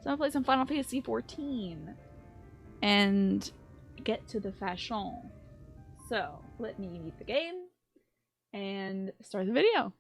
So I'm gonna play some Final Fantasy XIV and get to the fashion. So let me meet the game and start the video.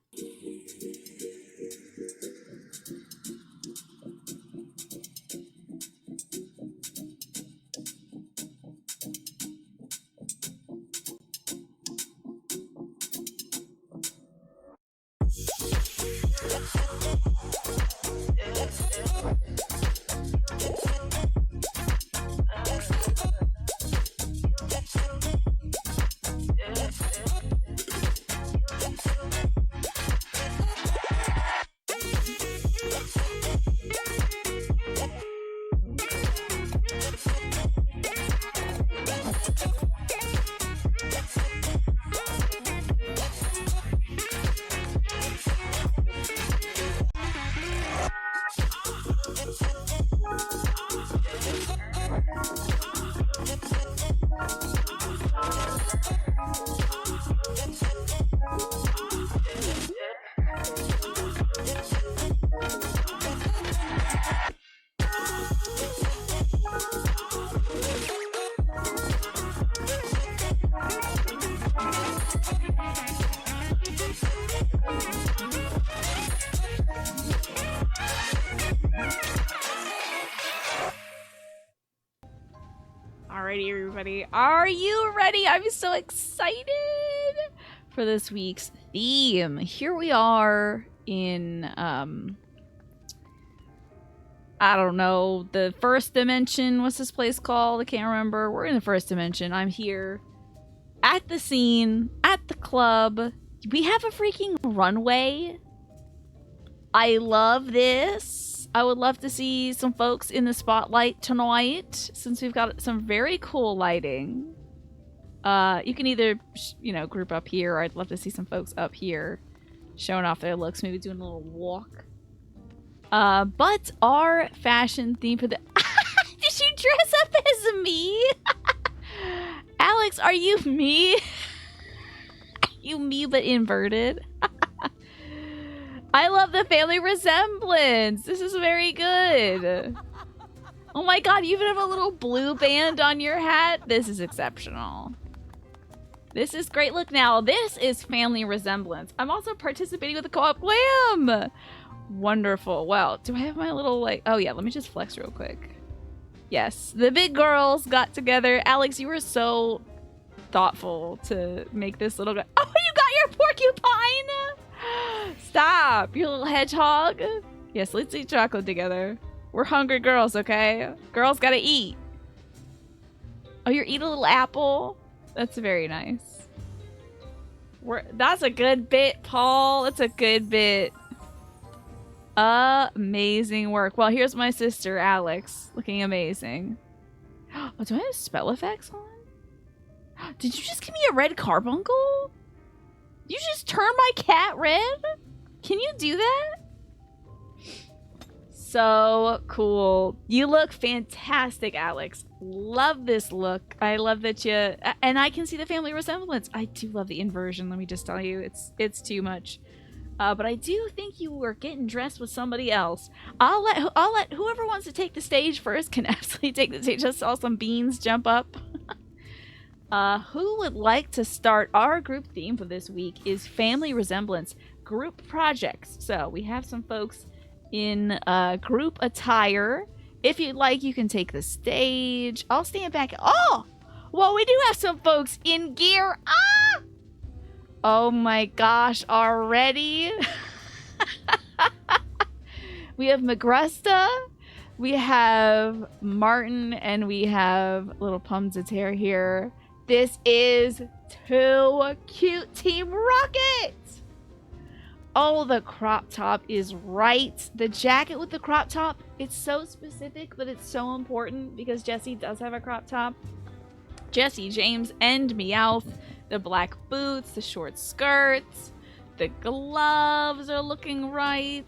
Alrighty, everybody. Are you ready? I'm so excited for this week's theme. Here we are in, I don't know, the first dimension. What's this place called? I can't remember. We're in the first dimension. I'm here at the scene, at the club. We have a freaking runway. I love this. I would love to see some folks in the spotlight tonight, since we've got some very cool lighting. You can either, you know, group up here, or I'd love to see some folks up here showing off their looks, maybe doing a little walk. But our fashion theme for the... Did you dress up as me? Alex, are you me? You me, but inverted. I love the family resemblance. This is very good. Oh my god, you even have a little blue band on your hat. This is exceptional. This is great. Look now, this is family resemblance. I'm also participating with the co-op glam. Wonderful. Well, do I have my little, like... Oh yeah, let me just flex real quick. Yes, the big girls got together. Alex, you were so thoughtful to make this little guy. Oh, you got your porcupine! Stop, you little hedgehog. Yes, let's eat chocolate together. We're hungry girls, okay? Girls gotta eat. Oh, you're eating a little apple? That's very nice. That's a good bit, Paul. That's a good bit. Amazing work. Well, here's my sister, Alex. Looking amazing. Oh, do I have spell effects on? Did you just give me a red carbuncle? You just turned my cat red? Can you do that? So cool. You look fantastic, Alex. Love this look. I love that you... And I can see the family resemblance. I do love the inversion, let me just tell you. It's too much. But I do think you were getting dressed with somebody else. I'll let whoever wants to take the stage first can absolutely take the stage. Just saw some beans jump up. Who would like to start? Our group theme for this week is family resemblance group projects. So we have some folks in group attire. If you'd like, you can take the stage. I'll stand back. Oh, well, we do have some folks in gear. Ah! Oh my gosh, already? We have Magresta, we have Martin, and we have little Pumzitair here. This is too cute, Team Rocket! Oh, the crop top is right. The jacket with the crop top, it's so specific, but it's so important because Jessie does have a crop top. Jessie, James, and Meowth. The black boots, the short skirts, the gloves are looking right.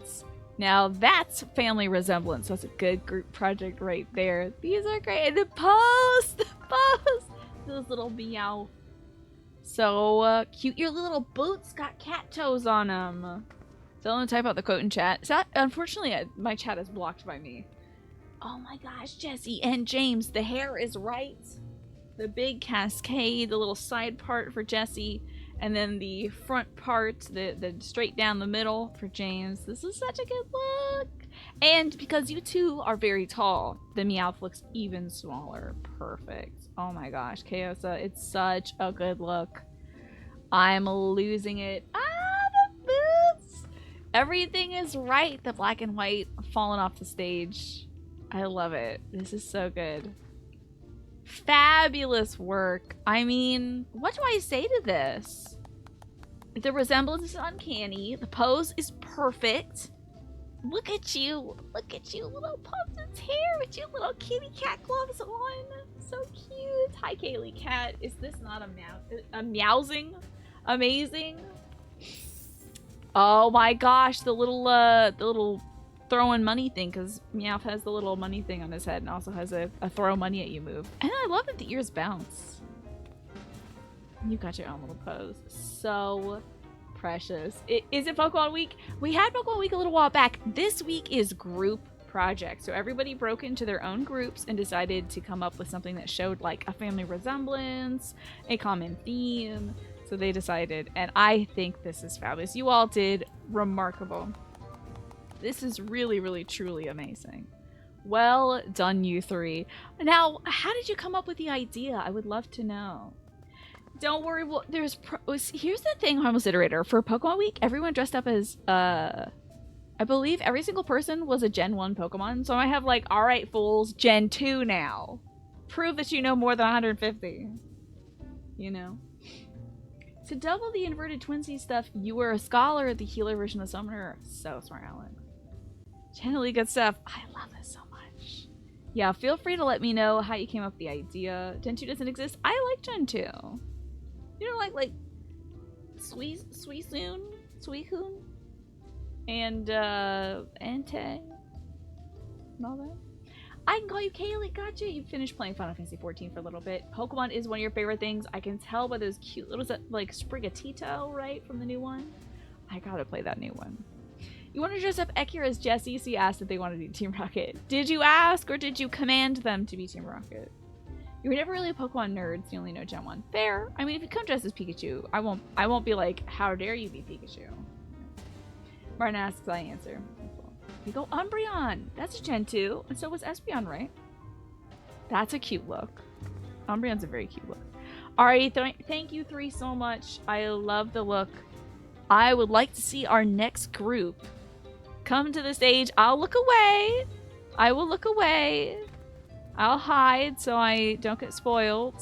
Now that's family resemblance. That's a good group project right there. These are great. And the pose! Those little Meow. So cute. Your little boots got cat toes on them. Tell them to type out the quote in chat. Unfortunately, my chat is blocked by me. Oh my gosh, Jesse and James, the hair is right. The big cascade, the little side part for Jesse, and then the front part, the straight down the middle for James. This is such a good look. And because you two are very tall, the Meowth looks even smaller. Perfect. Oh my gosh, Chaosa, it's such a good look. I'm losing it. Ah, the boots! Everything is right. The black and white falling off the stage. I love it. This is so good. Fabulous work. I mean, what do I say to this? The resemblance is uncanny. The pose is perfect. Look at you. Look at you, little Pumpkin's hair with your little kitty cat gloves on. So cute. Hi, Kaylee Cat. Is this not a meowsing? Amazing. Oh my gosh, the little throwing money thing, because Meowth has the little money thing on his head and also has a throw money at you move. And I love that the ears bounce. You got your own little pose. So precious. Is it Pokemon Week? We had Pokemon Week a little while back. This week is group project. So everybody broke into their own groups and decided to come up with something that showed like a family resemblance, a common theme. So they decided, and I think this is fabulous. You all did remarkable. This is really, really, truly amazing. Well done, you three. Now, how did you come up with the idea? I would love to know. Don't worry. Well, here's the thing, Harmless Iterator. For Pokemon Week, everyone dressed up as, I believe every single person was a Gen 1 Pokemon. So I have like, all right, fools, Gen 2 now. Prove that you know more than 150. You know? To double the inverted twinsies stuff, you were a scholar, the healer version of the summoner. So smart, Alan. Generally good stuff. I love this so much. Yeah, feel free to let me know how you came up with the idea. Gen 2 doesn't exist. I like Gen 2. You know, like Suicune, and Entei, and all that. I can call you Kaylee. Gotcha. You finished playing Final Fantasy XIV for a little bit. Pokemon is one of your favorite things. I can tell by those cute little, like Sprigatito, right, from the new one. I gotta play that new one. You want to dress up Ekir as Jessie, so you asked if they wanted to be Team Rocket. Did you ask, or did you command them to be Team Rocket? You were never really a Pokemon nerd, so you only know Gen 1. Fair. I mean, if you come dressed as Pikachu, I won't be like, how dare you be Pikachu? Martin asks, I answer. You go Umbreon. That's a Gen 2, and so was Espeon, right? That's a cute look. Umbreon's a very cute look. Alrighty, thank you three so much. I love the look. I would like to see our next group come to the stage. I'll look away. I will look away. I'll hide so I don't get spoiled.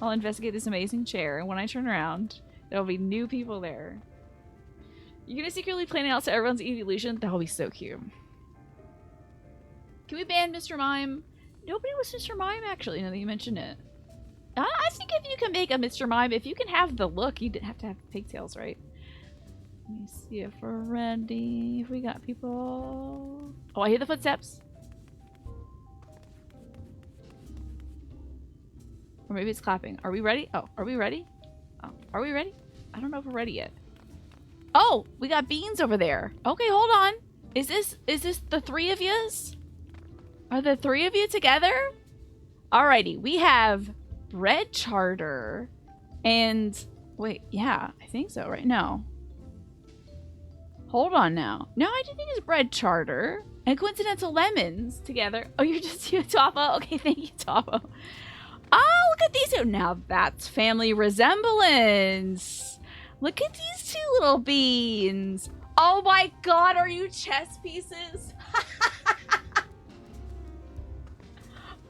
I'll investigate this amazing chair, and when I turn around, there'll be new people there. You're gonna secretly plan it out so everyone's evolution? That'll be so cute. Can we ban Mr. Mime? Nobody was Mr. Mime, actually, now that you mention it. I think if you can make a Mr. Mime, if you can have the look, you have to have pigtails, right? Let me see if we're ready. If we got people. Oh, I hear the footsteps. Or maybe it's clapping. Are we ready? Oh, are we ready? Oh, are we ready? I don't know if we're ready yet. Oh, we got Beans over there. Okay, hold on. Is this the three of yous? Are the three of you together? Alrighty, we have Red Charter and wait, yeah, I think so, right? No. Hold on now. No, I do think it's Red Charter and Coincidental Lemons together. Oh, you're just you, Topo? Okay, thank you, Topo. Oh, look at these two. Now that's family resemblance. Look at these two little beans. Oh my god, are you chess pieces?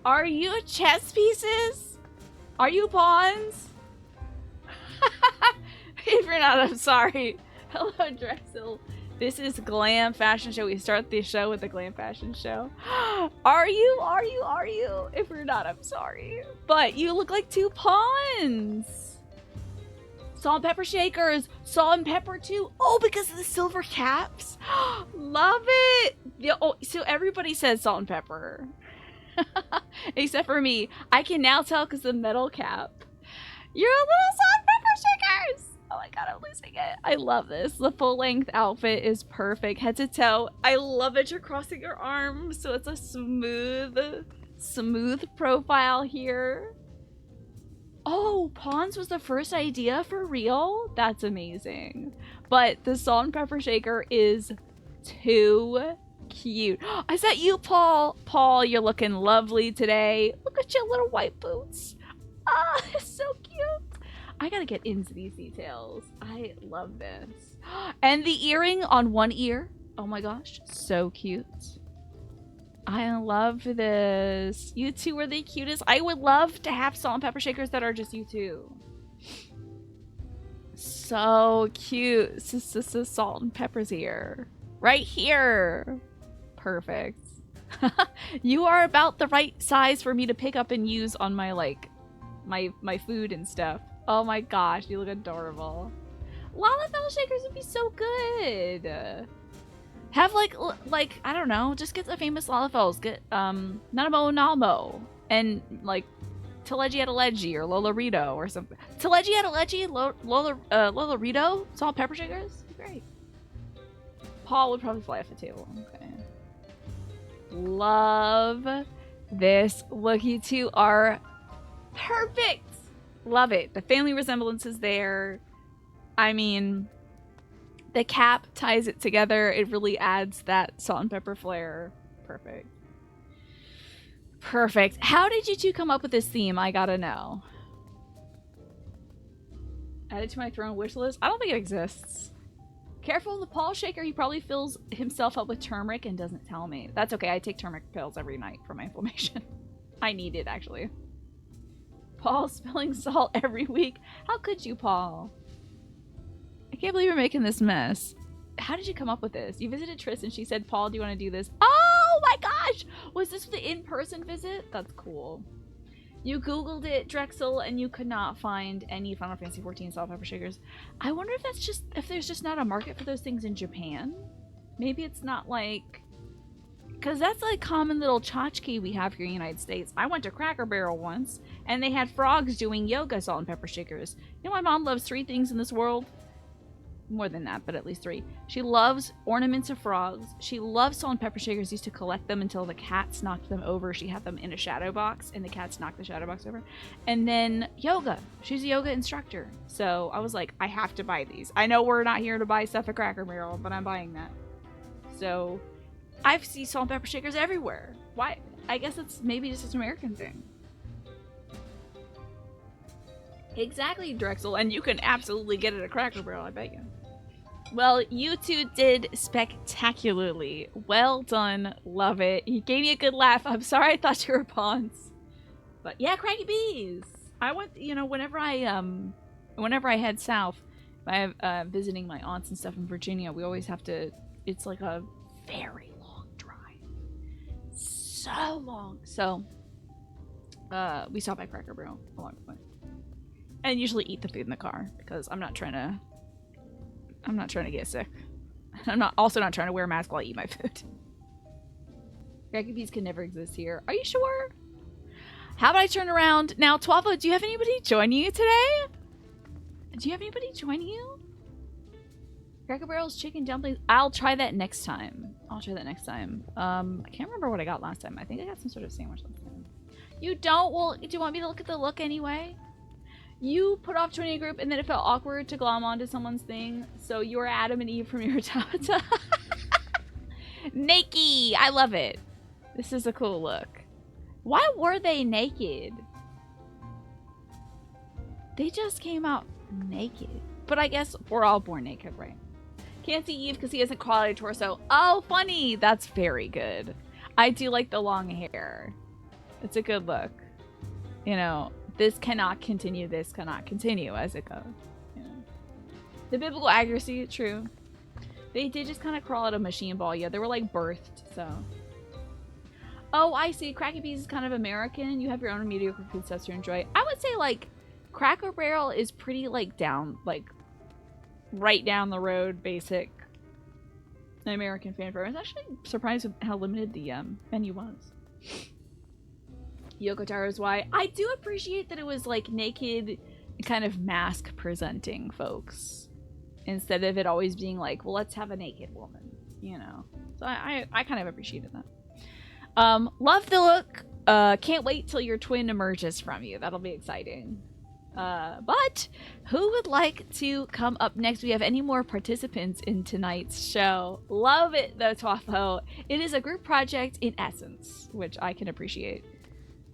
Are you chess pieces? Are you pawns? If you're not, I'm sorry. Hello, Drexel. This is Glam Fashion Show. We start the show with the Glam Fashion Show. Are you? If you're not, I'm sorry. But you look like two pawns. Salt and pepper shakers. Salt and pepper too. Oh, because of the silver caps. Love it. Yeah, oh, so everybody says salt and pepper. Except for me. I can now tell because the metal cap. You're a little salt and pepper shakers. Oh my god, I'm losing it. I love this. The full-length outfit is perfect, head to toe. I love that you're crossing your arms, so it's a smooth profile here. Oh, Pawns was the first idea for real? That's amazing. But the salt and pepper shaker is too cute. Is that you, Paul? Paul, you're looking lovely today. Look at your little white boots. Ah, it's so cute. I gotta get into these details. I love this. And the earring on one ear. Oh my gosh, so cute. I love this. You two are the cutest. I would love to have salt and pepper shakers that are just you two. So cute. Salt and pepper's here. Right here. Perfect. You are about the right size for me to pick up and use on my, like, my food and stuff. Oh my gosh, you look adorable. Lalafell shakers would be so good. Have like I don't know, just get the famous Lalafells. Get Nanamo Nalmo and like Teleji Adeleji or Lolarito or something. Teleji Adeleji, Lolarito, salt pepper shakers? Great. Paul would probably fly off the table. Okay. Love this look. You two are perfect. Love it. The family resemblance is there. I mean, the cap ties it together. It really adds that salt and pepper flair. Perfect. Perfect. How did you two come up with this theme? I gotta know. Add it to my throne wish list? I don't think it exists. Careful of the Paul shaker. He probably fills himself up with turmeric and doesn't tell me. That's okay. I take turmeric pills every night for my inflammation. I need it, actually. Paul spilling salt every week. How could you, Paul? I can't believe you're making this mess. How did you come up with this? You visited Triss and she said, Paul, do you want to do this? Oh my gosh! Was this the in-person visit? That's cool. You Googled it, Drexel, and you could not find any Final Fantasy XIV salt pepper shakers. I wonder if that's just, if there's just not a market for those things in Japan. Maybe it's not like, because that's like common little tchotchke we have here in the United States. I went to Cracker Barrel once, and they had frogs doing yoga salt and pepper shakers. You know, my mom loves 3 things in this world. More than that, but at least 3. She loves ornaments of frogs. She loves salt and pepper shakers. Used to collect them until the cats knocked them over. She had them in a shadow box, and the cats knocked the shadow box over. And then yoga. She's a yoga instructor. So I was like, I have to buy these. I know we're not here to buy stuff at Cracker Barrel, but I'm buying that. So I see salt and pepper shakers everywhere. Why? I guess it's maybe just an American thing. Exactly, Drexel. And you can absolutely get it at Cracker Barrel, I bet you. Well, you two did spectacularly. Well done. Love it. You gave me a good laugh. I'm sorry I thought you were pawns. But yeah, Craggy Bees. I went, you know, whenever I head south, I have visiting my aunts and stuff in Virginia, we always have to, it's like a very long drive. So long. So, we stop at Cracker Barrel along the way. And usually eat the food in the car because I'm not trying to get sick. I'm also not trying to wear a mask while I eat my food. Craggy Bees can never exist here. Are you sure? How about I turn around? Now, Twavo, do you have anybody join you today? Do you have anybody join you? Cracker Barrel's chicken dumplings. I'll try that next time. I can't remember what I got last time. I think I got some sort of sandwich last time. You don't? Well, do you want me to look at the look anyway? You put off joining a group and then it felt awkward to glom onto someone's thing. So you were Adam and Eve from your Tabata. Naked! I love it. This is a cool look. Why were they naked? They just came out naked. But I guess we're all born naked, right? Can't see Eve because he hasn't quality torso. Oh, funny! That's very good. I do like the long hair. It's a good look. You know, this cannot continue as it goes. You know. The biblical accuracy, true. They did just kind of crawl out of machine ball. Yeah, they were like birthed, so. Oh, I see. Craggy Bees is kind of American. You have your own mediocre food sets to enjoy. I would say, like, Cracker Barrel is pretty, like, right down the road, basic American fanfare. I was actually surprised with how limited the menu was. Yoko Taro is why. I do appreciate that it was, like, naked kind of mask presenting folks instead of it always being like, well, let's have a naked woman, you know. So I kind of appreciated that. Love the look. Can't wait till your twin emerges from you. That'll be exciting. But who would like to come up next? We have any more participants in tonight's show? Love it though, Twafo. It is a group project in essence, which I can appreciate.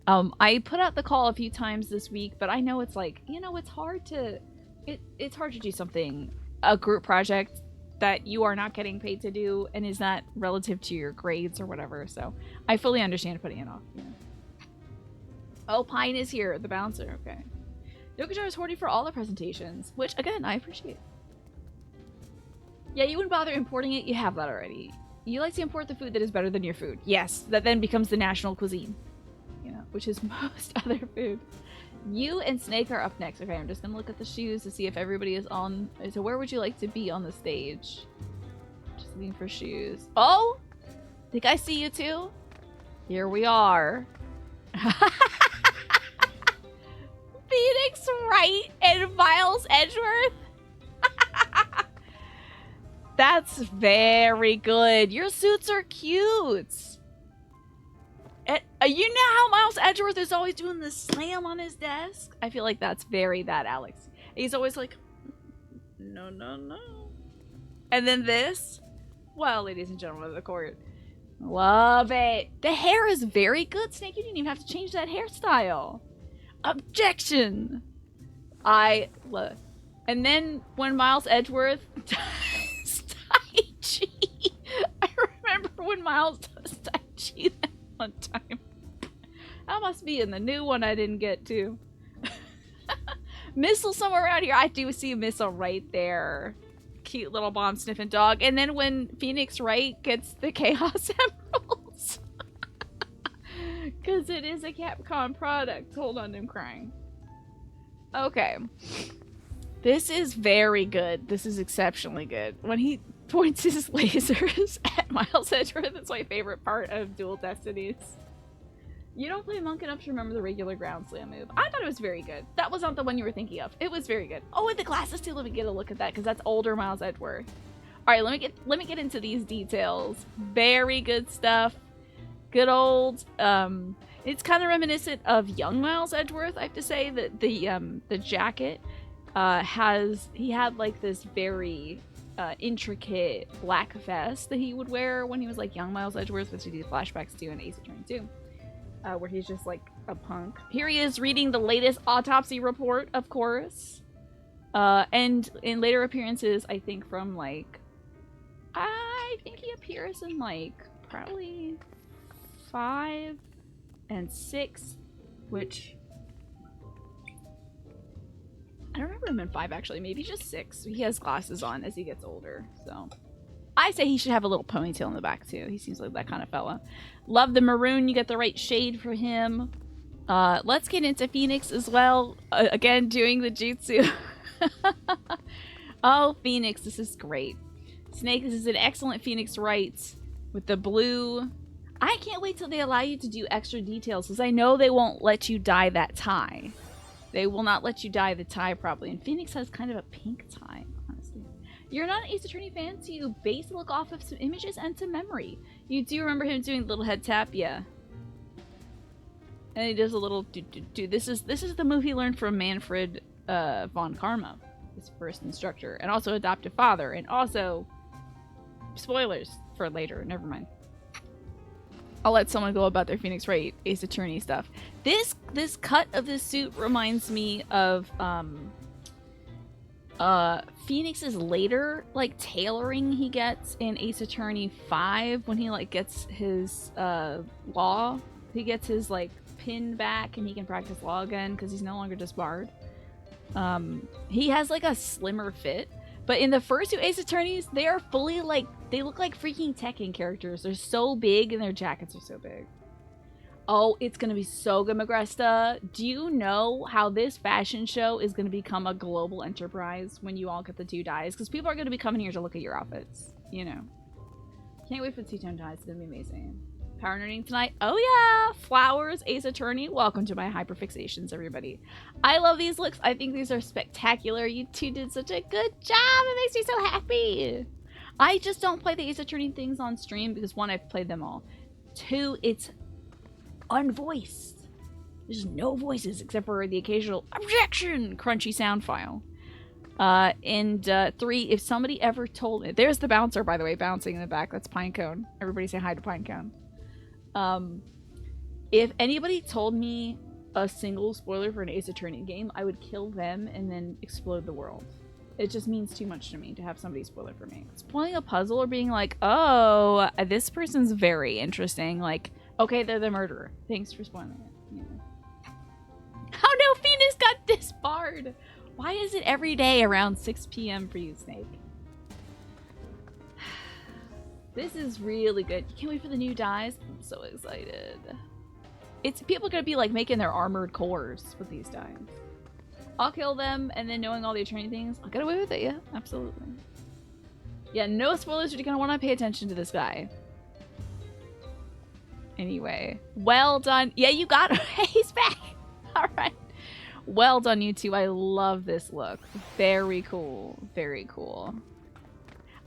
I put out the call a few times this week, but I know it's like, you know, it's hard to do something, a group project that you are not getting paid to do and is not relative to your grades or whatever. So I fully understand putting it off. You know. Oh, Pine is here, the bouncer. Okay. Yokojar is hoarding for all the presentations, which again, I appreciate. Yeah, you wouldn't bother importing it. You have that already. You like to import the food that is better than your food. Yes, that then becomes the national cuisine. You know, which is most other food. You and Snake are up next. Okay, I'm just gonna look at the shoes to see if everybody is on. So where would you like to be on the stage? Just looking for shoes. Oh! Think I see you too? Here we are. Phoenix Wright and Miles Edgeworth. That's very good. Your suits are cute. You know how Miles Edgeworth is always doing the slam on his desk? I feel like that's very that Alex. He's always like, no, no, no. And then this. Well, ladies and gentlemen of the court. Love it. The hair is very good, Snake. You didn't even have to change that hairstyle. Objection. I love. And then when Miles Edgeworth does Tai Chi. I remember when Miles does Tai Chi that one time. That must be in the new one I didn't get to. Missile somewhere around here. I do see a Missile right there. Cute little bomb sniffing dog. And then when Phoenix Wright gets the Chaos Emeralds. Because it is a Capcom product. Hold on, I'm crying. Okay. This is very good. This is exceptionally good. When he points his lasers at Miles Edgeworth, that's my favorite part of Dual Destinies. You don't play Monk enough to remember the regular ground slam move. I thought it was very good. That was not the one you were thinking of. It was very good. Oh, and the glasses too. Let me get a look at that because that's older Miles Edgeworth. All right, let me get into these details. Very good stuff. Good old. It's kind of reminiscent of young Miles Edgeworth. I have to say that the jacket had like this very intricate black vest that he would wear when he was like young Miles Edgeworth, which he did flashbacks to in Ace Attorney 2. Where he's just like a punk. Here he is reading the latest autopsy report, of course. And in later appearances, I think from like... I think he appears in like probably 5 and 6, which... I don't remember him in 5 actually, maybe just 6. He has glasses on as he gets older, so... I say he should have a little ponytail in the back too. He seems like that kind of fella. Love the maroon. You get the right shade for him. Let's get into Phoenix as well. Again, doing the jutsu. Oh, Phoenix, this is great. Snake, this is an excellent Phoenix Wright with the blue. I can't wait till they allow you to do extra details because I know they won't let you dye that tie. They will not let you dye the tie properly. And Phoenix has kind of a pink tie. You're not an Ace Attorney fan, so you base the look off of some images and some memory. You do remember him doing the little head tap, yeah. And he does a little do. This is the move he learned from Manfred von Karma, his first instructor, and also adoptive father, and also spoilers for later. Never mind. I'll let someone go about their Phoenix Wright Ace Attorney stuff. This cut of this suit reminds me of Phoenix's later like tailoring he gets in Ace Attorney 5 when he like gets his law. He gets his like pin back and he can practice law again because he's no longer disbarred. He has like a slimmer fit, but in the first 2 Ace Attorneys they are fully like, they look like freaking Tekken characters. They're so big and their jackets are so big. Oh, it's going to be so good, Magresta. Do you know how this fashion show is going to become a global enterprise when you all get the 2 dyes? Because people are going to be coming here to look at your outfits, you know. Can't wait for the 2-tone dyes. It's going to be amazing. Power nerding tonight. Oh yeah, Flowers, Ace Attorney. Welcome to my hyperfixations, everybody. I love these looks. I think these are spectacular. You two did such a good job. It makes me so happy. I just don't play the Ace Attorney things on stream because 1, I've played them all. 2, it's unvoiced. There's no voices except for the occasional objection crunchy sound file. And 3, if somebody ever told me, there's the bouncer, by the way, bouncing in the back. That's Pinecone. Everybody say hi to Pinecone. If anybody told me a single spoiler for an Ace Attorney game, I would kill them and then explode the world. It just means too much to me to have somebody spoil it for me. Spoiling a puzzle or being like, oh, this person's very interesting. Like, okay, they're the murderer. Thanks for spoiling it. Yeah. Oh no, Phoenix got disbarred. Why is it every day around 6 p.m. for you, Snake? This is really good. Can't wait for the new dies. I'm so excited. It's people are gonna be like making their armored cores with these dies. I'll kill them, and then knowing all the attorney things, I'll get away with it. Yeah, absolutely. Yeah, no spoilers. You're gonna want to pay attention to this guy. Anyway, well done. Yeah, you got him. He's back. All right. Well done, you two. I love this look. Very cool. Very cool.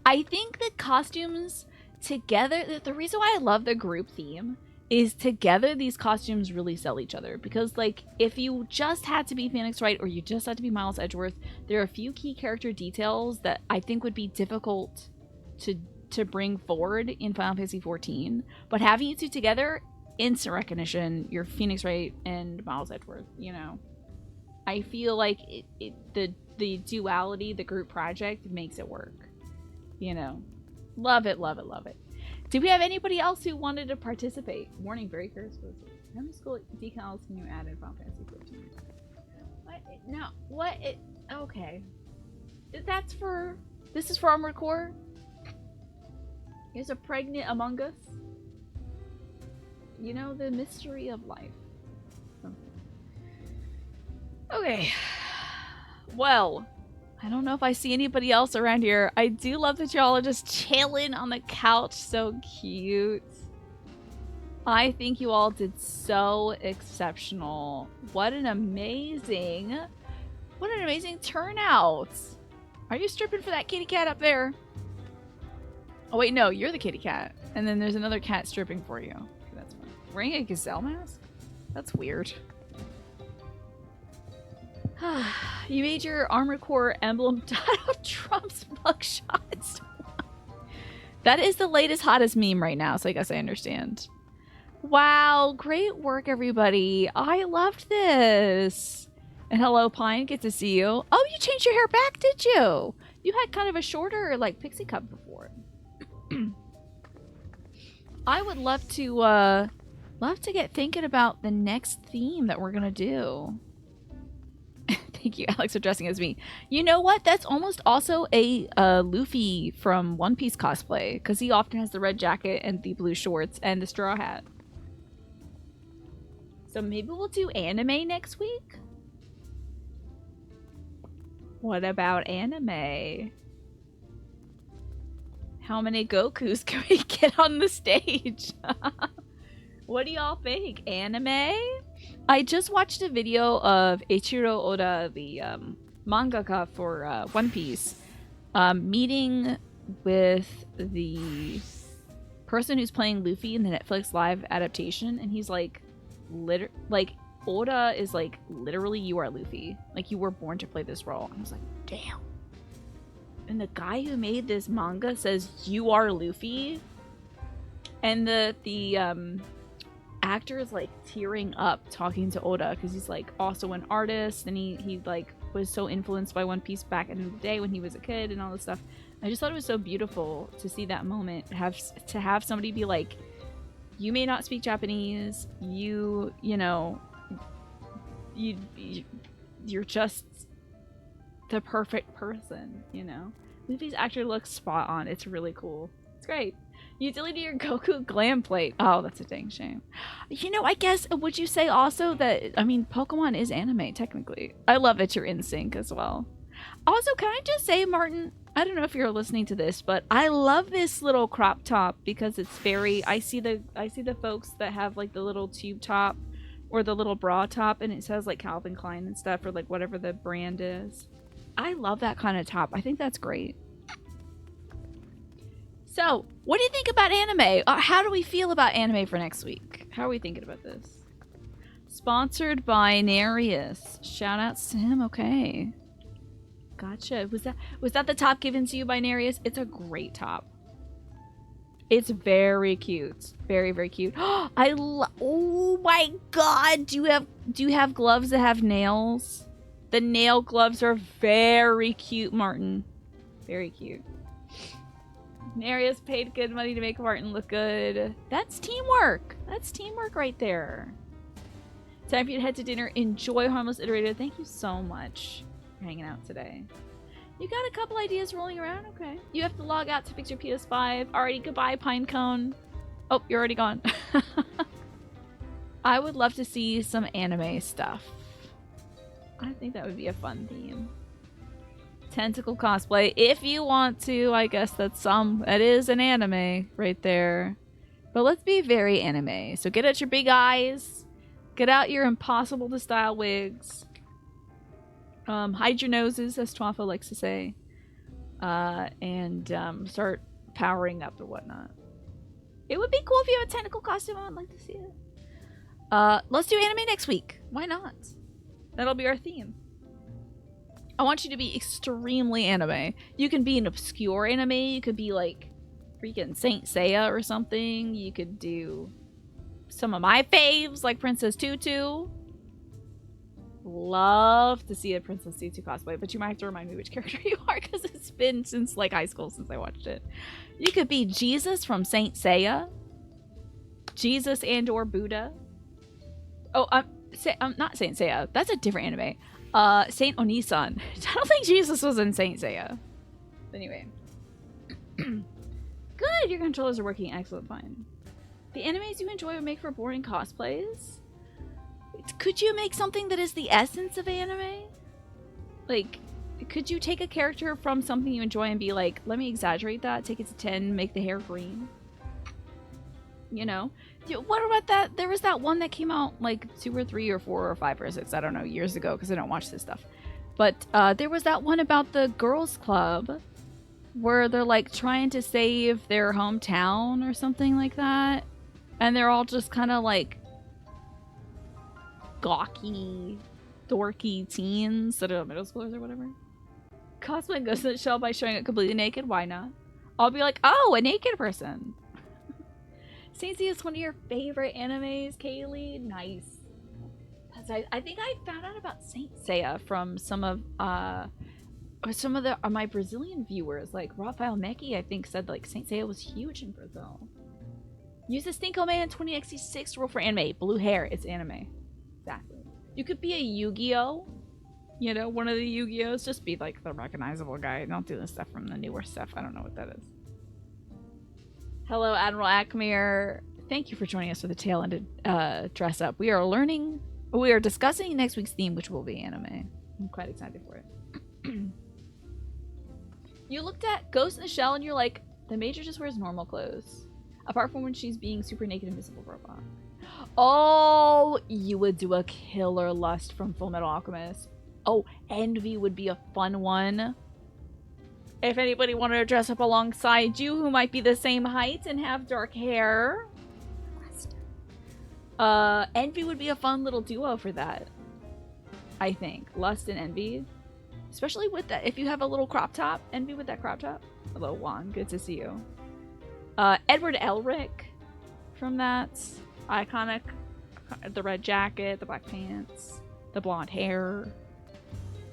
I think the costumes together, the reason why I love the group theme is together these costumes really sell each other. Because, like, if you just had to be Phoenix Wright or you just had to be Miles Edgeworth, there are a few key character details that I think would be difficult to bring forward in Final Fantasy XIV. But having you two together, instant recognition, you're Phoenix Wright and Miles Edgeworth, you know. I feel like the duality, the group project, makes it work. You know. Love it, love it, love it. Do we have anybody else who wanted to participate? Warning, very curious. How many school decals can you add in Final Fantasy XIV? What? No. What? Okay. That's for... This is for Armored Core? Is a pregnant Among Us? You know, the mystery of life. Okay. Well, I don't know if I see anybody else around here. I do love that y'all are just chilling on the couch. So cute. I think you all did so exceptional. What an amazing turnout. Are you stripping for that kitty cat up there? Oh wait, no, you're the kitty cat. And then there's another cat stripping for you. Okay, that's fine. Wearing a gazelle mask? That's weird. You made your Armored Core emblem Donald Trump's mugshots. That is the latest, hottest meme right now, so I guess I understand. Wow, great work, everybody. I loved this. And hello, Pine. Good to see you. Oh, you changed your hair back, did you? You had kind of a shorter, like, pixie cut before. I would love to get thinking about the next theme that we're gonna do. Thank you, Alex, for dressing as me. You know what? That's almost also a Luffy from One Piece cosplay, because he often has the red jacket and the blue shorts and the straw hat. So maybe we'll do anime next week? What about anime? How many Gokus can we get on the stage? What do y'all think? Anime? I just watched a video of Eiichiro Oda, the mangaka for One Piece, meeting with the person who's playing Luffy in the Netflix live adaptation, and he's like, Oda is like, literally, you are Luffy. Like, you were born to play this role. I was like, damn. And the guy who made this manga says, you are Luffy. And the actor is like tearing up talking to Oda because he's like also an artist, and he like was so influenced by One Piece back in the day when he was a kid and all this stuff. I just thought it was so beautiful to see that moment, to have somebody be like, you may not speak Japanese, you know, you're just the perfect person, you know. Luffy's actor looks spot on. It's really cool. It's great. You deleted your Goku glam plate. Oh, that's a dang shame. You know, I guess, would you say also that, I mean, Pokemon is anime, technically. I love that you're in sync as well. Also, can I just say, Martin, I don't know if you're listening to this, but I love this little crop top because it's very, I see the folks that have like the little tube top or the little bra top and it says like Calvin Klein and stuff or like whatever the brand is. I love that kind of top. I think that's great. So, what do you think about anime? How do we feel about anime for next week? How are we thinking about this? Sponsored by Nereus. Shout outs to him. Okay. Gotcha. Was that the top given to you by Nereus? It's a great top. It's very cute. Very, very cute. Oh my god. Do you have gloves that have nails? The nail gloves are very cute, Martin. Very cute. Nereus paid good money to make Martin look good. That's teamwork. That's teamwork right there. Time for you to head to dinner. Enjoy Harmless Iterator. Thank you so much for hanging out today. You got a couple ideas rolling around? Okay. You have to log out to fix your PS5. Alrighty, goodbye, Pinecone. Oh, you're already gone. I would love to see some anime stuff. I think that would be a fun theme. Tentacle cosplay. If you want to, I guess that is an anime right there. But let's be very anime. So get out your big eyes. Get out your impossible to style wigs. Hide your noses, as Twafa likes to say. And start powering up or whatnot. It would be cool if you have a tentacle costume. I'd like to see it. Let's do anime next week. Why not? That'll be our theme. I want you to be extremely anime. You can be an obscure anime. You could be like freaking Saint Seiya or something. You could do some of my faves like Princess Tutu. Love to see a Princess Tutu cosplay, but you might have to remind me which character you are because it's been since like high school since I watched it. You could be Jesus from Saint Seiya. Jesus and or Buddha. Oh, I'm not Saint Seiya. That's a different anime. Saint Onisan. I don't think Jesus was in Saint Seiya. Anyway. Good, your controllers are working excellent fine. The animes you enjoy would make for boring cosplays? Could you make something that is the essence of anime? Like, could you take a character from something you enjoy and be like, let me exaggerate that, take it to 10, make the hair green? You know? What about that? There was that one that came out like 2 or 3 or 4 or 5 or 6, I don't know, years ago because I don't watch this stuff. But there was that one about the girls club where they're like trying to save their hometown or something like that. And they're all just kind of like gawky, dorky teens that are middle schoolers or whatever. Cosplay Ghost in the Shell by showing it completely naked. Why not? I'll be like, oh, a naked person. Saint Seiya is one of your favorite animes, Kaylee. Nice. I think I found out about Saint Seiya from some of my Brazilian viewers. Like Rafael Meki, I think, said like Saint Seiya was huge in Brazil. Use the Stinko Man 20xc6 rule for anime. Blue hair, it's anime. Exactly. You could be a Yu-Gi-Oh! You know, one of the Yu-Gi-Ohs. Just be like the recognizable guy. Don't do the stuff from the newer stuff. I don't know what that is. Hello, Admiral Akmir. Thank you for joining us for the tail-ended dress up. We are discussing next week's theme, which will be anime. I'm quite excited for it. You looked at Ghost in the Shell and you're like, the Major just wears normal clothes. Apart from when she's being super naked invisible robot. Oh, you would do a killer Lust from Full Metal Alchemist. Oh, Envy would be a fun one. If anybody wanted to dress up alongside you who might be the same height and have dark hair. Envy would be a fun little duo for that. I think. Lust and Envy. Especially with that. If you have a little crop top. Envy with that crop top. Hello, Juan. Good to see you. Edward Elric from that. Iconic. The red jacket. The black pants. The blonde hair.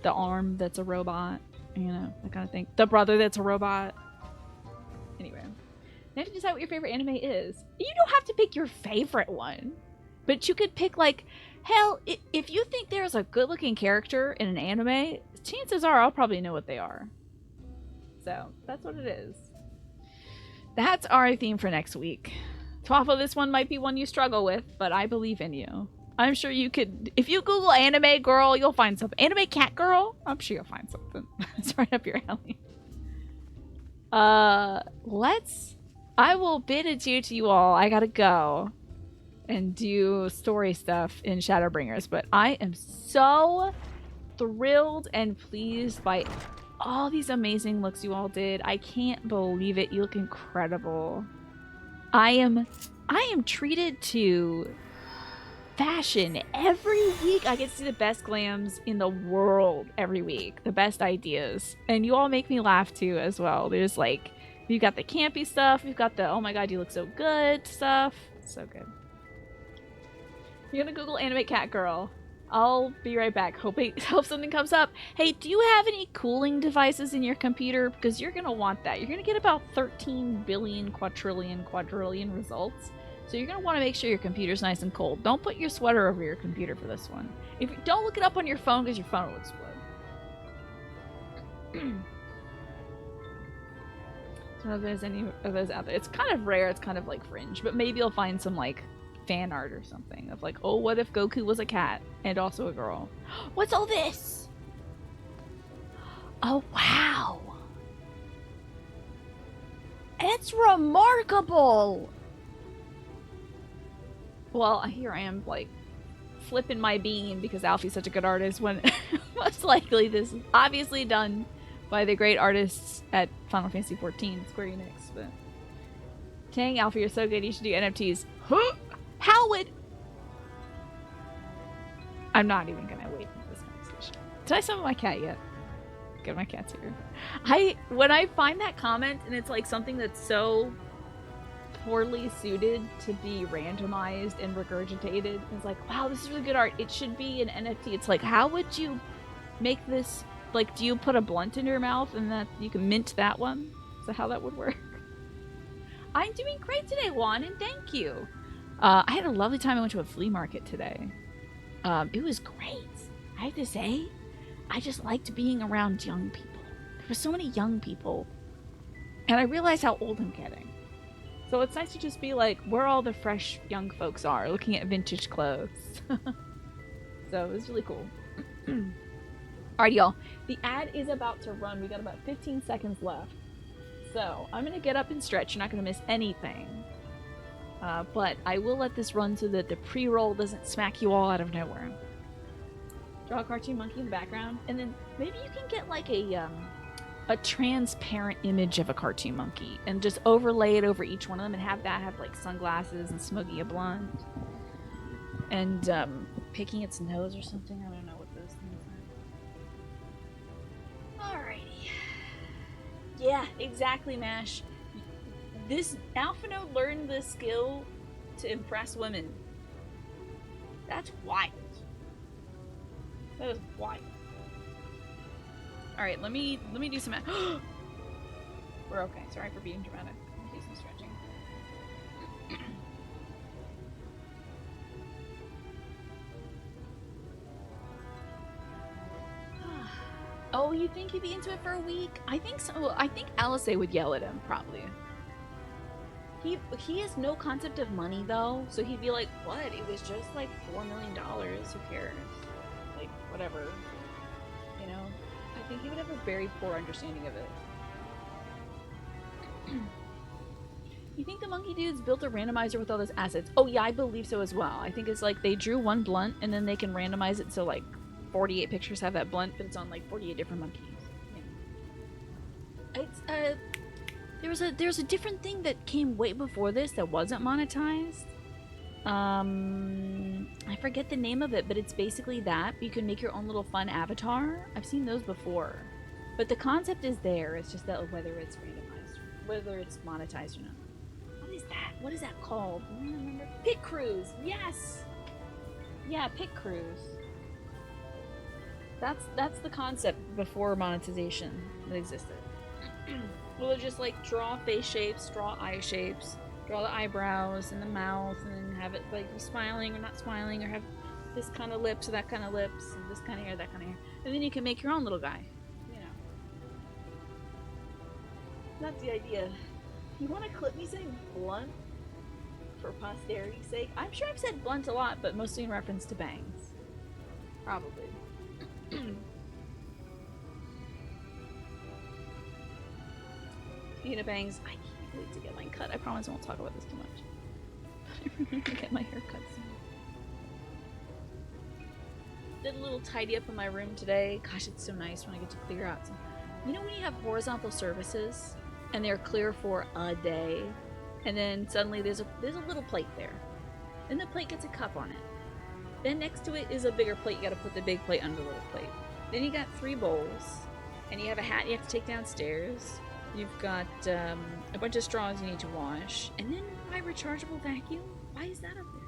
The arm that's a robot. You know, that kind of thing. The brother that's a robot. Anyway. Now to decide what your favorite anime is. You don't have to pick your favorite one. But you could pick, like, hell, if you think there's a good-looking character in an anime, chances are I'll probably know what they are. So, that's what it is. That's our theme for next week. Twaffle, this one might be one you struggle with, but I believe in you. I'm sure you could, if you Google anime girl, you'll find something. Anime cat girl? I'm sure you'll find something. It's right up your alley. I will bid adieu to you all. I gotta go and do story stuff in Shadowbringers, but I am so thrilled and pleased by all these amazing looks you all did. I can't believe it. You look incredible. I am treated to fashion every week. I get to see the best glams in the world every week, the best ideas, and you all make me laugh too as well. There's like, you've got the campy stuff, you've got the oh my god you look so good stuff. It's so good. You're gonna Google animate cat girl. I'll be right back. Hope something comes up. Hey, do you have any cooling devices in your computer? Because you're gonna want that. You're gonna get about 13 billion quadrillion results. So you're gonna want to make sure your computer's nice and cold. Don't put your sweater over your computer for this one. If you don't look it up on your phone, because your phone will explode. I don't know if there's any of those out there. It's kind of rare. It's kind of like fringe, but maybe you'll find some like fan art or something of like, oh, what if Goku was a cat and also a girl? What's all this? Oh wow, it's remarkable. Well, here I am like flipping my bean because Alfie's such a good artist when most likely this is obviously done by the great artists at Final Fantasy XIV, Square Enix, but dang, Alfie, you're so good, you should do NFTs. How would... I'm not even gonna wait for this conversation. Did I summon my cat yet? Good, my cat's here. When I find that comment and it's like something that's so poorly suited to be randomized and regurgitated, it's like, wow, this is really good art. It should be an NFT. It's like, how would you make this... Like, do you put a blunt in your mouth and that you can mint that one? Is that how that would work? I'm doing great today, Juan, and thank you. I had a lovely time. I went to a flea market today. It was great. I have to say, I just liked being around young people. There were so many young people. And I realized how old I'm getting. So it's nice to just be like, where all the fresh young folks are, looking at vintage clothes. So it was really cool. Alright, y'all. The ad is about to run. We got about 15 seconds left. So I'm going to get up and stretch. You're not going to miss anything. But I will let this run so that the pre-roll doesn't smack you all out of nowhere. Draw a cartoon monkey in the background. And then maybe you can get like a transparent image of a cartoon monkey. And just overlay it over each one of them. And have that have like sunglasses and smoking a blunt. And picking its nose or something. I don't know what those things are. Alrighty. Yeah, exactly, Mash. This Alphino learned this skill to impress women. That's wild. That is wild. Alright, let me do some We're okay. Sorry for being dramatic. Let me do some stretching. Oh, you think he'd be into it for a week? I think so. I think Alice would yell at him, probably. He has no concept of money, though, so he'd be like, what? It was just like $4 million. Who cares? Like, whatever. You know? I think he would have a very poor understanding of it. You think the monkey dudes built a randomizer with all those assets? Oh, yeah, I believe so as well. I think it's like they drew one blunt, and then they can randomize it so, like, 48 pictures have that blunt, but it's on, like, 48 different monkeys. Yeah. It's, there was a different thing that came way before this that wasn't monetized. I forget the name of it, but it's basically that. You can make your own little fun avatar. I've seen those before. But the concept is there. It's just that whether it's randomized, whether it's monetized or not. What is that? What is that called? I don't remember. Pit Cruise! Yes! Yeah, Pit Cruise. That's the concept before monetization that existed. Well, just like draw face shapes, draw eye shapes, draw the eyebrows and the mouth, and then have it like be smiling or not smiling, or have this kind of lips or that kind of lips, and this kind of hair, that kind of hair. And then you can make your own little guy. You know. That's the idea. You want to clip me saying blunt for posterity's sake? I'm sure I've said blunt a lot, but mostly in reference to bangs. Probably. Speaking of bangs, I can't wait to get mine cut. I promise I won't talk about this too much. I really want to get my hair cut soon. Did a little tidy up in my room today. Gosh, it's so nice when I get to clear out some. You know when you have horizontal surfaces and they're clear for a day, and then suddenly there's a little plate there. Then the plate gets a cup on it. Then next to it is a bigger plate. You got to put the big plate under the little plate. Then you got 3 bowls, and you have a hat you have to take downstairs. You've got a bunch of straws you need to wash, and then my rechargeable vacuum. Why is that up there?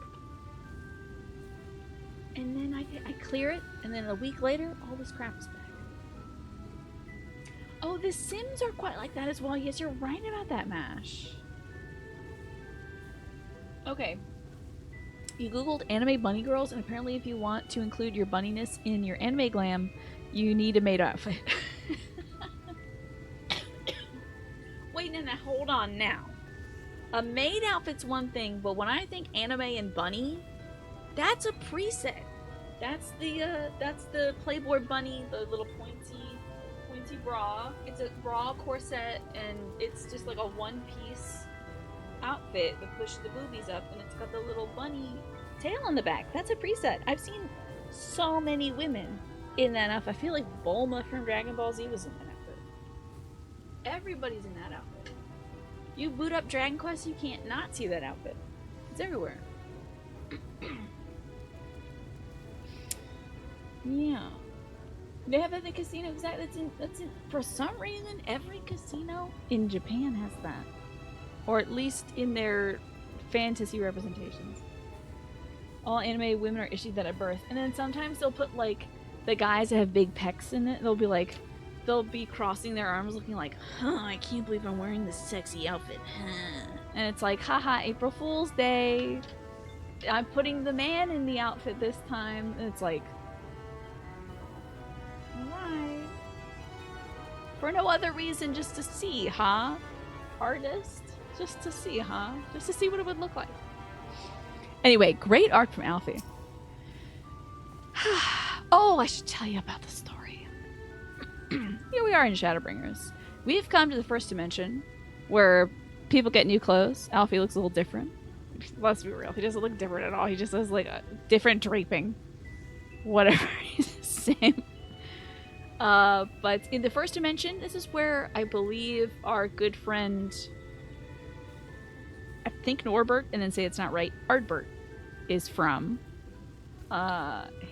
And then I clear it, and then a week later, all this crap is back. Oh, the Sims are quite like that as well. Yes, you're right about that, Mash. Okay. You googled anime bunny girls, and apparently if you want to include your bunniness in your anime glam, you need a maid outfit. Wait, no, hold on now. A maid outfit's one thing, but when I think anime and bunny, that's a preset. That's the Playboy bunny, the little pointy bra. It's a bra corset, and it's just like a one-piece outfit that pushes the boobies up, and it's got the little bunny tail on the back. That's a preset. I've seen so many women in that outfit. I feel like Bulma from Dragon Ball Z was in that outfit. Everybody's in that outfit. You boot up Dragon Quest, you can't not see that outfit. It's everywhere. Yeah. They have it at the casino. That's in for some reason every casino in Japan has that. Or at least in their fantasy representations. All anime women are issued that at birth. And then sometimes they'll put like the guys that have big pecs in it, they'll be crossing their arms looking like, I can't believe I'm wearing this sexy outfit. And it's like, haha, April Fool's Day. I'm putting the man in the outfit this time. And it's like, alright. For no other reason, just to see, huh? Artist? Just to see, huh? Just to see what it would look like. Anyway, great art from Alfie. Oh, I should tell you about the story. Here we are in Shadowbringers. We've come to the first dimension where people get new clothes. Alfie looks a little different. Let's be real. He doesn't look different at all. He just has like a different draping. Whatever. He's the same. But in the first dimension, this is where I believe our good friend, I think Norbert, and then say it's not right, Artbert, is from.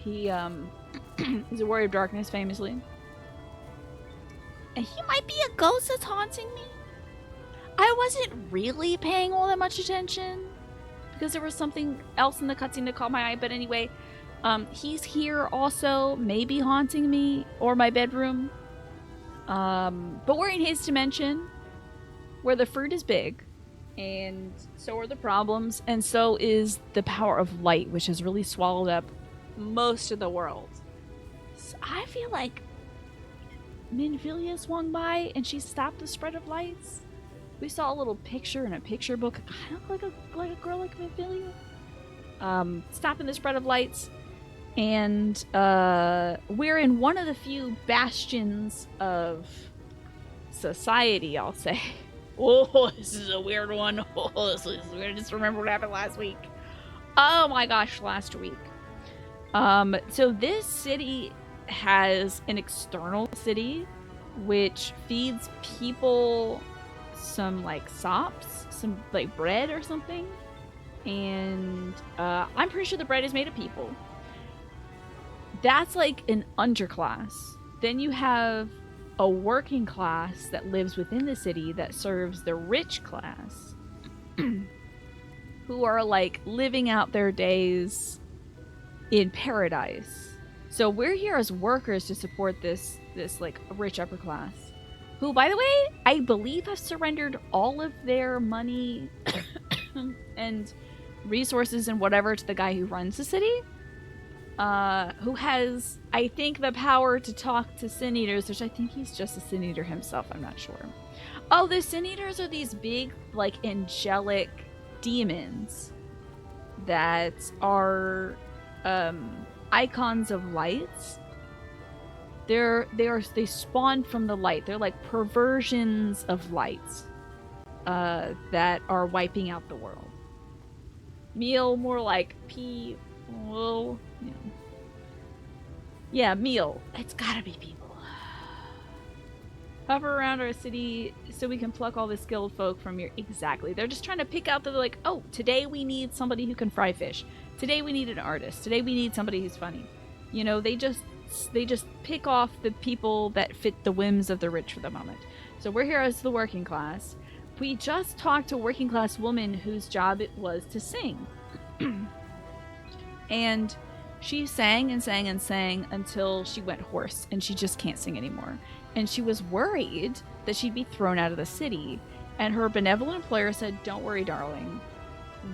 He is a warrior of darkness, famously. And he might be a ghost that's haunting me. I wasn't really paying all that much attention because there was something else in the cutscene that caught my eye. But anyway, he's here also, maybe haunting me or my bedroom. But we're in his dimension where the fruit is big. And so are the problems, and so is the power of light, which has really swallowed up most of the world. So I feel like Minfilia swung by and she stopped the spread of lights. We saw a little picture in a picture book. I don't look like a girl like Minfilia. Stopping the spread of lights. And we're in one of the few bastions of society, I'll say. Oh, this is a weird one. Oh, this is weird. I just remember what happened last week. Oh my gosh, last week. So this city has an external city which feeds people some like sops, some like bread or something. And I'm pretty sure the bread is made of people. That's like an underclass. Then you have a working class that lives within the city that serves the rich class who are like living out their days in paradise. So we're here as workers to support this like rich upper class who, by the way, I believe have surrendered all of their money and resources and whatever to the guy who runs the city. Who has, I think, the power to talk to Sin Eaters, which I think he's just a Sin Eater himself, I'm not sure. Oh, the Sin Eaters are these big, like, angelic demons that are icons of lights. They spawn from the light. They're like perversions of lights. that are wiping out the world. Meal, more like people. Yeah, meal. It's gotta be people. Hover around our city so we can pluck all the skilled folk from your... Exactly. They're just trying to pick out... They're like, oh, today we need somebody who can fry fish. Today we need an artist. Today we need somebody who's funny. You know, they just pick off the people that fit the whims of the rich for the moment. So we're here as the working class. We just talked to a working class woman whose job it was to sing. And she sang and sang and sang until she went hoarse and she just can't sing anymore. And she was worried that she'd be thrown out of the city. And her benevolent employer said, don't worry, darling.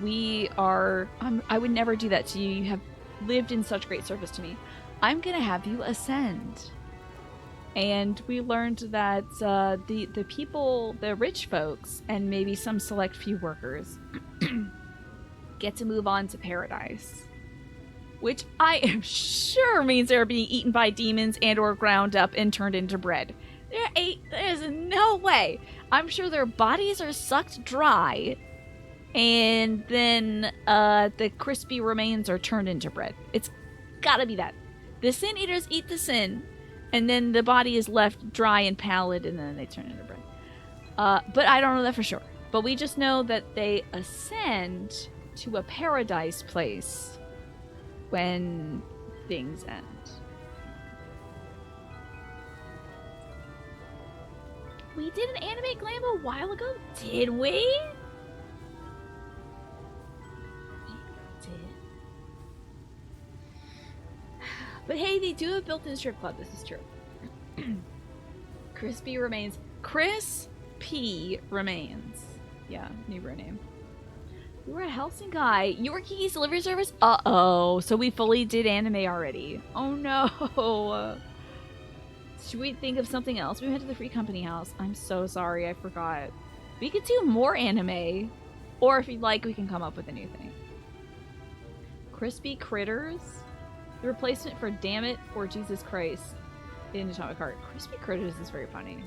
We are... I would never do that to you. You have lived in such great service to me. I'm going to have you ascend. And we learned that the people, the rich folks, and maybe some select few workers get to move on to paradise. Which I am sure means they're being eaten by demons and or ground up and turned into bread. There's no way. I'm sure their bodies are sucked dry and then the crispy remains are turned into bread. It's gotta be that. The sin eaters eat the sin and then the body is left dry and pallid and then they turn into bread. But I don't know that for sure. But we just know that they ascend to a paradise place when things end. We did an anime glam a while ago, did we? We did. But hey, they do have a built-in strip club, this is true. Crispy Remains. Chris P. Remains. Yeah, new bro name. We were at Helsinki. You were Kiki's delivery service? Uh-oh. So we fully did anime already. Oh no. Should we think of something else? We went to the Free Company House. I'm so sorry, I forgot. We could do more anime. Or if you'd like, we can come up with a new thing. Crispy Critters? The replacement for Damn It or Jesus Christ in Atomic Heart. Crispy Critters is very funny.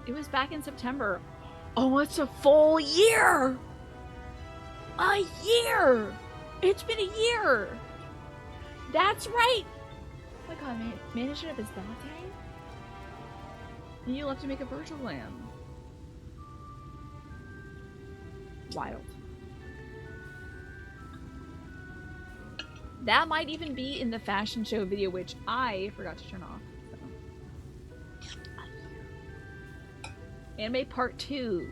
It was back in September. Oh, it's a full year! A year! It's been a year! That's right! Oh my god, man. Managed it up as Dante? And you'll have to make a virtual glam. Wild. That might even be in the fashion show video, which I forgot to turn off. So. Anime Part 2.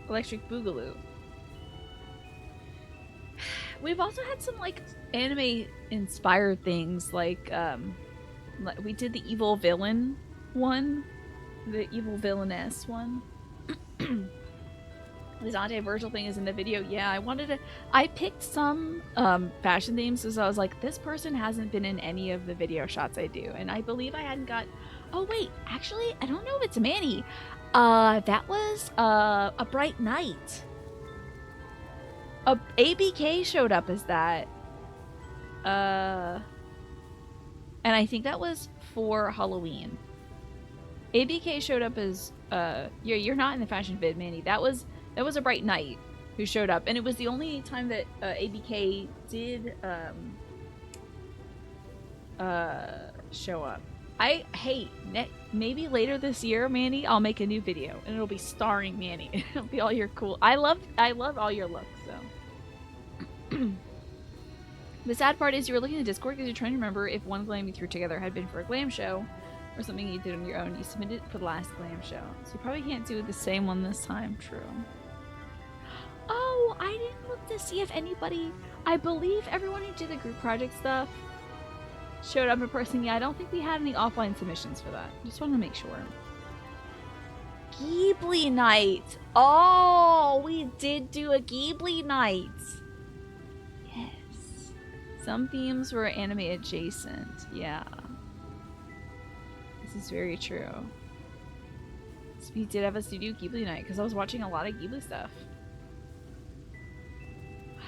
Electric Boogaloo. We've also had some, like, anime-inspired things, like, we did the evil villain one. The evil villainess one. The Dante Virgil thing is in the video. Yeah, I picked some fashion themes because I was like, this person hasn't been in any of the video shots I do. And I believe I hadn't got... Oh, wait. Actually, I don't know if it's Manny. That was A Bright Night. ABK showed up as that. And I think that was for Halloween. ABK showed up as... you're not in the fashion vid, Manny. That was A Bright Night who showed up. And it was the only time that ABK did show up. Hey, maybe later this year, Manny, I'll make a new video. And it'll be starring Manny. It'll be all your cool... I love all your looks, so... The sad part is you were looking at Discord because you're trying to remember if one glam you threw together had been for a glam show or something you did on your own. You submitted for the last glam show, so you probably can't do the same one this time. True. Oh, I didn't look to see if anybody... I believe everyone who did the group project stuff showed up in person. Yeah, I don't think we had any offline submissions for that. Just wanted to make sure. Ghibli night! Oh, we did do a Ghibli night! Some themes were anime adjacent. Yeah. This is very true. So we did have us to do Ghibli night because I was watching a lot of Ghibli stuff. Wow.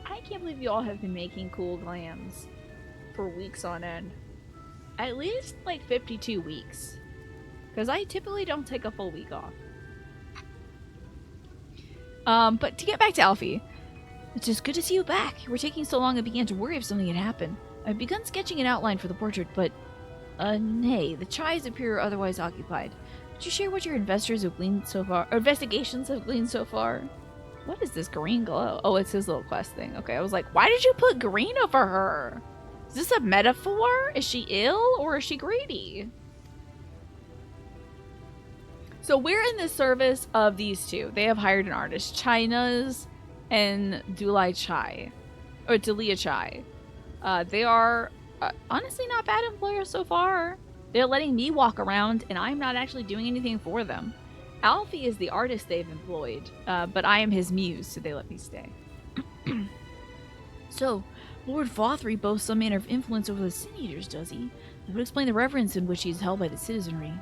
I can't believe you all have been making cool glams for weeks on end. At least like 52 weeks. Because I typically don't take a full week off. But to get back to Alfie. It's just good to see you back. You were taking so long I began to worry if something had happened. I've begun sketching an outline for the portrait, but... nay, the chais appear otherwise occupied. Could you share what your investors have gleaned so far? Or investigations have gleaned so far? What is this green glow? Oh, it's his little quest thing. Okay, I was like, why did you put green over her? Is this a metaphor? Is she ill or is she greedy? So we're in the service of these two. They have hired an artist. China's and Dulai Chai. Or Delia Chai. They are honestly not bad employers so far. They're letting me walk around and I'm not actually doing anything for them. Alfie is the artist they've employed, but I am his muse, so they let me stay. So, Lord Vothry boasts some manner of influence over the Sin Eaters, does he? That would explain the reverence in which he is held by the citizenry.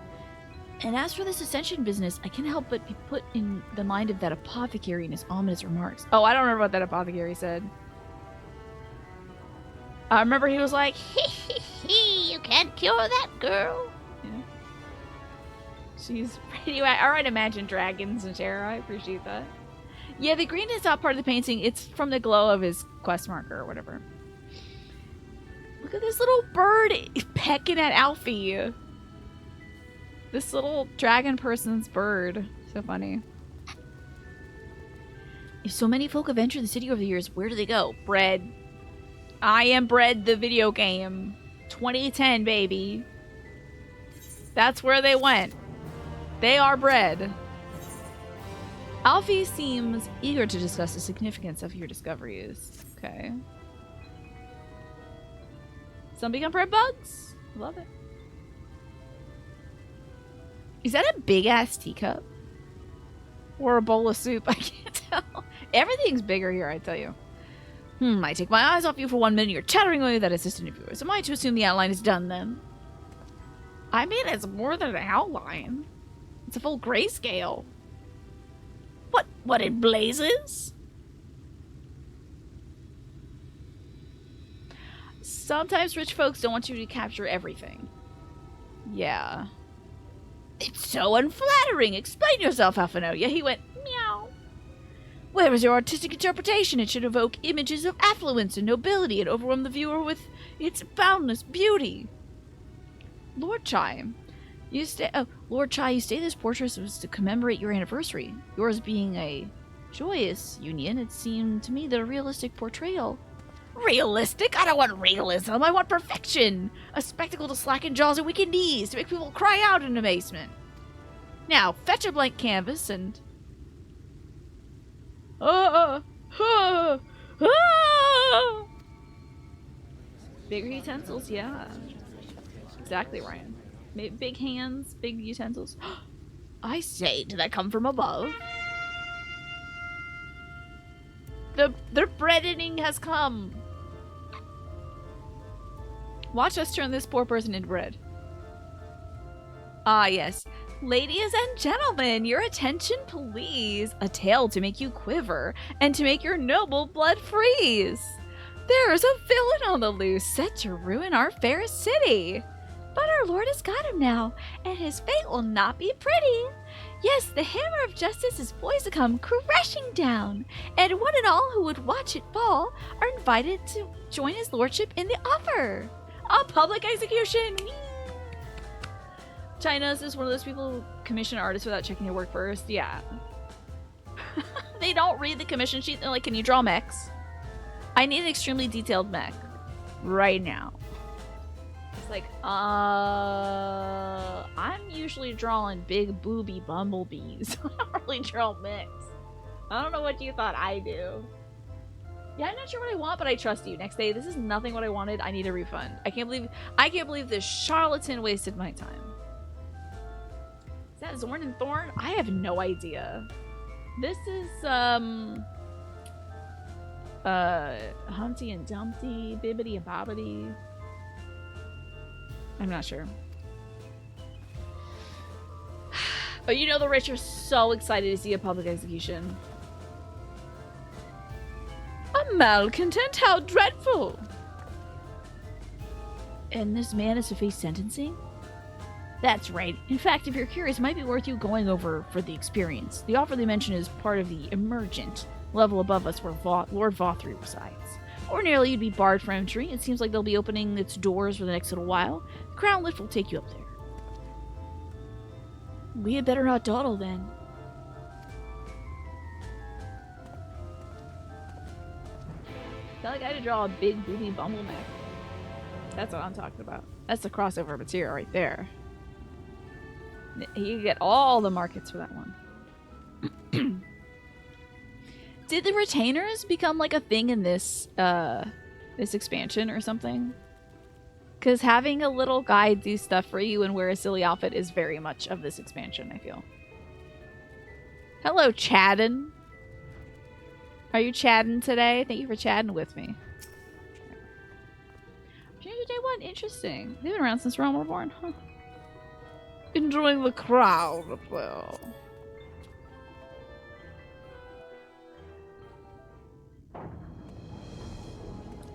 And as for this ascension business, I can't help but be put in the mind of that apothecary in his ominous remarks. Oh, I don't remember what that apothecary said. I remember he was like, hee, you can't cure that girl. Yeah. She's pretty... Alright, Imagine Dragons and Terror. I appreciate that. Yeah, the green is not part of the painting. It's from the glow of his quest marker or whatever. Look at this little bird pecking at Alfie. This little dragon person's bird. So funny. If so many folk have entered the city over the years, where do they go? Bread. I Am Bread, the video game. 2010, baby. That's where they went. They are bread. Alfie seems eager to discuss the significance of your discoveries. Okay. Some become bread bugs. Love it. Is that a big-ass teacup? Or a bowl of soup? I can't tell. Everything's bigger here, I tell you. I take my eyes off you for 1 minute. You're chattering away with that assistant of yours. Am I to assume the outline is done, then? I mean, it's more than an outline. It's a full grayscale. What in blazes? Sometimes rich folks don't want you to capture everything. Yeah. It's so unflattering. Explain yourself, Alphinoia. He went, meow. Where is your artistic interpretation? It should evoke images of affluence and nobility and overwhelm the viewer with its boundless beauty. Lord Chai, you stay this portrait was to commemorate your anniversary. Yours being a joyous union, it seemed to me the realistic portrayal. Realistic? I don't want realism. I want perfection. A spectacle to slacken jaws and weaken knees, to make people cry out in amazement. Now, fetch a blank canvas and... Bigger utensils, yeah. Exactly, Ryan. Big hands, big utensils. I say, did I come from above? The breadening has come. Watch us turn this poor person into bread. Ah, yes. Ladies and gentlemen, your attention, please. A tale to make you quiver and to make your noble blood freeze. There is a villain on the loose set to ruin our fair city. But our Lord has got him now, and his fate will not be pretty. Yes, the hammer of justice is poised to come crashing down, and one and all who would watch it fall are invited to join his lordship in the offer. A public execution! Whee! China's is one of those people who commission artists without checking their work first. Yeah. They don't read the commission sheet. They're like, can you draw mechs? I need an extremely detailed mech. Right now. It's like, I'm usually drawing big booby bumblebees. I don't really draw mechs. I don't know what you thought I do. Yeah, I'm not sure what I want, but I trust you. Next day, this is nothing what I wanted. I need a refund. I can't believe this charlatan wasted my time. Is that Zorn and Thorn? I have no idea. This is, Humpty and Dumpty, Bibbidi and Bobbidi. I'm not sure. But you know the rich are so excited to see a public execution. A malcontent? How dreadful! And this man is to face sentencing? That's right. In fact, if you're curious, it might be worth you going over for the experience. The offer they mention is part of the emergent level above us where Lord Vothry resides. Ordinarily, you'd be barred from entry. It seems like they'll be opening its doors for the next little while. The crown lift will take you up there. We had better not dawdle then. I feel like I had to draw a big booby bumble neck. That's what I'm talking about. That's the crossover material right there. You get all the markets for that one. Did the retainers become like a thing in this this expansion or something? Because having a little guy do stuff for you and wear a silly outfit is very much of this expansion, I feel. Hello, Chaddin. Are you chatting today? Thank you for chatting with me. Change Day 1, interesting. They've been around since Realm Reborn, huh? Enjoying the crowd, well.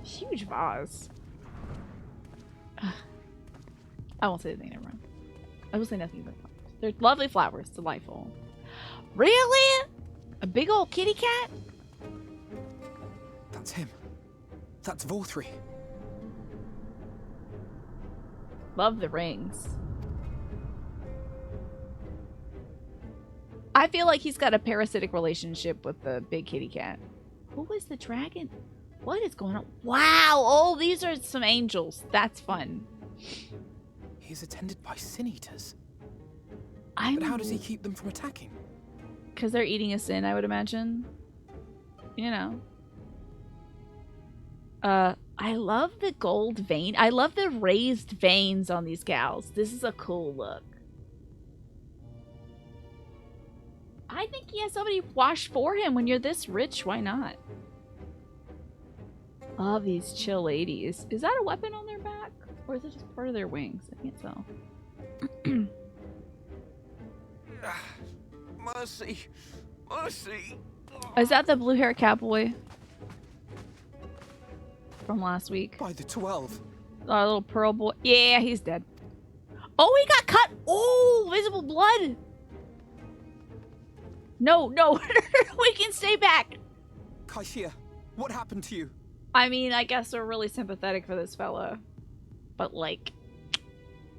Huge vase. I won't say anything, never mind. I will say nothing about flowers. They're lovely flowers, delightful. Really? A big old kitty cat? That's him. That's Vothry. Love the rings. I feel like he's got a parasitic relationship with the big kitty cat. Who was the dragon? What is going on? Wow! Oh, these are some angels. That's fun. He's attended by sin eaters. But how does he keep them from attacking? Because they're eating a sin, I would imagine. You know. I love the gold vein. I love the raised veins on these gals. This is a cool look. I think he has somebody wash for him. When you're this rich, why not? Love these chill ladies. Is that a weapon on their back? Or is it just part of their wings? I can't tell. Mercy. Mercy. Is that the blue-haired cowboy? From last week? By the 12. Our little pearl boy. Yeah, he's dead. Oh, he got cut. Oh, visible blood. No, no. We can stay back. Kaishia, what happened to you? I mean, I guess we're really sympathetic for this fella. But, like,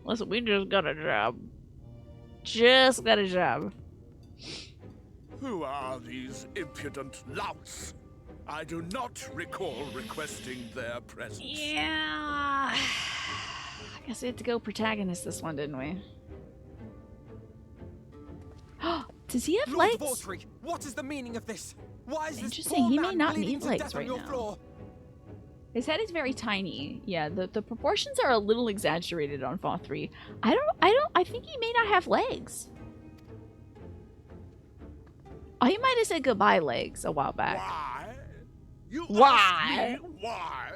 listen, we just got a job. Just got a job. Who are these impudent louts? I do not recall requesting their presence. Yeah. I guess we had to go protagonist this one, didn't we? Does he have Lord legs? Vothry, what is the meaning of this? Why is this Interesting, poor he man may not bleeding need to legs death on right your now. floor? His head is very tiny. Yeah, the proportions are a little exaggerated on Vothry. I think he may not have legs. Oh, he might have said goodbye legs a while back. Why? You Why? ask me why?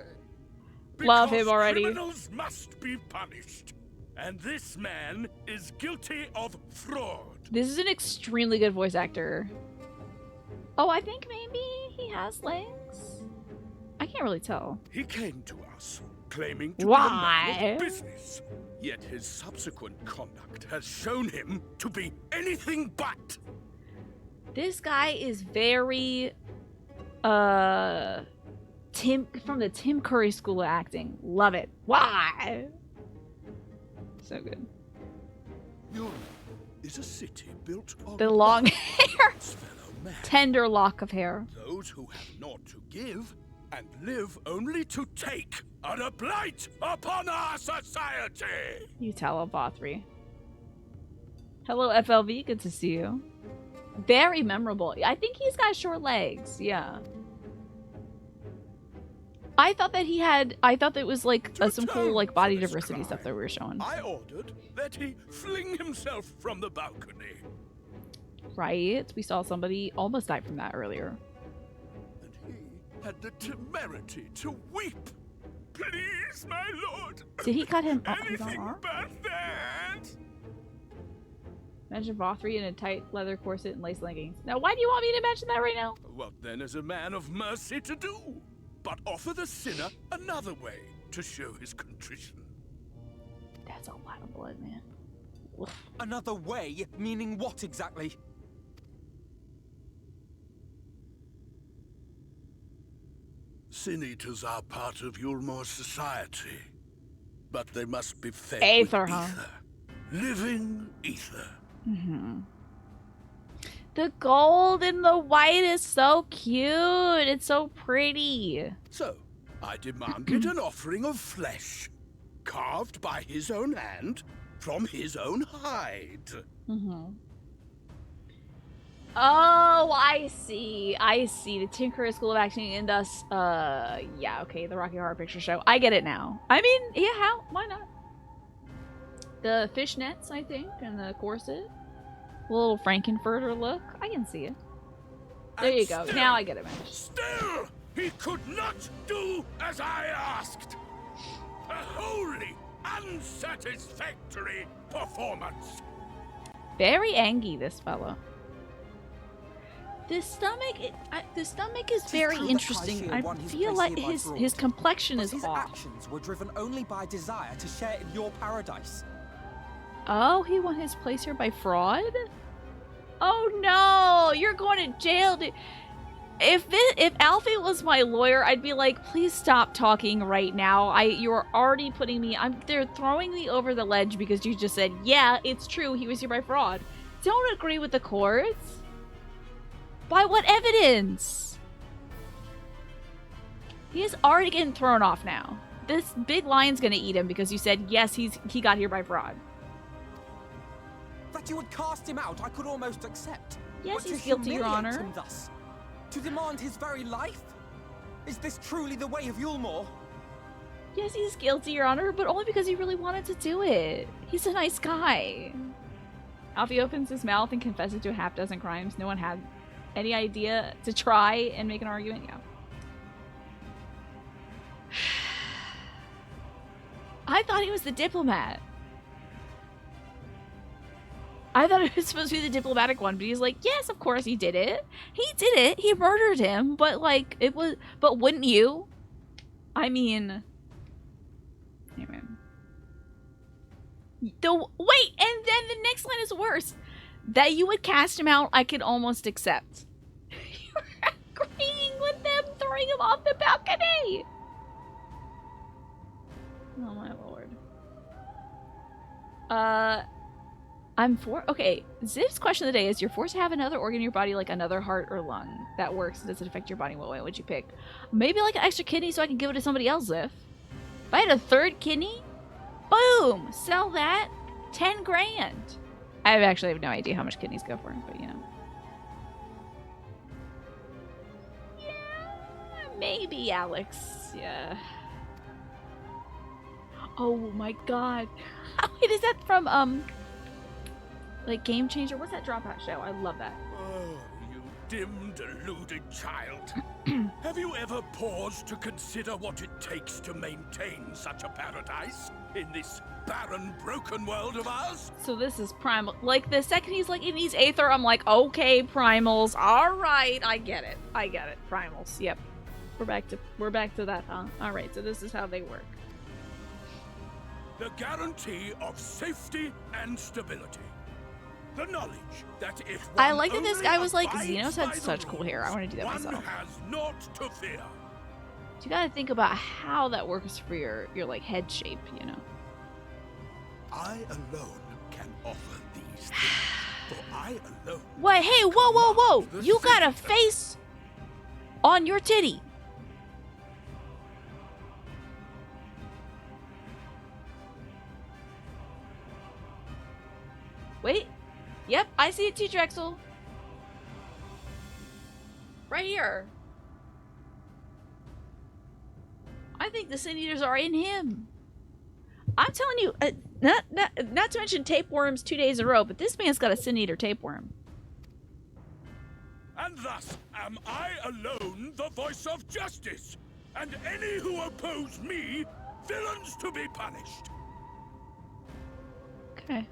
Love Because him already. Criminals must be punished, and this man is guilty of fraud. This is an extremely good voice actor. Oh, I think maybe he has legs? I can't really tell. He came to us claiming to Why? be a man of business, yet his subsequent conduct has shown him to be anything but. This guy is very, from the Tim Curry School of Acting. Love it. Why? So good. Eulmore is a city built on The long hair. fellow man. Tender lock of hair. Those who have naught to give and live only to take are a blight upon our society. You tell him, Vothry. Hello, FLV. Good to see you. Very memorable. I think he's got short legs. Yeah. I thought that it was like some cool like body diversity stuff that we were showing. I ordered that he fling himself from the balcony. Right? We saw somebody almost die from that earlier. And he had the temerity to weep. Please, my lord. Did he cut him off his own Anything arm? but that. Imagine Vothry in a tight leather corset and lace leggings. Now, why do you want me to imagine that right now? What then is a man of mercy to do? But offer the sinner another way to show his contrition. That's a lot of blood, man. Another way? Meaning what exactly? Sin Eaters are part of Eulmore society, but they must be fed Aether, with huh? ether. Living ether. Mm-hmm. The gold and the white is so cute. It's so pretty. So, I demanded an offering of flesh, carved by his own hand, from his own hide. Mm-hmm. Oh, I see. I see. The Tinkerer School of Acting and thus, yeah, okay, the Rocky Horror Picture Show. I get it now. I mean, yeah, how? Why not? The fishnets, I think, and the corset. A little Frankenfurter look. I can see it. There you go. Now I get it, man. Still, he could not do as I asked. A wholly unsatisfactory performance. Very angry, this fellow. The stomach is very interesting. I feel like his complexion is off. His actions were driven only by desire to share in your paradise. Oh, he won his place here by fraud? Oh no, you're going to jail. If Alfie was my lawyer, I'd be like, please stop talking right now. You're already putting me. They're throwing me over the ledge because you just said, yeah, it's true. He was here by fraud. Don't agree with the courts. By what evidence? He is already getting thrown off now. This big lion's gonna eat him because you said, yes, he got here by fraud. That you would cast him out, I could almost accept. Yes, but he's guilty, Your humiliate Honor. him thus, to demand his very life? Is this truly the way of Eulmore? Yes, he's guilty, Your Honor, but only because he really wanted to do it. He's a nice guy. Alfie opens his mouth and confesses to a half-dozen crimes. No one had any idea to try and make an argument. Yeah. I thought he was the diplomat. I thought it was supposed to be the diplomatic one, but he's like, yes, of course he did it. He did it. He murdered him, but like, but wouldn't you? I mean, anyway. Wait, and then the next line is worse. That you would cast him out, I could almost accept. You're agreeing with them throwing him off the balcony. Oh my lord. Okay, Ziv's question of the day is, you're forced to have another organ in your body, like another heart or lung. That works. Does it affect your body? What way would you pick? Maybe like an extra kidney so I can give it to somebody else, Ziv. If I had a third kidney, boom! Sell that. 10 grand. I actually have no idea how much kidneys go for, but you know. Yeah, maybe, Alex. Yeah. Oh my god. Wait, is that from, like Game Changer? What's that Dropout show? I love that. Oh, you dim, deluded child. Have you ever paused to consider what it takes to maintain such a paradise in this barren, broken world of ours? So this is Primal. Like, the second he's like, in these Aether, I'm like, okay, Primals. Alright, I get it. Primals, yep. We're back to that, huh? Alright, so this is how they work. The guarantee of safety and stability. The knowledge that if I like that this only guy was like, abides Xenos by had the such cool hair. I want to do that one myself. has not to fear. You gotta think about how that works for your like head shape, you know. I alone can offer these things, for I alone. What? Hey, whoa! You got a face on your titty. Wait. Yep, I see it too, Drexel. Right here. I think the Sin Eaters are in him. I'm telling you, not to mention tapeworms 2 days in a row, but this man's got a Sin Eater tapeworm. And thus am I alone the voice of justice, and any who oppose me, villains to be punished. Okay.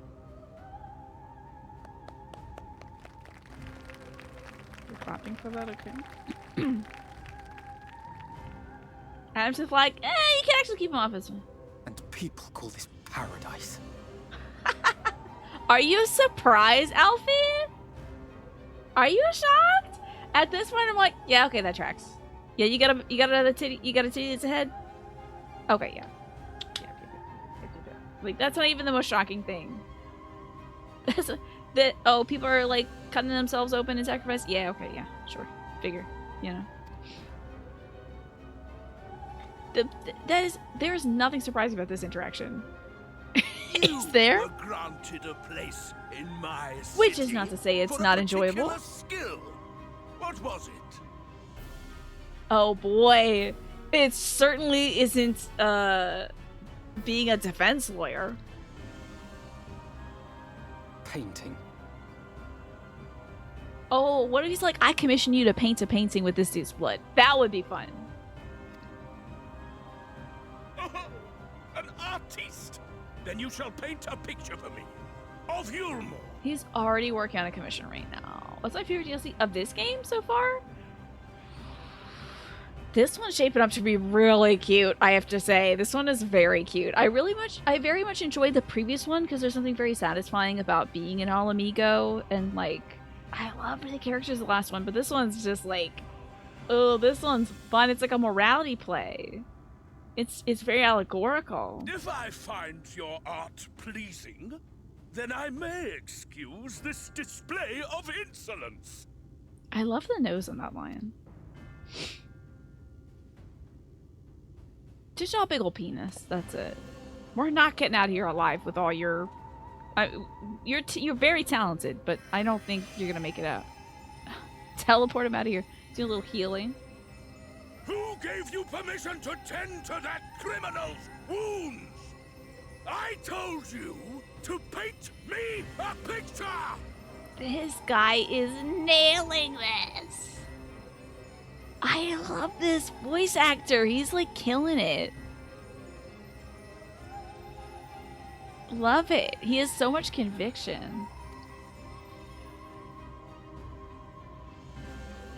You're clapping for that, okay? I'm just like, you can actually keep him off this one. And people call this paradise. Are you surprised, Alfie? Are you shocked? At this point, I'm like, yeah, okay, that tracks. Yeah, you got another titty. You got a titty that's ahead. Okay, yeah. Like, that's not even the most shocking thing. Oh, people are like cutting themselves open in sacrifice. Yeah, okay, yeah, sure, figure, you know. There's nothing surprising about this interaction. Is there? You were granted a place in my city. Which is not to say it's not enjoyable. Skill. What was it? Oh boy, it certainly isn't being a defense lawyer. Painting. Oh, what if he's like, I commission you to paint a painting with this dude's blood? That would be fun. Oh, an artiste. Then you shall paint a picture for me of Eulmore. He's already working on a commission right now. What's my favorite DLC of this game so far? This one's shaping up to be really cute, I have to say. This one is very cute. I very much enjoyed the previous one because there's something very satisfying about being an all amigo, and like, I love the characters of the last one, but this one's just like, oh, this one's fun. It's like a morality play. It's very allegorical. If I find your art pleasing, then I may excuse this display of insolence. I love the nose on that lion. Just a big ol' penis. That's it. We're not getting out of here alive with all your... you're very talented, but I don't think you're gonna make it out. Teleport him out of here. Do a little healing. Who gave you permission to tend to that criminal's wounds? I told you to paint me a picture! This guy is nailing this. I love this voice actor. He's like killing it. Love it. He has so much conviction.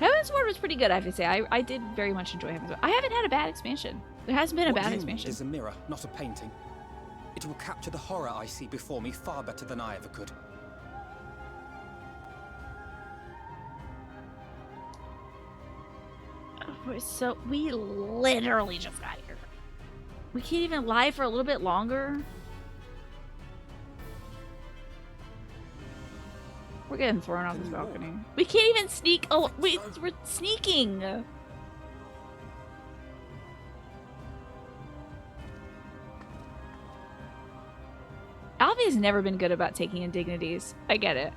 Heavensward was pretty good, I have to say. I did very much enjoy Heavensward. I haven't had a bad expansion. There hasn't been a bad expansion. What is a mirror, not a painting. It will capture the horror I see before me far better than I ever could. So we literally just got here. We can't even lie for a little bit longer. We're getting thrown off this balcony. We can't even sneak. Oh, we're sneaking. Alfie's never been good about taking indignities. I get it.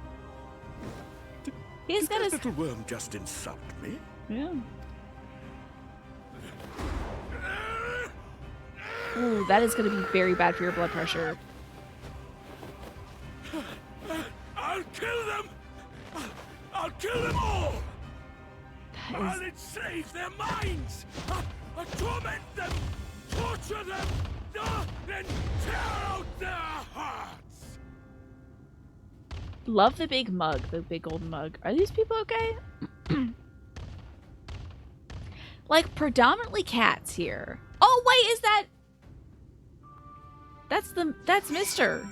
He's got his little worm just insult me. Yeah. Ooh, that is going to be very bad for your blood pressure. I'll kill them! I'll kill them all! I'll enslave their minds! I'll torment them! Torture them! And tear out their hearts! Love the big mug, the big golden mug. Are these people okay? Like, predominantly cats here. Oh, wait, is that... That's Mr.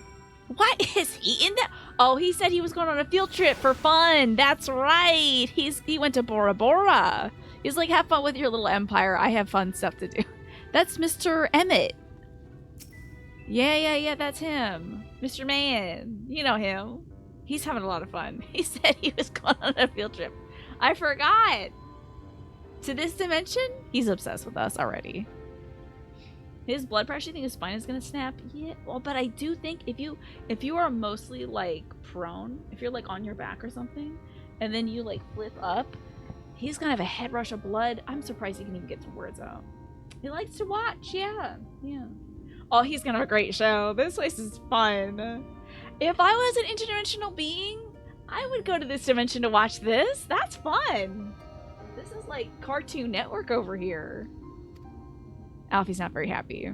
What is he in that? Oh, he said he was going on a field trip for fun. That's right. He went to Bora Bora. He's like, have fun with your little empire. I have fun stuff to do. That's Mr. Emmett. Yeah, that's him. Mr. Man. You know him. He's having a lot of fun. He said he was going on a field trip. I forgot. To this dimension? He's obsessed with us already. His blood pressure, you think his spine is gonna snap? Yeah, well, but I do think if you are mostly like prone, if you're like on your back or something, and then you like flip up, he's gonna have a head rush of blood. I'm surprised he can even get some words out. He likes to watch, yeah. Oh, he's gonna have a great show. This place is fun. If I was an interdimensional being, I would go to this dimension to watch this. That's fun. This is like Cartoon Network over here. Alfie's not very happy.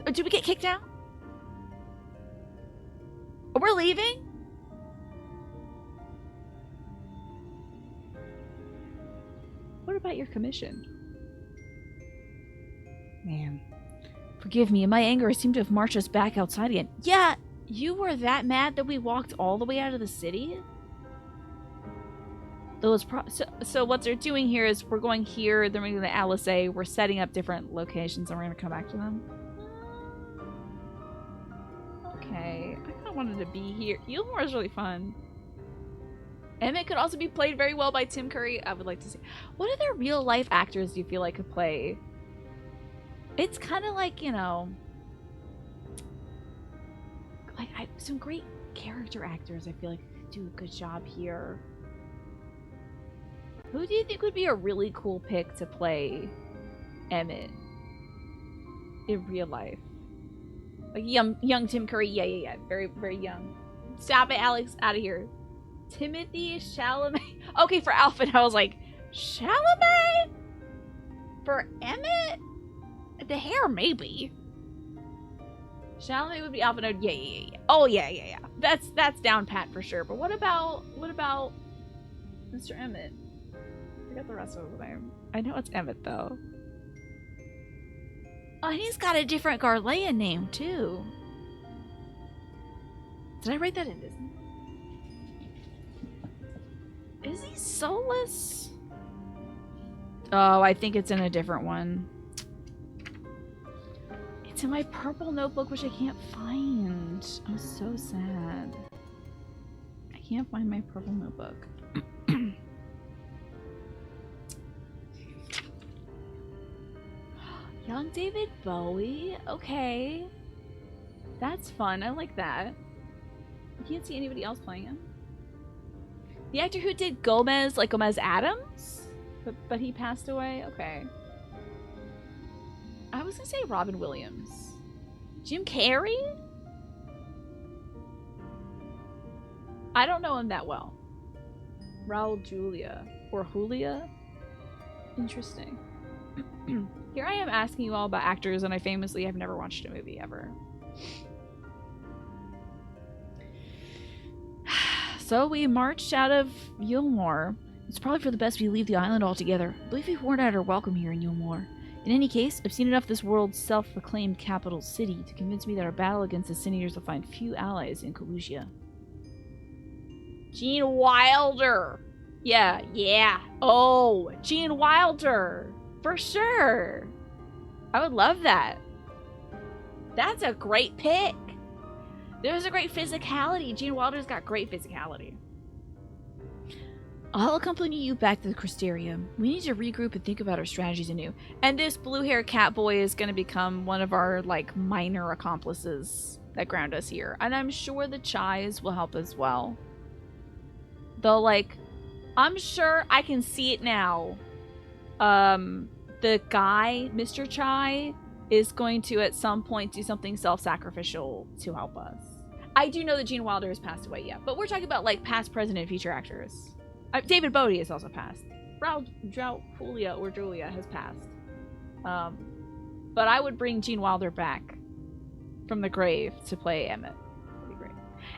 Oh, did we get kicked out? Oh, we're leaving? What about your commission? Man. Forgive me, in my anger I seem to have marched us back outside again. Yeah, You were that mad that we walked all the way out of the city? So what they're doing here is we're going here, then we're going to Alizé, we're setting up different locations, and we're going to come back to them. Okay, I kind of wanted to be here. Eulmore is really fun. Emmett could also be played very well by Tim Curry. I would like to see. What other real life actors do you feel like could play? It's kind of like, you know, like some great character actors I feel like could do a good job here. Who do you think would be a really cool pick to play Emmett in real life? Like young Tim Curry. Yeah. Very, very young. Stop it, Alex. Out of here. Timothy Chalamet. Okay, for Alfred, I was like, Chalamet? For Emmett? The hair, maybe. Chalamet would be Alfred. Yeah. Oh, yeah. That's down pat for sure. But what about Mr. Emmett? I got the rest of the name. I know it's Emmett, though. Oh, he's got a different Garlean name, too. Did I write that in Disney? Is he soulless? Oh, I think it's in a different one. It's in my purple notebook, which I can't find. I'm so sad. I can't find my purple notebook. Young David Bowie? Okay. That's fun. I like that. I can't see anybody else playing him. The actor who did Gomez, like Gomez Adams? But he passed away? Okay. I was gonna say Robin Williams. Jim Carrey? I don't know him that well. Raul Julia. Or Julia? Interesting. Here I am asking you all about actors, and I famously have never watched a movie ever. So we marched out of Eulmore. It's probably for the best we leave the island altogether. I believe we've worn out our welcome here in Eulmore. In any case, I've seen enough of this world's self-proclaimed capital city to convince me that our battle against the Senators will find few allies in Kalusia. Gene Wilder! Yeah. Oh, Gene Wilder! For sure! I would love that. That's a great pick! There's a great physicality. Gene Wilder's got great physicality. I'll accompany you back to the Crystarium. We need to regroup and think about our strategies anew. And this blue-haired cat boy is going to become one of our, like, minor accomplices that ground us here. And I'm sure the Chais will help as well. Though, like, I'm sure I can see it now. The guy, Mr. Chai, is going to at some point do something self-sacrificial to help us. I do know that Gene Wilder has passed away, yeah. But we're talking about, like, past, present, and future actors. David Bowie has also passed. Raul Julia or Julia has passed. But I would bring Gene Wilder back from the grave to play Emmett. That'd be great.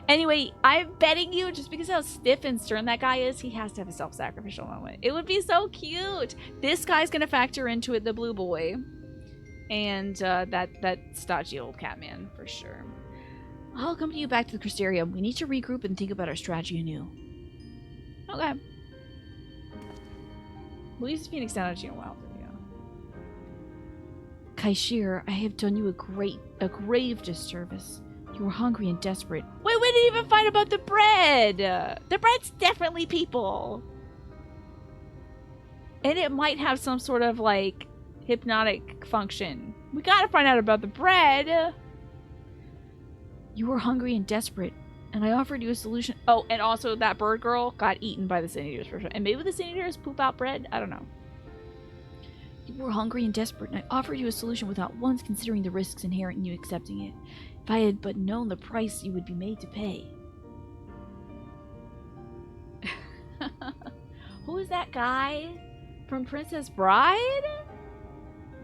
Anyway, I'm betting you, just because how stiff and stern that guy is, he has to have a self-sacrificial moment. It would be so cute. This guy's gonna factor into it, the blue boy. And that stodgy old Catman, for sure. I'll accompany you back to the Crystarium. We need to regroup and think about our strategy anew. Okay. We'll use Phoenix down to Gene Wilder, yeah. Kaishir, I have done you a grave disservice. You were hungry and desperate. Wait, we didn't even fight about the bread! The bread's definitely people! And it might have some sort of, like, hypnotic function. We gotta find out about the bread! You were hungry and desperate, and I offered you a solution. Oh, and also that bird girl got eaten by the Senators for sure. And maybe the Senators poop out bread? I don't know. You were hungry and desperate, and I offered you a solution without once considering the risks inherent in you accepting it. If I had but known the price you would be made to pay. Who is that guy? From Princess Bride?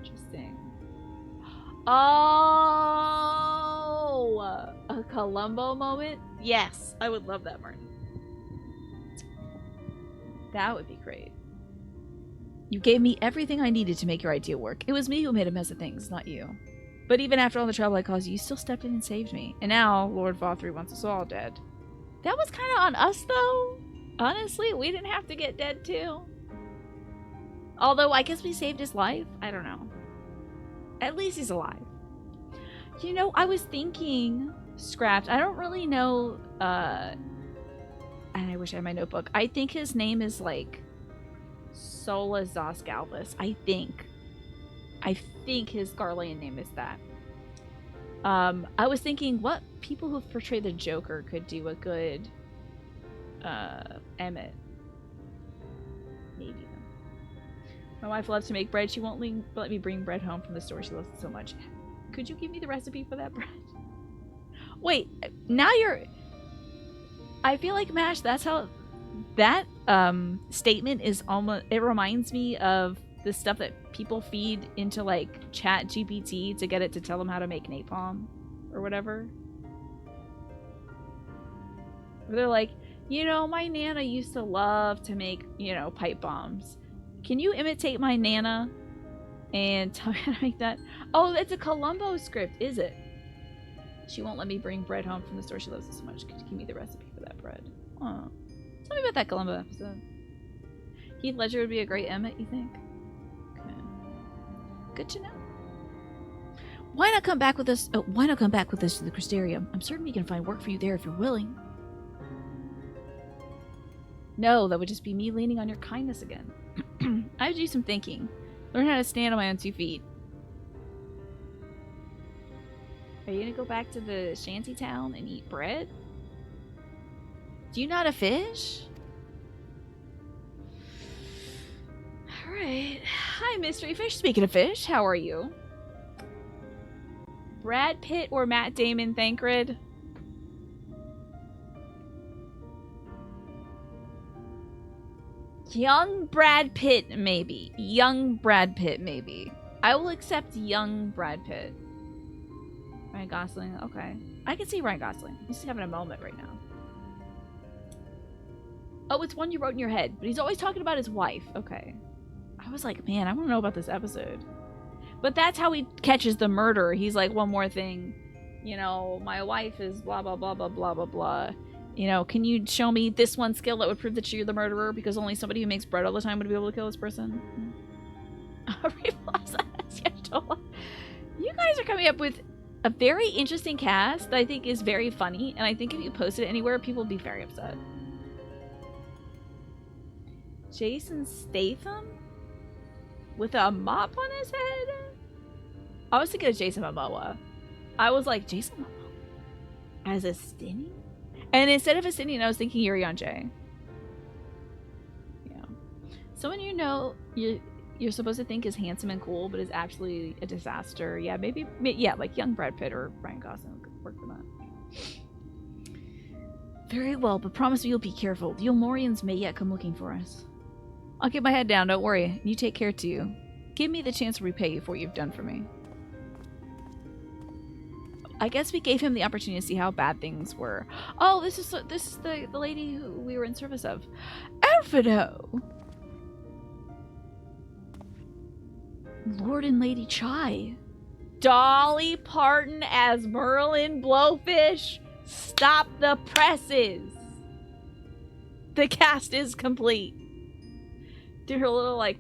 Interesting. Oh! A Columbo moment? Yes, I would love that, Martin. That would be great. You gave me everything I needed to make your idea work. It was me who made a mess of things, not you. But even after all the trouble I caused you, you still stepped in and saved me. And now Lord Vothry wants us all dead. That was kind of on us, though. Honestly, we didn't have to get dead, too. Although, I guess we saved his life. I don't know. At least he's alive. You know, I was thinking... Scrapped. I don't really know... And I wish I had my notebook. I think his name is, like... Sola Zosgalvis. I think his Garlean name is that. I was thinking what people who portray the Joker could do a good Emmett. Maybe them. My wife loves to make bread. She won't let me bring bread home from the store. She loves it so much. Could you give me the recipe for that bread? Wait, now you're... I feel like, Mash, that's how... That statement is almost... It reminds me of the stuff that people feed into, like, Chat GPT to get it to tell them how to make napalm or whatever. Where they're like, you know, my Nana used to love to make, you know, pipe bombs. Can you imitate my Nana and tell me how to make that? Oh, it's a Columbo script, is it? She won't let me bring bread home from the store. She loves it so much. Could you give me the recipe for that bread? Oh. Tell me about that Columbo episode. Heath Ledger would be a great Emmett, you think? Okay. Good to know. Why not come back with us? Oh, why not come back with us to the Crystarium? I'm certain we can find work for you there if you're willing. No, that would just be me leaning on your kindness again. I have to do some thinking. Learn how to stand on my own 2 feet. Are you gonna go back to the shanty town and eat bread? Do you not a fish? Alright. Hi, Mystery Fish. Speaking of fish, how are you? Brad Pitt or Matt Damon, Thancred? Young Brad Pitt, maybe. Young Brad Pitt, maybe. I will accept young Brad Pitt. Ryan Gosling, okay. I can see Ryan Gosling. He's having a moment right now. Oh, it's one you wrote in your head, but he's always talking about his wife. Okay. I was like, man, I want to know about this episode. But that's how he catches the murderer. He's like, one more thing. You know, my wife is blah, blah, blah, blah, blah, blah, blah. You know, can you show me this one skill that would prove that you're the murderer? Because only somebody who makes bread all the time would be able to kill this person. You guys are coming up with a very interesting cast that I think is very funny. And I think if you post it anywhere, people would be very upset. Jason Statham? With a mop on his head? I was thinking of Jason Momoa. I was like, Jason Momoa? As a Stinny? And instead of a Stinny, I was thinking Yuri on Jay. Yeah. Someone you know you're supposed to think is handsome and cool, but is actually a disaster. Yeah, maybe yeah, like young Brad Pitt or Ryan Gosling could work for that. Very well, but promise me you'll be careful. The Eulmorians may yet come looking for us. I'll keep my head down, don't worry. You take care too. Give me the chance to repay you for what you've done for me. I guess we gave him the opportunity to see how bad things were. Oh, this is the lady who we were in service of. Elfido! Lord and Lady Chai. Dolly Parton as Merlin Blowfish. Stop the presses. The cast is complete. Do her little like,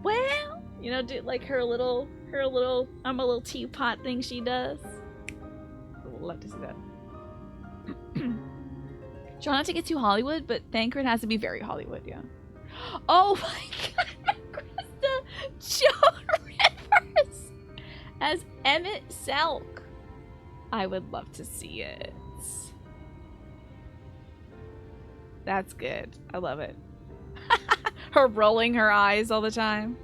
well, you know, do like her little I'm a little teapot thing she does. I would love to see that. Try not to get too Hollywood, but Thancred has to be very Hollywood, yeah. Oh my god, Krista! Joan Rivers as Emmett Selk. I would love to see it. That's good. I love it. Her rolling her eyes all the time.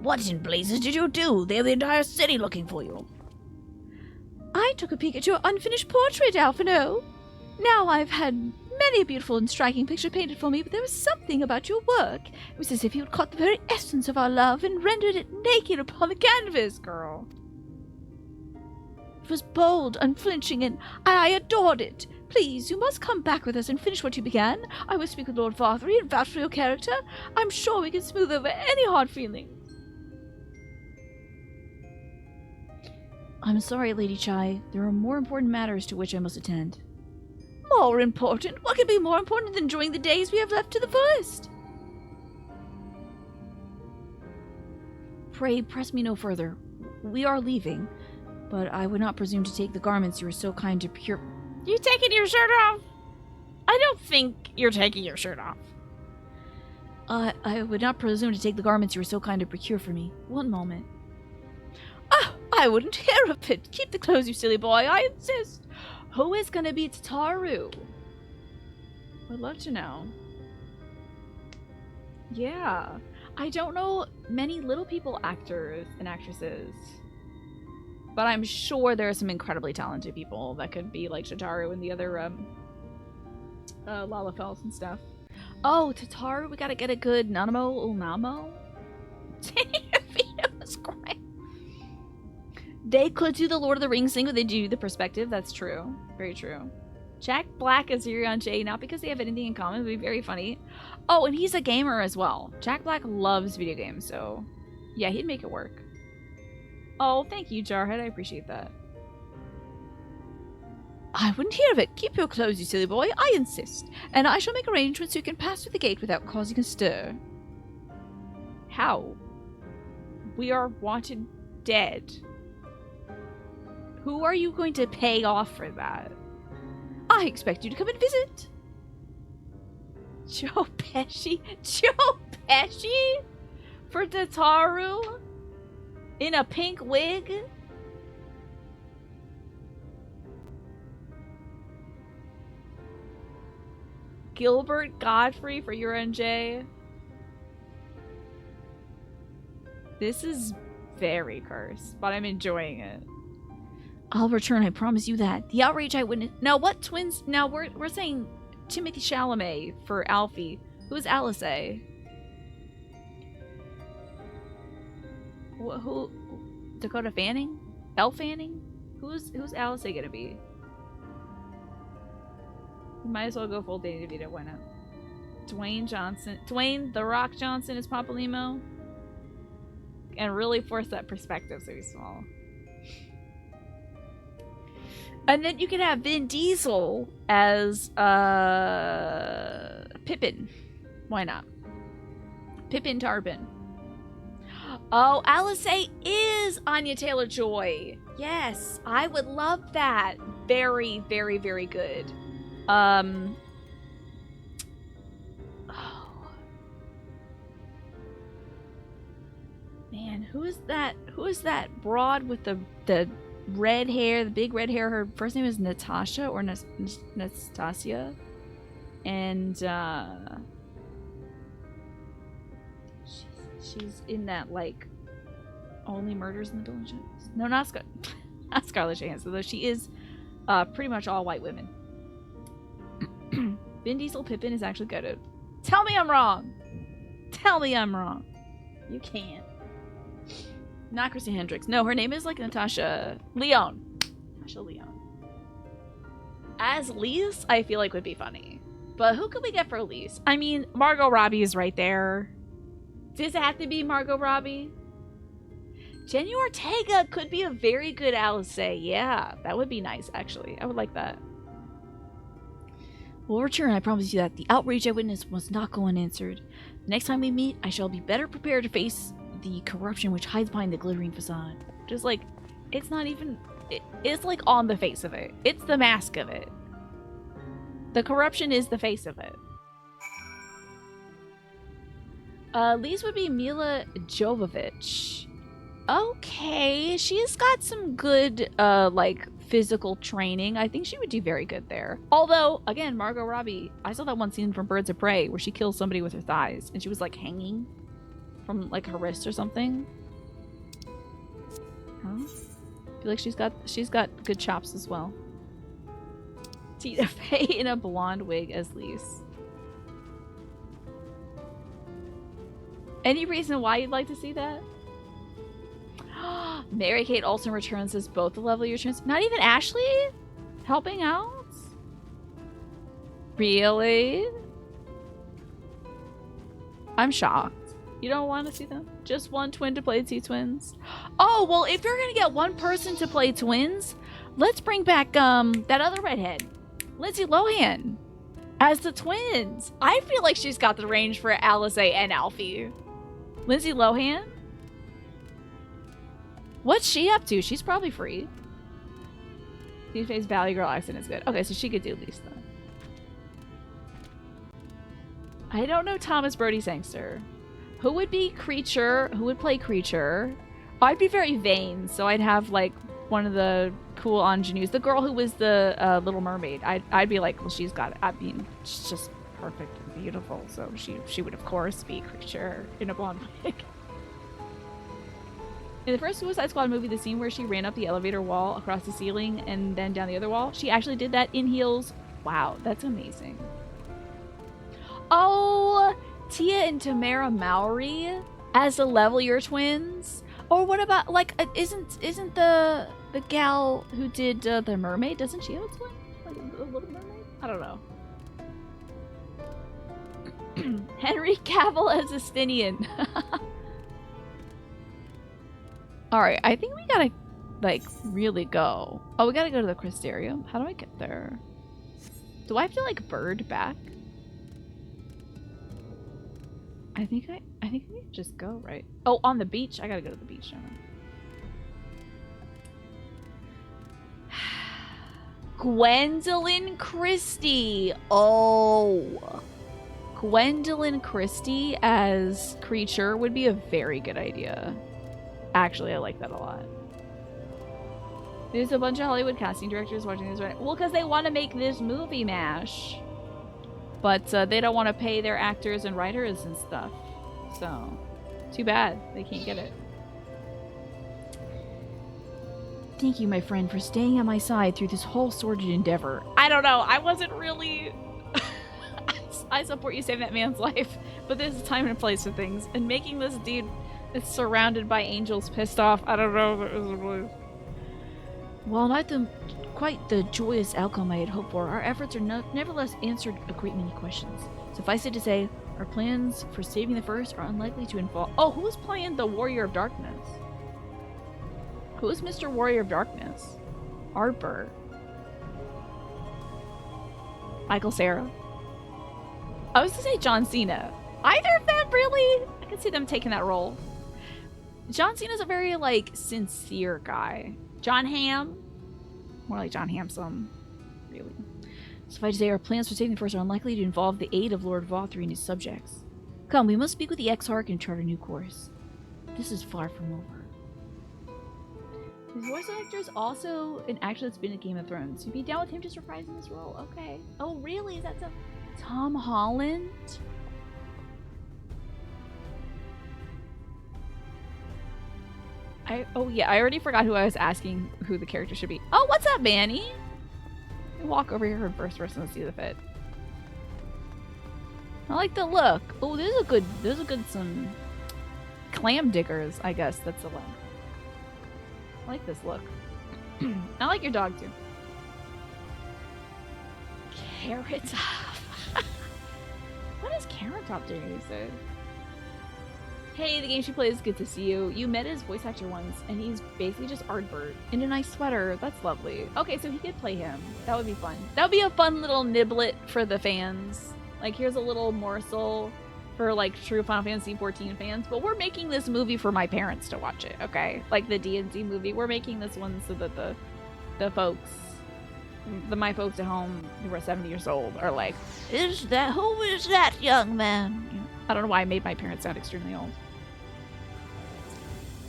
What in blazes did you do? They have the entire city looking for you. I took a peek at your unfinished portrait, Alphino. Now I've had many a beautiful and striking picture painted for me, but there was something about your work. It was as if you had caught the very essence of our love and rendered it naked upon the canvas, girl. It was bold, unflinching, and I adored it. Please, you must come back with us and finish what you began. I will speak with Lord Vothry and vouch for your character. I'm sure we can smooth over any hard feelings. I'm sorry, Lady Chai. There are more important matters to which I must attend. More important? What could be more important than enjoying the days we have left to the forest? Pray, press me no further. We are leaving, but I would not presume to take the garments you were so kind to procure. You taking your shirt off? I don't think you're taking your shirt off. I would not presume to take the garments you were so kind to procure for me. One moment. Oh, I wouldn't hear of it. Keep the clothes, you silly boy. I insist. Who is going to be Tataru? I'd love to know. Yeah. I don't know many Little People actors and actresses. But I'm sure there are some incredibly talented people that could be like Tataru and the other Lalafels and stuff. Oh, Tataru, we gotta get a good Nanamo Ulnamo. That's great. They could do the Lord of the Rings thing, but they do the perspective. That's true. Very true. Jack Black as Yuri on Jay, not because they have anything in common, but very funny. Oh, and he's a gamer as well. Jack Black loves video games, so yeah, he'd make it work. Oh, thank you, Jarhead. I appreciate that. I wouldn't hear of it. Keep your clothes, you silly boy. I insist. And I shall make arrangements so you can pass through the gate without causing a stir. How? We are wanted dead. Who are you going to pay off for that? I expect you to come and visit. Joe Pesci? Joe Pesci? For Tataru? In a pink wig? Gilbert Godfrey for UNJ. This is very cursed, but I'm enjoying it. I'll return, I promise you that. The outrage I witnessed. Now, what twins? Now, we're saying Timothy Chalamet for Alfie. Who is Alice? Who? Dakota Fanning? Elle Fanning? Who's Alice gonna be? You might as well go full Danny DeVito. Why not? Dwayne Johnson. Dwayne The Rock Johnson is Papalimo. And really force that perspective so he's small. And then you can have Vin Diesel as Pippin. Why not? Pippin Tarpon. Oh, Alice is Anya Taylor-Joy. Yes, I would love that. Very, very, very good. Oh. Man, who is that? Who is that broad with the red hair, the big red hair? Her first name is Natasha or Nastasia. And she's in that like Only Murders in the Building. No, not Scarlett Johansson, though she is pretty much all white women. Vin Diesel Pippin is actually good. Tell me I'm wrong. Tell me I'm wrong. You can't. Not Christy Hendricks. No, her name is like Natasha Leone. Natasha Leone. As Lise, I feel like would be funny. But who could we get for Lise? I mean, Margot Robbie is right there. Does it have to be Margot Robbie? Jenny Ortega could be a very good Alice. Yeah, that would be nice, actually. I would like that. We'll return, I promise you that. The outrage I witnessed must not go unanswered. The next time we meet, I shall be better prepared to face the corruption which hides behind the glittering facade. Just like, it's not even... It's like on the face of it. It's the mask of it. The corruption is the face of it. Lise would be Mila Jovovich. Okay, she's got some good, like, physical training. I think she would do very good there. Although, again, Margot Robbie, I saw that one scene from Birds of Prey where she kills somebody with her thighs, and she was, like, hanging from, like, her wrist or something. Huh? I feel like she's got good chops as well. Tina Fey in a blonde wig as Lise. Any reason why you'd like to see that? Mary-Kate Olsen returns as both the lovely returns. Not even Ashley helping out? Really? I'm shocked. You don't want to see them? Just one twin to play two twins? Oh, well, if you're gonna get one person to play twins, let's bring back that other redhead, Lindsay Lohan, as the twins. I feel like she's got the range for Alisaie and Alfie. Lindsay Lohan? What's she up to? She's probably free. Face Valley Girl accent is good. Okay, so she could do these then. I don't know Thomas Brody Sangster. Who would be Creature? Who would play Creature? I'd be very vain, so I'd have like one of the cool ingenues. The girl who was the Little Mermaid. I'd be like, well, she's got it. I mean, she's just perfect and beautiful, so she would of course be Creature in a blonde wig. In the first Suicide Squad movie, the scene where she ran up the elevator wall across the ceiling and then down the other wall, she actually did that in heels. Wow, that's amazing. Oh, Tia and Tamara Mowry as the Levelier twins? Or what about, like, isn't the gal who did the mermaid, doesn't she have a twin? Like a little mermaid? I don't know. Henry Cavill as Justinian. Alright, I think we gotta, like, really go. Oh, we gotta go to the Crystarium. How do I get there? Do I have to, like, bird back? I think I need to just go, right? Oh, on the beach? I gotta go to the beach, don't I? Gwendolyn Christie! Oh! Gwendolyn Christie as Creature would be a very good idea. Actually, I like that a lot. There's a bunch of Hollywood casting directors watching this right now. Well, because they want to make this movie, MASH. But they don't want to pay their actors and writers and stuff. So, too bad. They can't get it. Thank you, my friend, for staying at my side through this whole sordid endeavor. I don't know. I wasn't really... I support you saving that man's life. But there's a time and a place for things. And making this dude... It's surrounded by angels pissed off. I don't know if it was a blue. While not quite the joyous outcome I had hoped for, our efforts are nevertheless answered a great many questions. Suffice it to say, our plans for saving the first are unlikely to involve... Oh, who's playing the Warrior of Darkness? Who's Mr. Warrior of Darkness? Arbor. Michael Cera. I was gonna say John Cena. Either of them, really? I can see them taking that role. John Cena's a very, like, sincere guy. John Hamm? More like John Hansome. Really. Suffice to say, our plans for saving the first are unlikely to involve the aid of Lord Vothry and his subjects. Come, we must speak with the Exarch and chart a new course. This is far from over. His voice actor is also an actor that's been in Game of Thrones. You'd be down with him just reprising this role? Okay. Oh, really? Is that so? Tom Holland? Oh yeah, I already forgot who I was asking who the character should be. Oh, what's up, Manny? Walk over here first and see the fit. I like the look. Oh, there's a good some clam diggers, I guess that's the one. I like this look. I like your dog too. Carrot Top. What is Carrot Top doing these days? Hey, the game she plays, good to see you. You met his voice actor once, and he's basically just Ardbert in a nice sweater. That's lovely. Okay, so he could play him. That would be fun. That would be a fun little niblet for the fans. Like, here's a little morsel for, like, true Final Fantasy XIV fans. But we're making this movie for my parents to watch it, okay? Like the D&D movie. We're making this one so that the folks, my folks at home who are 70 years old are like, who is that young man? You know, I don't know why I made my parents sound extremely old.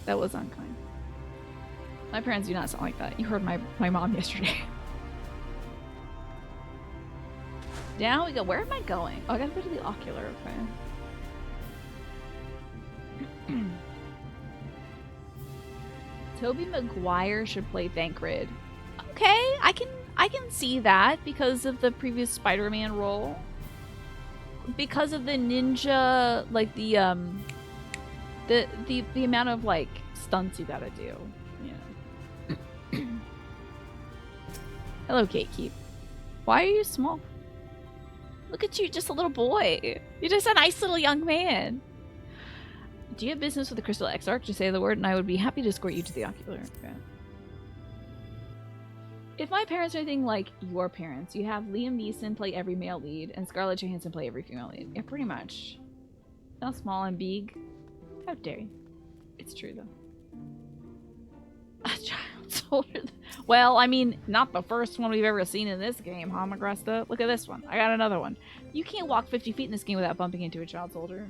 That was unkind. My parents do not sound like that. You heard my mom yesterday. Down we go. Where am I going? Oh, I gotta go to the ocular, okay. Tobey Maguire should play Thancred. Okay, I can see that because of the previous Spider-Man role. Because of the ninja, like the amount of like stunts you gotta do. Yeah. Hello, Gatekeep. Why are you small? Look at you, just a little boy. You're just a nice little young man. Do you have business with the Crystal Exarch? Just say the word and I would be happy to escort you to the ocular. Okay. If my parents are anything like your parents, you have Liam Neeson play every male lead and Scarlett Johansson play every female lead. Yeah, pretty much. Not small and big. How dare you? It's true, though. A child soldier. Well, I mean, not the first one we've ever seen in this game, huh, Magresta? Look at this one. I got another one. You can't walk 50 feet in this game without bumping into a child soldier.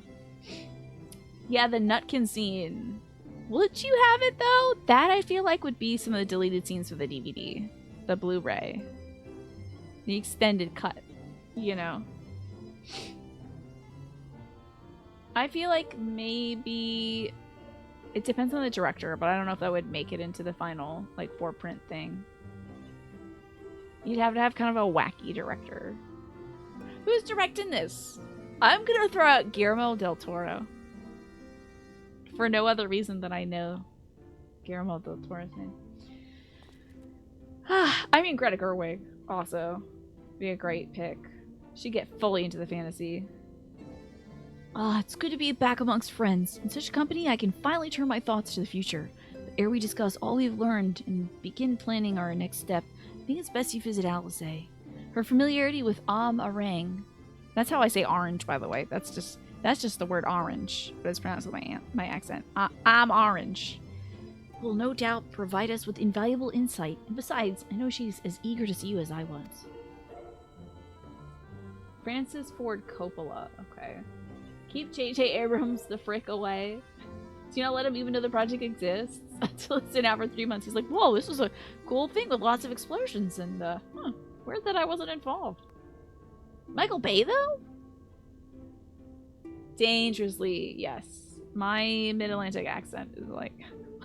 Yeah, the Nutkin scene. Would you have it, though? That, I feel like, would be some of the deleted scenes for the DVD. The Blu-ray. The extended cut. You know. I feel like maybe... It depends on the director, but I don't know if that would make it into the final, like, 4-print thing. You'd have to have kind of a wacky director. Who's directing this? I'm gonna throw out Guillermo del Toro. For no other reason than I know Guillermo del Toro's name. I mean, Greta Gerwig, also. Be a great pick. She'd get fully into the fantasy. It's good to be back amongst friends. In such company, I can finally turn my thoughts to the future. But ere we discuss all we've learned and begin planning our next step, I think it's best you visit Alice. Her familiarity with Arang. That's how I say orange, by the way. That's just the word orange, but it's pronounced with my accent. I'm orange. Will no doubt provide us with invaluable insight. And besides, I know she's as eager to see you as I was. Francis Ford Coppola. Okay. Keep J.J. Abrams the frick away. Do you not let him even know the project exists? Until it's been out for 3 months. He's like, whoa, this was a cool thing with lots of explosions and, weird that I wasn't involved. Michael Bay, though? Dangerously, yes. My Mid-Atlantic accent is like,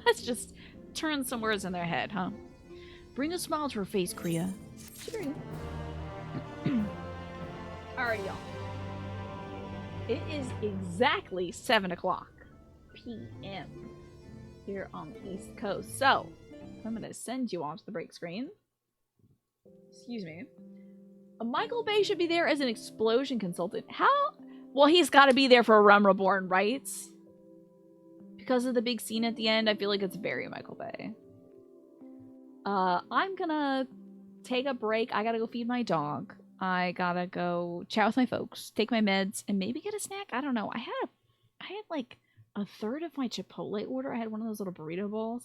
let's just turn some words in their head, huh? Bring a smile to her face, Kriya. Sure. Alright, y'all. It is exactly 7 o'clock p.m. here on the East Coast. So, I'm going to send you onto the break screen. Excuse me. Michael Bay should be there as an explosion consultant. How? Well, he's got to be there for Realm Reborn, right? Because of the big scene at the end, I feel like it's very Michael Bay. I'm gonna take a break. I gotta go feed my dog. I gotta go chat with my folks, take my meds, and maybe get a snack. I don't know. I had like a third of my Chipotle order. I had one of those little burrito bowls.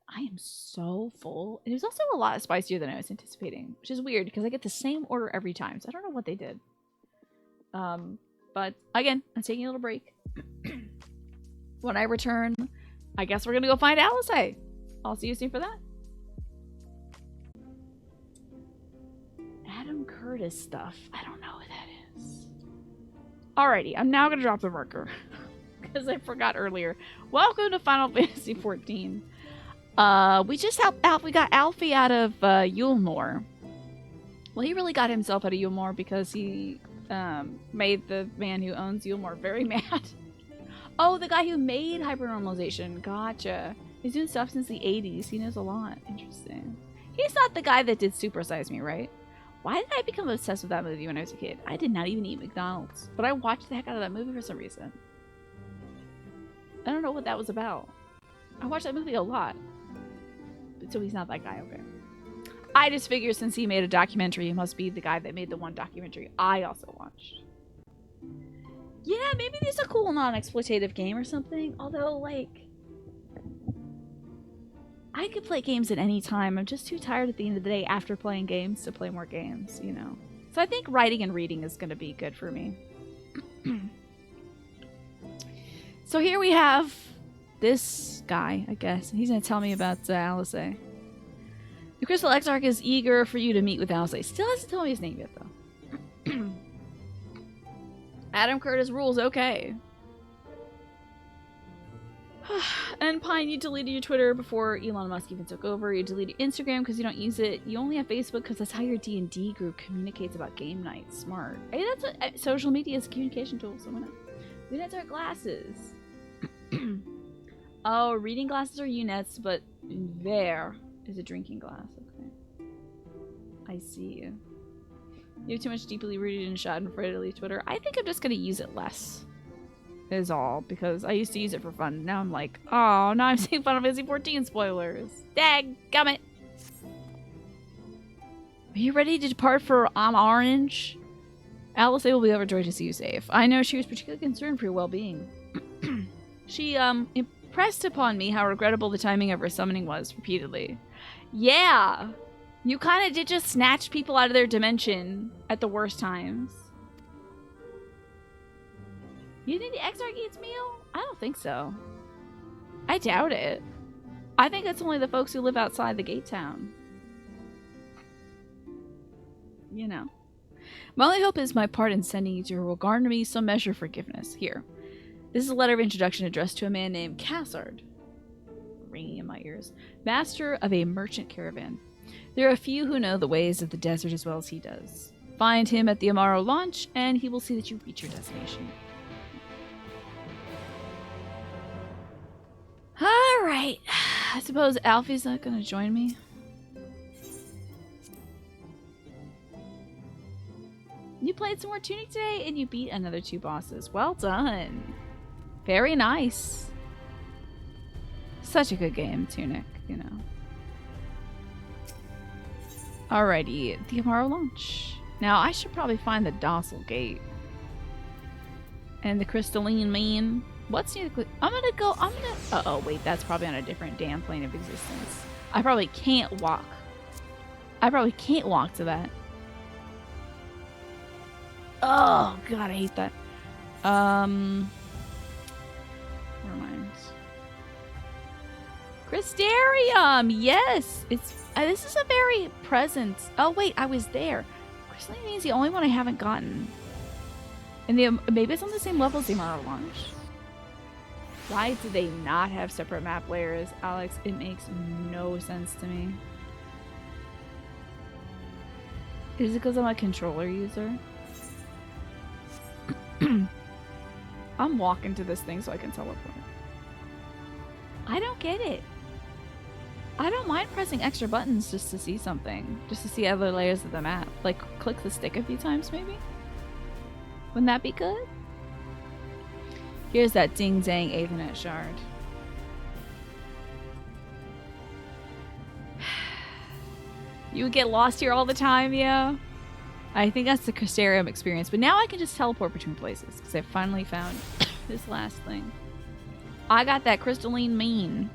I am so full. It was also a lot spicier than I was anticipating, which is weird because I get the same order every time. So I don't know what they did. But again, I'm taking a little break. When I return, I guess we're gonna go find Alice. I'll see you soon for that. Adam Curtis stuff. I don't know who that is. Alrighty, I'm now gonna drop the marker because I forgot earlier. Welcome to Final Fantasy XIV. We just we got Alfie out of Eulmore. Well, he really got himself out of Eulmore because he made the man who owns Eulmore very mad. Oh, the guy who made hypernormalization. Gotcha. He's doing stuff since the 80s. He knows a lot. Interesting. He's not the guy that did Super Size Me, right? Why did I become obsessed with that movie when I was a kid? I did not even eat McDonald's. But I watched the heck out of that movie for some reason. I don't know what that was about. I watched that movie a lot. So he's not that guy, okay. I just figured since he made a documentary, he must be the guy that made the one documentary I also watched. Yeah, maybe there's a cool non-exploitative game or something. Although, like, I could play games at any time. I'm just too tired at the end of the day after playing games to play more games, you know. So I think writing and reading is going to be good for me. So here we have this guy, I guess. He's going to tell me about Alice. The Crystal Exarch is eager for you to meet with Alice. Still hasn't told me his name yet, though. Adam Curtis rules, okay. And Pine, you deleted your Twitter before Elon Musk even took over. You deleted Instagram because you don't use it. You only have Facebook because that's how your D&D group communicates about game night. Smart. Hey, that's what social media is a communication tool, so why not? We didn't our glasses. Oh, reading glasses are Unets, but there is a drinking glass. Okay. I see. You have too much deeply rooted in shot and afraid to leave Twitter. I think I'm just going to use it less. is all, because I used to use it for fun. Now I'm like, oh, now I'm seeing Final Fantasy 14 spoilers. Dadgummit. Are you ready to depart for Orange? Alice will be overjoyed to see you safe. I know she was particularly concerned for your well-being. She, impressed upon me how regrettable the timing of her summoning was, repeatedly. Yeah! You kind of did just snatch people out of their dimension at the worst times. You think the Exarch eats meal? I don't think so. I doubt it. I think it's only the folks who live outside the gate town. You know. My only hope is my part in sending you to her will garner me some measure of forgiveness. Here. This is a letter of introduction addressed to a man named Cassard. Ringing in my ears. Master of a merchant caravan. There are a few who know the ways of the desert as well as he does. Find him at the Amaro launch, and he will see that you reach your destination. Alright. I suppose Alfie's not going to join me. You played some more Tunic today, and you beat another 2 bosses. Well done. Very nice. Such a good game, Tunic, you know. Alrighty, the Amaro launch. Now, I should probably find the Docile Gate. And the Crystalline Mean. What's near the... I'm gonna... Uh-oh, wait, that's probably on a different damn plane of existence. I probably can't walk. I probably can't walk to that. Oh, God, I hate that. Never mind. Crystarium! Yes! It's... this is a very present... Oh, wait, I was there. Crystalline means the only one I haven't gotten. And maybe it's on the same level as the Amaro launch. Why do they not have separate map layers, Alex? It makes no sense to me. Is it because I'm a controller user? I'm walking to this thing so I can teleport. I don't get it. I don't mind pressing extra buttons just to see something. Just to see other layers of the map. Like, click the stick a few times, maybe? Wouldn't that be good? Here's that ding-dang Aethernet shard. You would get lost here all the time, yeah? I think that's the Crystarium experience, but now I can just teleport between places, because I finally found this last thing. I got that Crystalline Mean.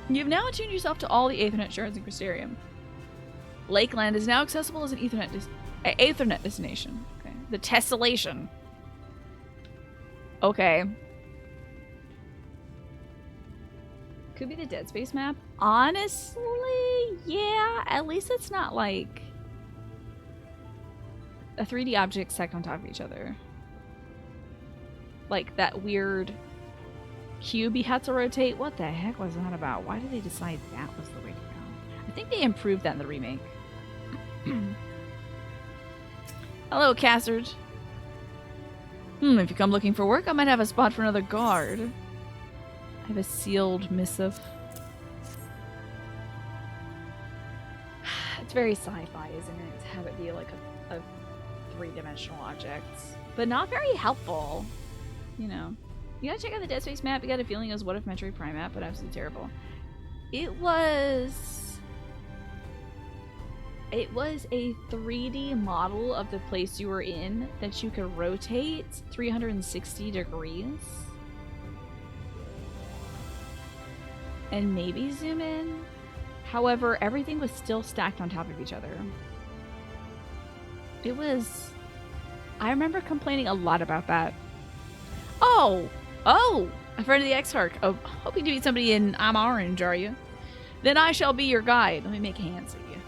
You've now attuned yourself to all the Aethernet shards in Crystarium. Lakeland is now accessible as an Aethernet destination. Okay. The Tessellation. Okay. Could be the Dead Space map. Honestly, yeah. At least it's not like a 3D object stacked on top of each other. Like that weird cube he had to rotate. What the heck was that about? Why did they decide that was the way to go? I think they improved that in the remake. Hello, Cassard. If you come looking for work, I might have a spot for another guard. I have a sealed missive. It's very sci-fi, isn't it? To have it be like a three-dimensional object. But not very helpful. You know. You gotta check out the Dead Space map. You got a feeling it was What If Metroid Prime map, but absolutely terrible. It was a 3D model of the place you were in that you could rotate 360 degrees. And maybe zoom in. However, everything was still stacked on top of each other. It was... I remember complaining a lot about that. Oh! A friend of the Exarch. Oh, hoping to meet somebody in I'm Orange, are you? Then I shall be your guide. Let me make hands at you.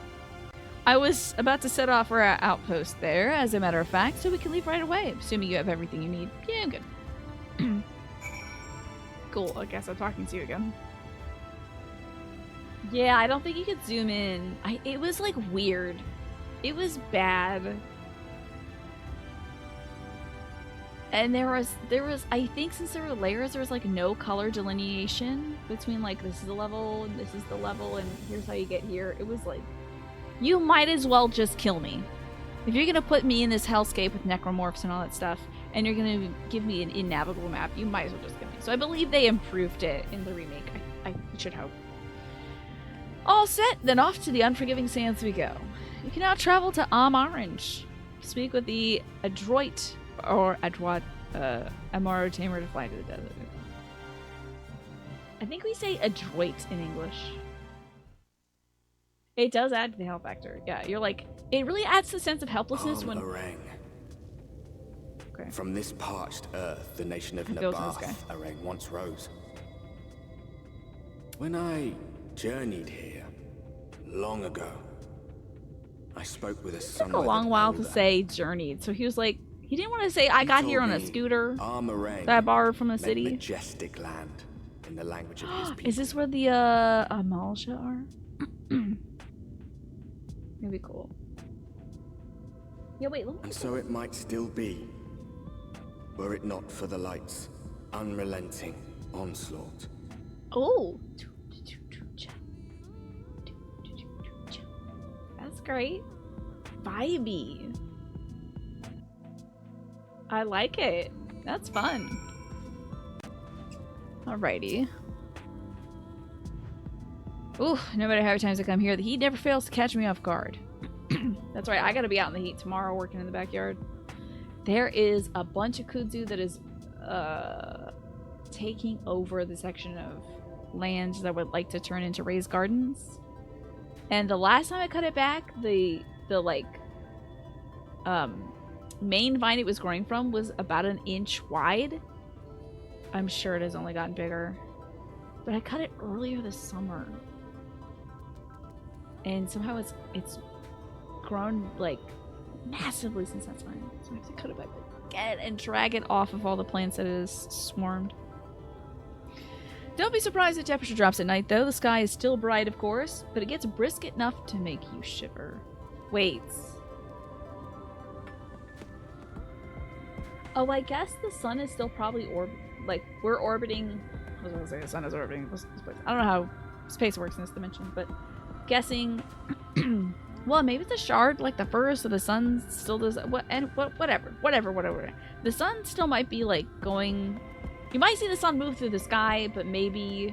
I was about to set off for our outpost there, as a matter of fact, so we can leave right away, assuming you have everything you need. Yeah, I'm good. Cool, I guess I'm talking to you again. Yeah, I don't think you could zoom in. It was, like, weird. It was bad. And there was, I think since there were layers, there was, like, no color delineation between, like, this is the level, and this is the level, and here's how you get here. It was, like, you might as well just kill me. If you're gonna put me in this hellscape with necromorphs and all that stuff, and you're gonna give me an innavigable map, you might as well just give me. So I believe they improved it in the remake. I should hope. All set, then off to the unforgiving sands we go. We can now travel to Orange. Speak with the adroit Amaro Tamer to fly to the desert. I think we say adroit in English. It does add to the health factor. Yeah, you're like, it really adds the sense of helplessness when... Arang. Okay. From this parched earth, the nation of It goes to this guy. Nabath, Arang once rose. When I journeyed here, long ago, I spoke with a It took a long while to say journeyed, so he was like, he didn't want to say I got here on a scooter that I borrowed from the city. Majestic land, in the language of his people. Is this where the Amalsha are? That'd be cool. Yeah, wait, let me And so it might still be, were it not for the light's unrelenting onslaught. Oh! That's great. Vibey. I like it. That's fun. Alrighty. Ooh, no matter how many times I come here, the heat never fails to catch me off guard. That's right, I gotta be out in the heat tomorrow working in the backyard. There is a bunch of kudzu that is taking over the section of land that would like to turn into raised gardens. And the last time I cut it back, the main vine it was growing from was about 1 inch wide. I'm sure it has only gotten bigger. But I cut it earlier this summer. And somehow it's grown like massively since that time. So I have to cut it back again and drag it off of all the plants that it has swarmed. Don't be surprised if temperature drops at night though. The sky is still bright, of course, but it gets brisk enough to make you shiver. Wait. Oh, I guess the sun is still probably we're orbiting. I was gonna say the sun is orbiting this place. I don't know how space works in this dimension, but guessing. Well, maybe it's a shard like the first, so the sun still does. Whatever. The sun still might be like going. You might see the sun move through the sky, but maybe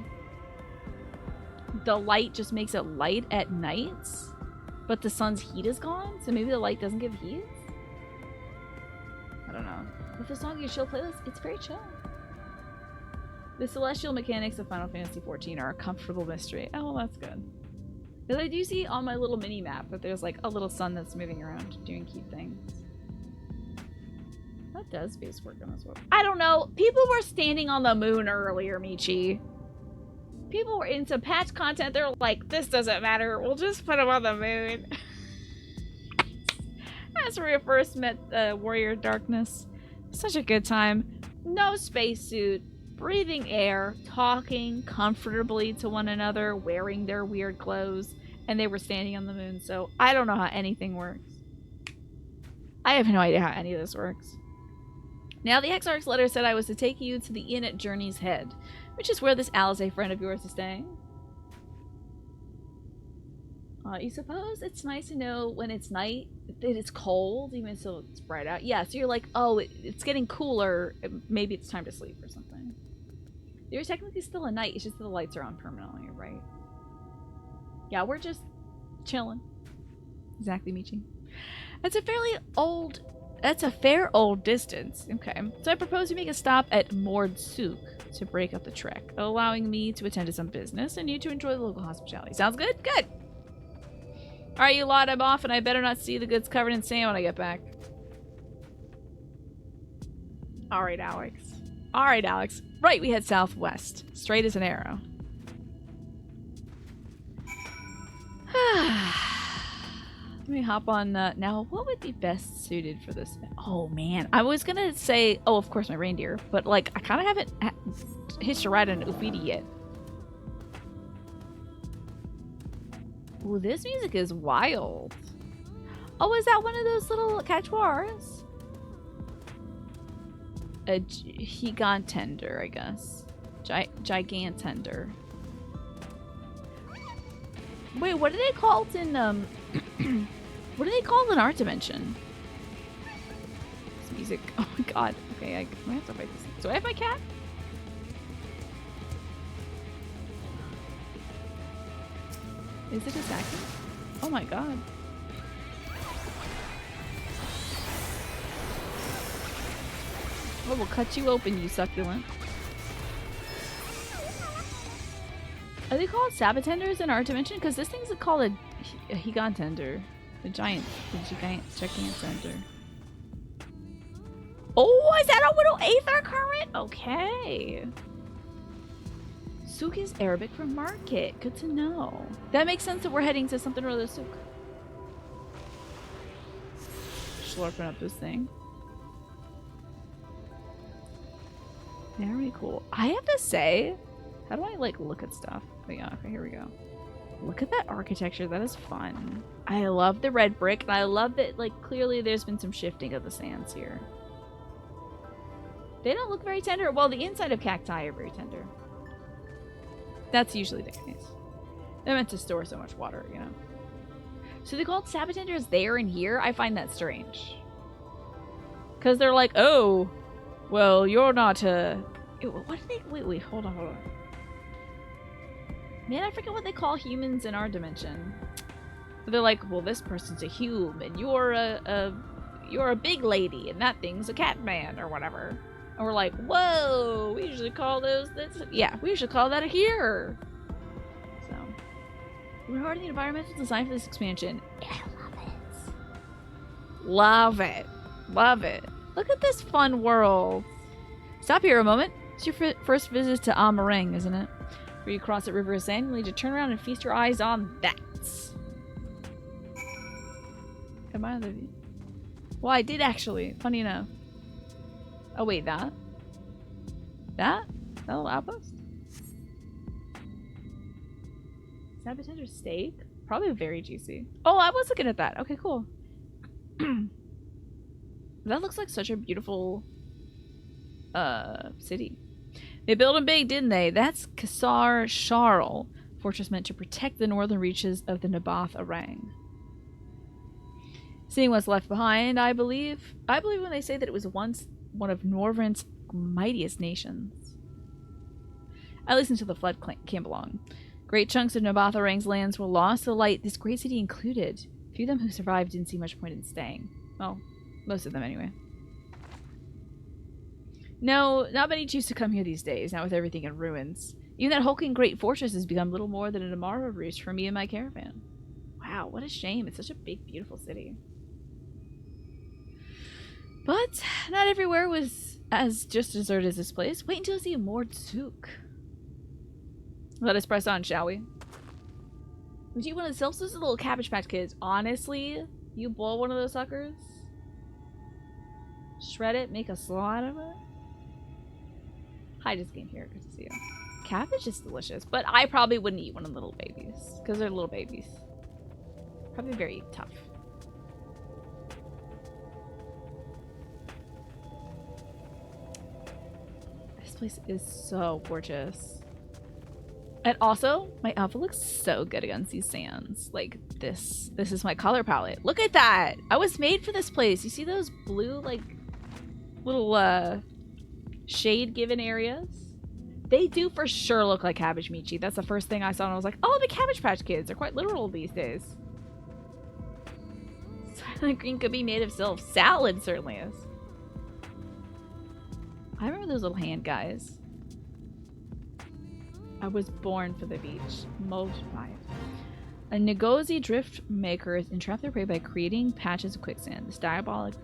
the light just makes it light at nights, but the sun's heat is gone, so maybe the light doesn't give heat? I don't know. With the song you chill playlist, it's very chill. The celestial mechanics of Final Fantasy XIV are a comfortable mystery. Oh, well, that's good. Because I do see on my little mini-map that there's like a little sun that's moving around doing cute things. What does space work on this world? I don't know. People were standing on the moon earlier, Michi. People were into patch content. They're like, this doesn't matter. We'll just put them on the moon. That's where we first met Warrior Darkness. Such a good time. No spacesuit. Breathing air. Talking comfortably to one another. Wearing their weird clothes. And they were standing on the moon. So I don't know how anything works. I have no idea how any of this works. Now, the Exarch's letter said I was to take you to the inn at Journey's Head, which is where this Alize friend of yours is staying. You suppose it's nice to know when it's night that it's cold, even so it's bright out? Yeah, so you're like, oh, it's getting cooler. Maybe it's time to sleep or something. There's technically still a night. It's just that the lights are on permanently, right? Yeah, we're just chilling. Exactly, Michi. That's a fair old distance. Okay. So I propose you make a stop at Mordsuk to break up the trek, allowing me to attend to some business and you to enjoy the local hospitality. Sounds good? Good. Alright, you lot, I'm off and I better not see the goods covered in sand when I get back. Alright, Alex. Alright, Alex. Right, we head southwest. Straight as an arrow. Let me hop on now. What would be best suited for this? Oh man, I was gonna say, oh, of course my reindeer, but like I kind of haven't hitched a ride on an Ufidi yet. Ooh, this music is wild. Oh, is that one of those little cachouars? A gigantender, I guess. Gigantender. Wait, what are they called in what are they called in our dimension? music. Oh my god. Okay, I have to fight this thing. Do I have my cat? Is it attacking? Oh my god. Oh, we'll cut you open, you succulent. Are they called sabatenders in our dimension? Because this thing's called a gigantender. The giant tender. Oh, is that a little aether current? Okay. Souk is Arabic for market. Good to know. That makes sense that we're heading to something or other souk. Slurping up this thing. Very cool. I have to say, how do I like look at stuff? Oh yeah, okay, here we go. Look at that architecture. That is fun. I love the red brick, and I love that like clearly there's been some shifting of the sands here. They don't look very tender. Well, the inside of cacti are very tender. That's usually the case. They're meant to store so much water, you know. So they called sabatenders there and here? I find that strange. Because they're like, oh, well, you're not a... What did they... Wait, hold on. Man, I forget what they call humans in our dimension. They're like, well, this person's a human. You're a big lady, and that thing's a cat man, or whatever. And we're like, whoa, we usually call those this. Yeah, we usually call that a here. So, regarding the environmental design for this expansion, yeah, I love it. Love it. Love it. Look at this fun world. Stop here a moment. It's your first visit to Amarang, isn't it? Where you cross the river of sand, you need to turn around and feast your eyes on that. Admire the view. Well, I did actually. Funny enough. Oh wait, that? That little outpost? Sabatender steak? Probably very juicy. Oh, I was looking at that. Okay, cool. That looks like such a beautiful city. They built them big, didn't they? That's Qasar Sharl, fortress meant to protect the northern reaches of the Nabath Arang. Seeing what's left behind, I believe when they say that it was once one of Norvrent's mightiest nations. At least until the flood came along. Great chunks of Nabath Arang's lands were lost to the light, this great city included. Few of them who survived didn't see much point in staying. Well, most of them anyway. No, not many choose to come here these days, not with everything in ruins. Even that hulking great fortress has become little more than an Amara roost for me and my caravan. Wow, what a shame. It's such a big, beautiful city. But not everywhere was as just deserted as this place. Wait until you see a more souk. Let us press on, shall we? Would you want to sell those little Cabbage Patch Kids? Honestly, you boil one of those suckers, shred it, make a slaw out of it. Hi, just came here. Good to see you. Cabbage is delicious, but I probably wouldn't eat one of the little babies because they're little babies. Probably very tough. This place is so gorgeous. And also, my outfit looks so good against these sands. Like, this is my color palette. Look at that! I was made for this place. You see those blue, like, little, shade-given areas? They do for sure look like Cabbage Michi. That's the first thing I saw, and I was like, oh, the Cabbage Patch Kids. They're quite literal these days. Silent green could be made of silk. Salad certainly is. I remember those little hand guys. I was born for the beach. Multiplied. A Ngozi drift maker is entrapped their prey by creating patches of quicksand. This diabolic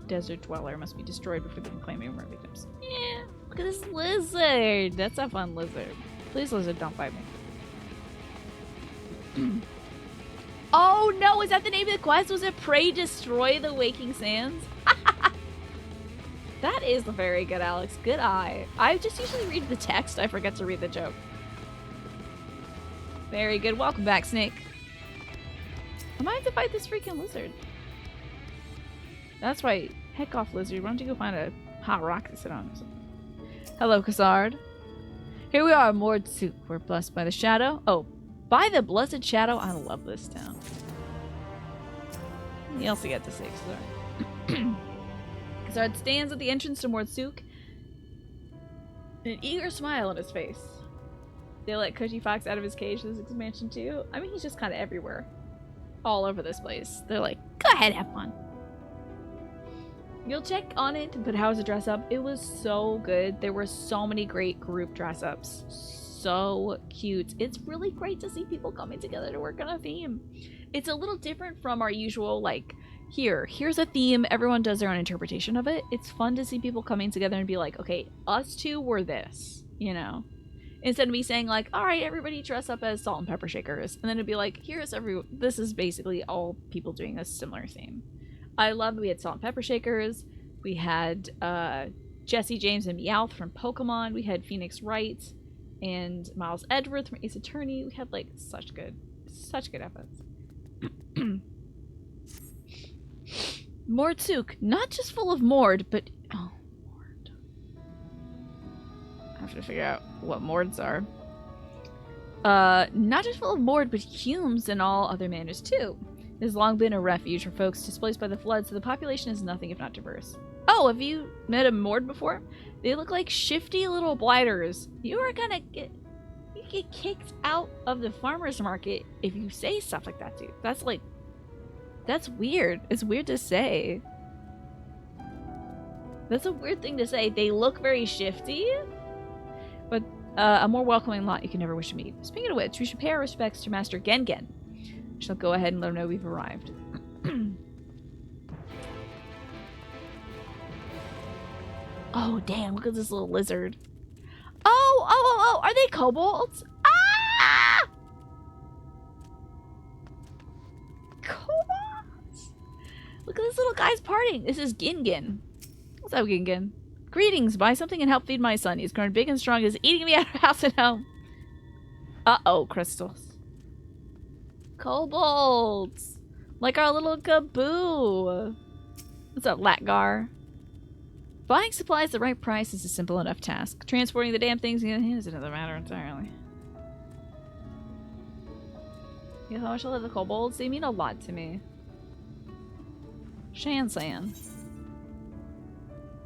desert dweller must be destroyed before they can claim any more victims. Yeah, look at this lizard. That's a fun lizard. Please, lizard, don't bite me. Oh no, is that the name of the quest? Was it Pray Destroy the Waking Sands? That is very good, Alex. Good eye. I just usually read the text. I forget to read the joke. Very good. Welcome back, Snake. I might have to fight this freaking lizard. That's right. Heck off, lizard. Why don't you go find a hot rock to sit on? Hello, Qasard. Here we are, moored souk. We're blessed by the shadow. Oh, by the blessed shadow. I love this town. You also get to say, Qasard. Zard stands at the entrance to Mordsuk, an eager smile on his face. They let Cushy Fox out of his cage this expansion too. I mean, he's just kind of everywhere. All over this place. They're like, go ahead, have fun. You'll check on it to put how to dress up. It was so good. There were so many great group dress ups. So cute. It's really great to see people coming together to work on a theme. It's a little different from our usual, like, here's a theme, everyone does their own interpretation of it. It's fun to see people coming together and be like, okay, us two were this, you know? Instead of me saying like, all right, everybody dress up as salt and pepper shakers. And then it'd be like, this is basically all people doing a similar theme. I love that we had salt and pepper shakers. We had Jesse James and Meowth from Pokemon. We had Phoenix Wright and Miles Edgeworth from Ace Attorney. We had like such good efforts. Mordsuk, not just full of Mord, but Mord. I have to figure out what Mords are. Not just full of Mord, but Humes and all other manners too. It has long been a refuge for folks displaced by the flood, so the population is nothing if not diverse. Oh, have you met a Mord before? They look like shifty little blighters. You get kicked out of the farmer's market if you say stuff like that, dude. That's weird. It's weird to say. That's a weird thing to say. They look very shifty, but a more welcoming lot you can never wish to meet. Speaking of which, we should pay our respects to Master Gengen. We shall go ahead and let him know we've arrived. Oh, damn. Look at this little lizard. Oh, are they kobolds? Ah! Kobolds? Look at this little guy's parting. This is Gingen. What's up, Gingen? Greetings. Buy something and help feed my son. He's grown big and strong. He's eating me out of house and home. Uh-oh, crystals. Kobolds. Like our little Kaboo. What's up, Latgar? Buying supplies at the right price is a simple enough task. Transporting the damn things is another matter entirely. You know how much I love the kobolds? They mean a lot to me. Shansan.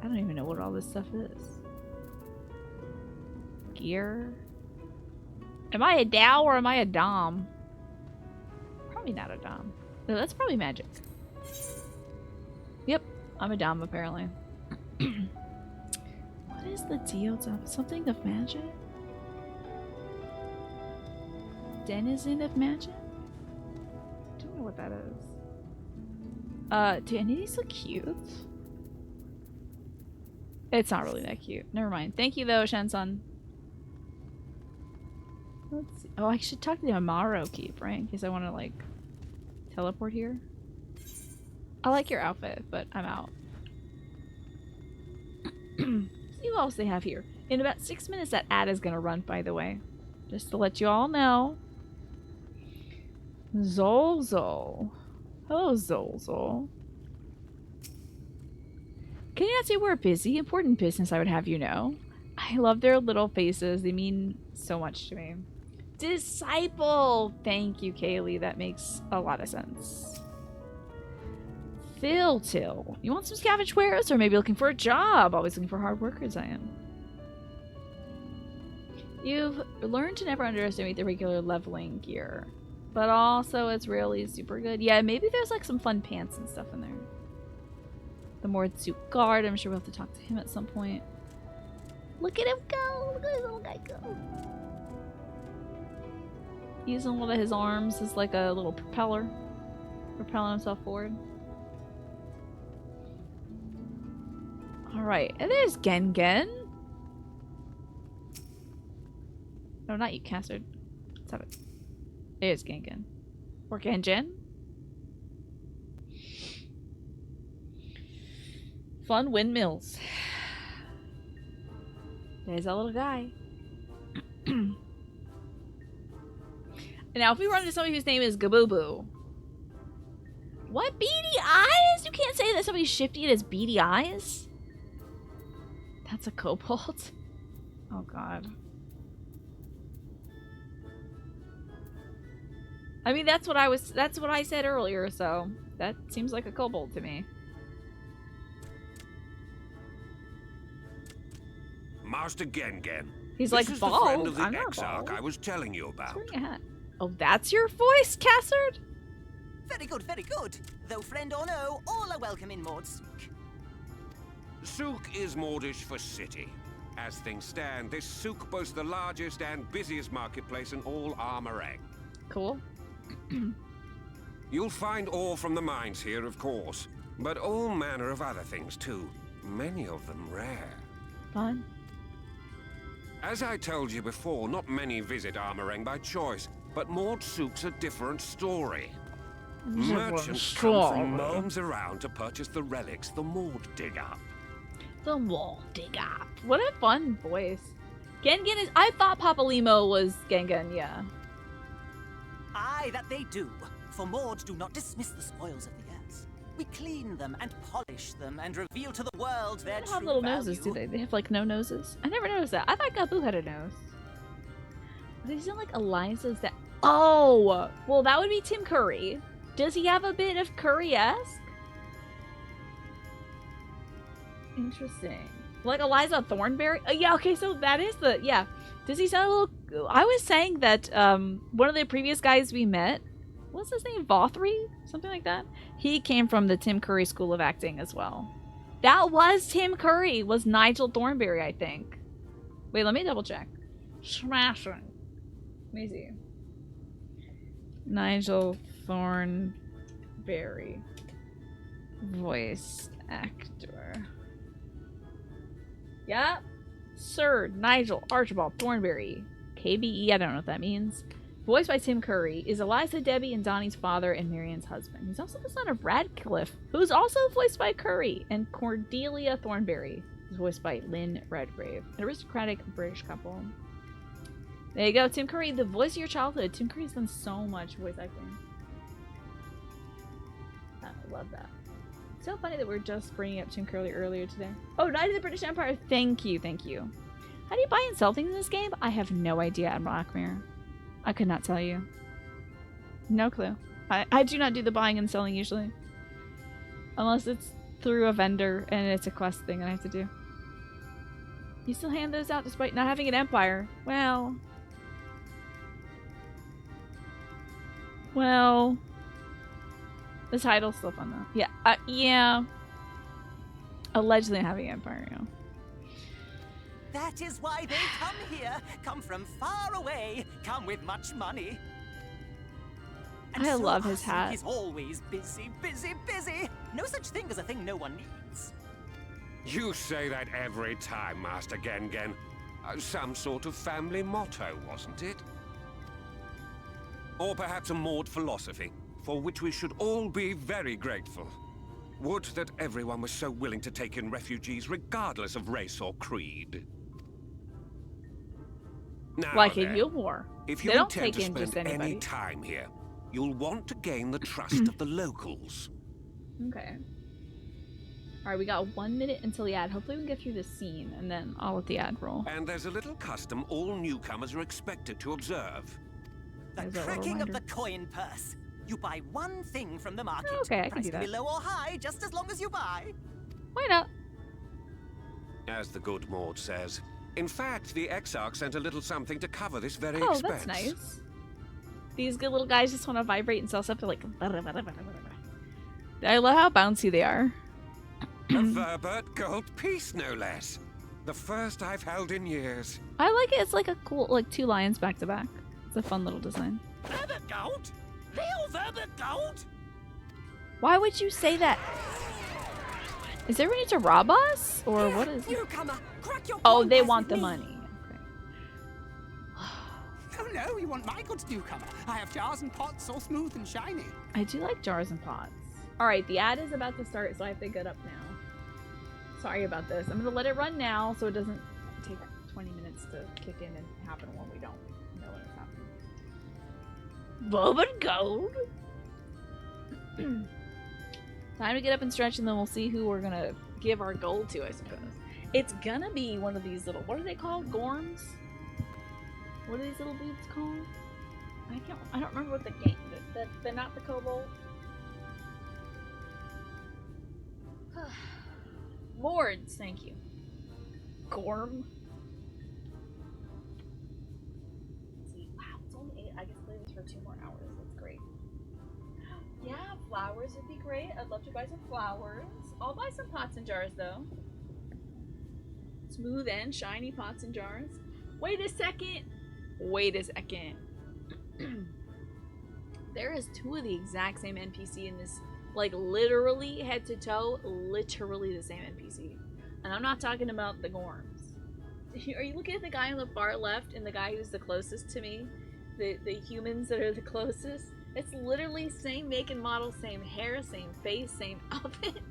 I don't even know what all this stuff is. Gear. Am I a Dow or am I a Dom? Probably not a Dom. No, that's probably magic. Yep, I'm a Dom apparently. What is the deal? Something of magic? Denizen of magic? Don't know what that is. Do any of these look cute? It's not really that cute. Never mind. Thank you though, Shensun. Let's see. Oh, I should talk to the Amaro Keep, right? In case I want to like teleport here. I like your outfit, but I'm out. See what else they have here. In about 6 minutes, that ad is gonna run, by the way. Just to let you all know. Zolzol. Hello, Zolzol. Can you not say we're busy? Important business, I would have you know. I love their little faces. They mean so much to me. Disciple! Thank you, Kaylee. That makes a lot of sense. Phil-till. You want some scavenge wares or maybe looking for a job? Always looking for hard workers, I am. You've learned to never underestimate the regular leveling gear. But also it's really super good. Yeah, maybe there's like some fun pants and stuff in there. The Mordsuk guard. I'm sure we'll have to talk to him at some point. Look at him go! Look at this little guy go! Using one of his arms as like a little propeller. Propelling himself forward. Alright, and there's Gengen. No, not you, Castard. Let's have it. There's Gengen. Or Gengen. Fun windmills. There's that little guy. Now, if we run into somebody whose name is Gabooboo. What? Beady eyes? You can't say that somebody's shifty and has beady eyes? That's a kobold? Oh god. I mean, that's what I said earlier, so that seems like a kobold to me. Master Gengen. He's This like is bald. the friend of the I'm not Exarch bald. I was telling you He's about. wearing a hat. Oh, that's your voice, Cassard? Very good, very good. Though friend or no, all are welcome in Mordsook. Souk is Mordish for city. As things stand, this souk boasts the largest and busiest marketplace in all Armorang. Cool. You'll find ore from the mines here, of course, but all manner of other things too. Many of them rare. Fun. As I told you before, not many visit Armorang by choice, but Mordsook's a different story. Merchants come from miles around to purchase the relics the Mord dig up. The wall dig up. What a fun voice. Gengen is. I thought Papa Limo was Gengen, yeah. Aye, that they do. For Mords do not dismiss the spoils of the earth. We clean them and polish them and reveal to the world their They true don't have little value. noses, do they? They have like no noses. I never noticed that. I thought Gabu had a nose. These sound like Eliza's that. Oh, well, that would be Tim Curry. Does he have a bit of Curry-esque? Interesting. Like Eliza Thornberry? Yeah, okay, so that is the... Yeah. Does he sound a little... I was saying that one of the previous guys we met, what's his name? Vothry? Something like that? He came from the Tim Curry School of Acting as well. That was Tim Curry. Was Nigel Thornberry, I think. Wait, let me double check. Smashing. Let me see. Nigel Thornberry. Voice actor. Yeah. Sir Nigel Archibald Thornberry. KBE, I don't know what that means. Voiced by Tim Curry, is Eliza, Debbie, and Donnie's father and Marian's husband. He's also the son of Radcliffe, who's also voiced by Curry, and Cordelia Thornberry, who's voiced by Lynn Redgrave. An aristocratic British couple. There you go, Tim Curry, the voice of your childhood. Tim Curry's done so much voice acting. I love that. So funny that we're just bringing up Tim Curry earlier today. Oh, Knight of the British Empire. Thank you, thank you. How do you buy and sell things in this game? I have no idea, Admiral Ackmere. I could not tell you. No clue. I do not do the buying and selling usually. Unless it's through a vendor and it's a quest thing I have to do. You still hand those out despite not having an empire. Well. The title's still fun though. Yeah, yeah. Allegedly having empire, yeah. That is why they come here. Come from far away. Come with much money. And I so love his awesome, hat. He's always busy, busy, busy. No such thing as a thing no one needs. You say that every time, Master Gengen. Some sort of family motto, wasn't it? Or perhaps a Mord philosophy, for which we should all be very grateful. Would that everyone was so willing to take in refugees regardless of race or creed. Now Like then, in Eulmore. if They you don't intend take to in just spend anybody. any time here, you'll want to gain the trust of the locals. Okay. Alright, we got 1 minute until the ad. Hopefully we can get through this scene, and then I'll let the ad roll. And there's a little custom all newcomers are expected to observe. The There's that little cracking of the reminder. coin purse. You buy one thing from the market. Okay, I can Price do can be that. low or high, just as long as you buy. Why not? As the good Maud says. In fact, the Exarch sent a little something to cover this very Oh, expense. that's nice. These good little guys just want to vibrate and sell stuff. They're like... I love how bouncy they are. A Verbert gold piece, no less. The first I've held in years. I like it. It's like a cool, like 2 lions back to back. It's a fun little design. Verbert gold? Real Verbert gold? Why would you say that? Is everybody to rob us? Or what is it? Newcomer, crack your Oh, coin they purse want with the me. money. Okay. Oh no, you want my goods, newcomer. I have jars and pots all smooth and shiny. I do like jars and pots. Alright, the ad is about to start, so I have to get up now. Sorry about this. I'm gonna let it run now so it doesn't take 20 minutes to kick in and happen when we don't know when it's happening. Velvet gold! Time to get up and stretch, and then we'll see who we're gonna give our gold to, I suppose. It's gonna be one of these little, what are they called? Gorms? What are these little dudes called? I don't remember what the game, they're not the kobold. Mords, thank you. Gorm? for 2 more hours. That's great. Yeah, flowers would be great. I'd love to buy some flowers. I'll buy some pots and jars though. Smooth and shiny pots and jars. Wait a second. Wait a second. There is 2 of the exact same NPC in this, like literally head to toe, literally the same NPC. And I'm not talking about the Gorms. Are you looking at the guy on the far left and the guy who's the closest to me? The humans that are the closest? It's literally same make and model, same hair, same face, same outfit.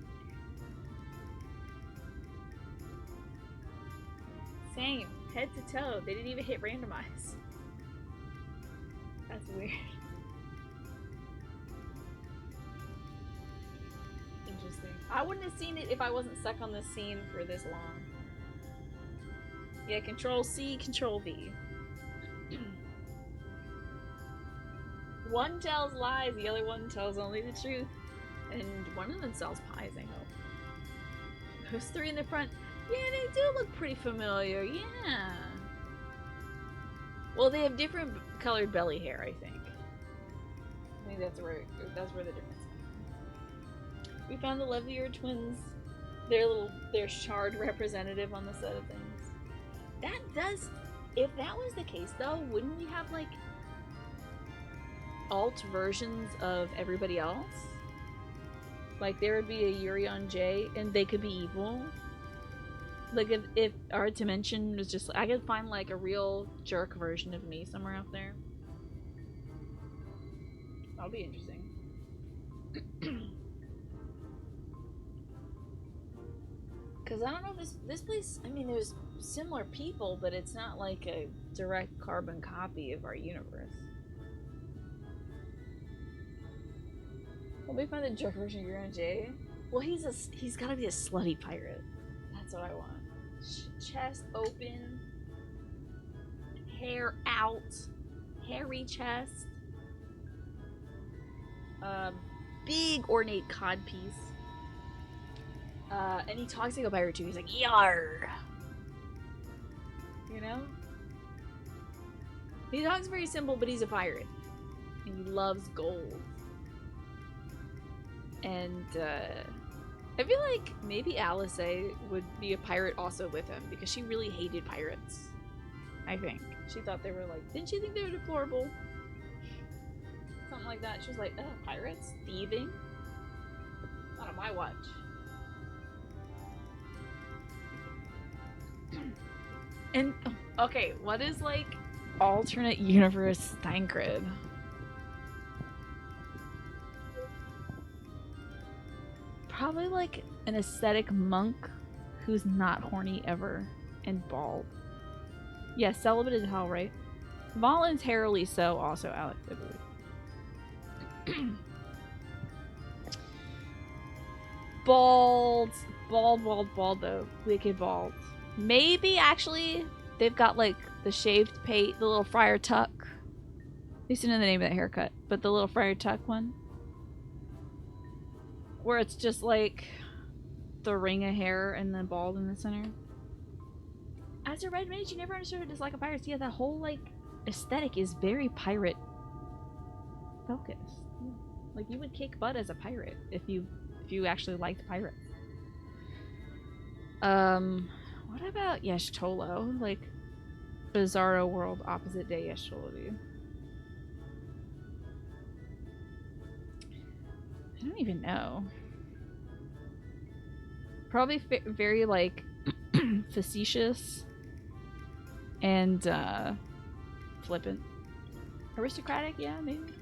Same. Head to toe. They didn't even hit randomize. That's weird. Interesting. I wouldn't have seen it if I wasn't stuck on this scene for this long. Yeah, Control C, Control V. One tells lies, the other one tells only the truth. And one of them sells pies, I hope. Those 3 in the front. Yeah, they do look pretty familiar, yeah. Well, they have different colored belly hair, I think. I think that's where the difference is. We found the Lovelier twins. Their shard representative on the set of things. That does, if that was the case though, wouldn't we have like alt versions of everybody else? Like there would be a Yurion J and they could be evil. Like if our dimension was just, I could find like a real jerk version of me somewhere out there. That'll be interesting. Cause I don't know, this place, I mean there's similar people, but it's not like a direct carbon copy of our universe. Let me find a jerk version of Yurion J. Well, he's gotta be a slutty pirate. That's what I want. Chest open, hair out, hairy chest, big ornate codpiece, and he talks like a pirate too. He's like, "Yar," you know. He talks very simple, but he's a pirate, and he loves gold. And I feel like maybe Alice would be a pirate also with him because she really hated pirates. I think. She thought they were like, didn't she think they were deplorable? Something like that. She was like, oh, pirates? Thieving? Not on my watch. And, okay, what is like alternate universe Thancred? Probably like an aesthetic monk who's not horny ever and bald. Yeah, celibate as hell, right? Voluntarily so, also, Alex, I believe. Bald though. Wicked bald. Maybe actually they've got like the shaved pate, the little Friar Tuck. I used to know the name of that haircut, but the little Friar Tuck one. Where it's just like the ring of hair and then bald in the center. As a red mage, you never understood what dislike of pirates. Yeah, that whole like aesthetic is very pirate focused. Like you would kick butt as a pirate if you actually liked pirates. What about Yeshtolo? Like Bizarro world opposite day Yeshtolo. I don't even know. Probably very like facetious and flippant. Aristocratic, yeah, maybe.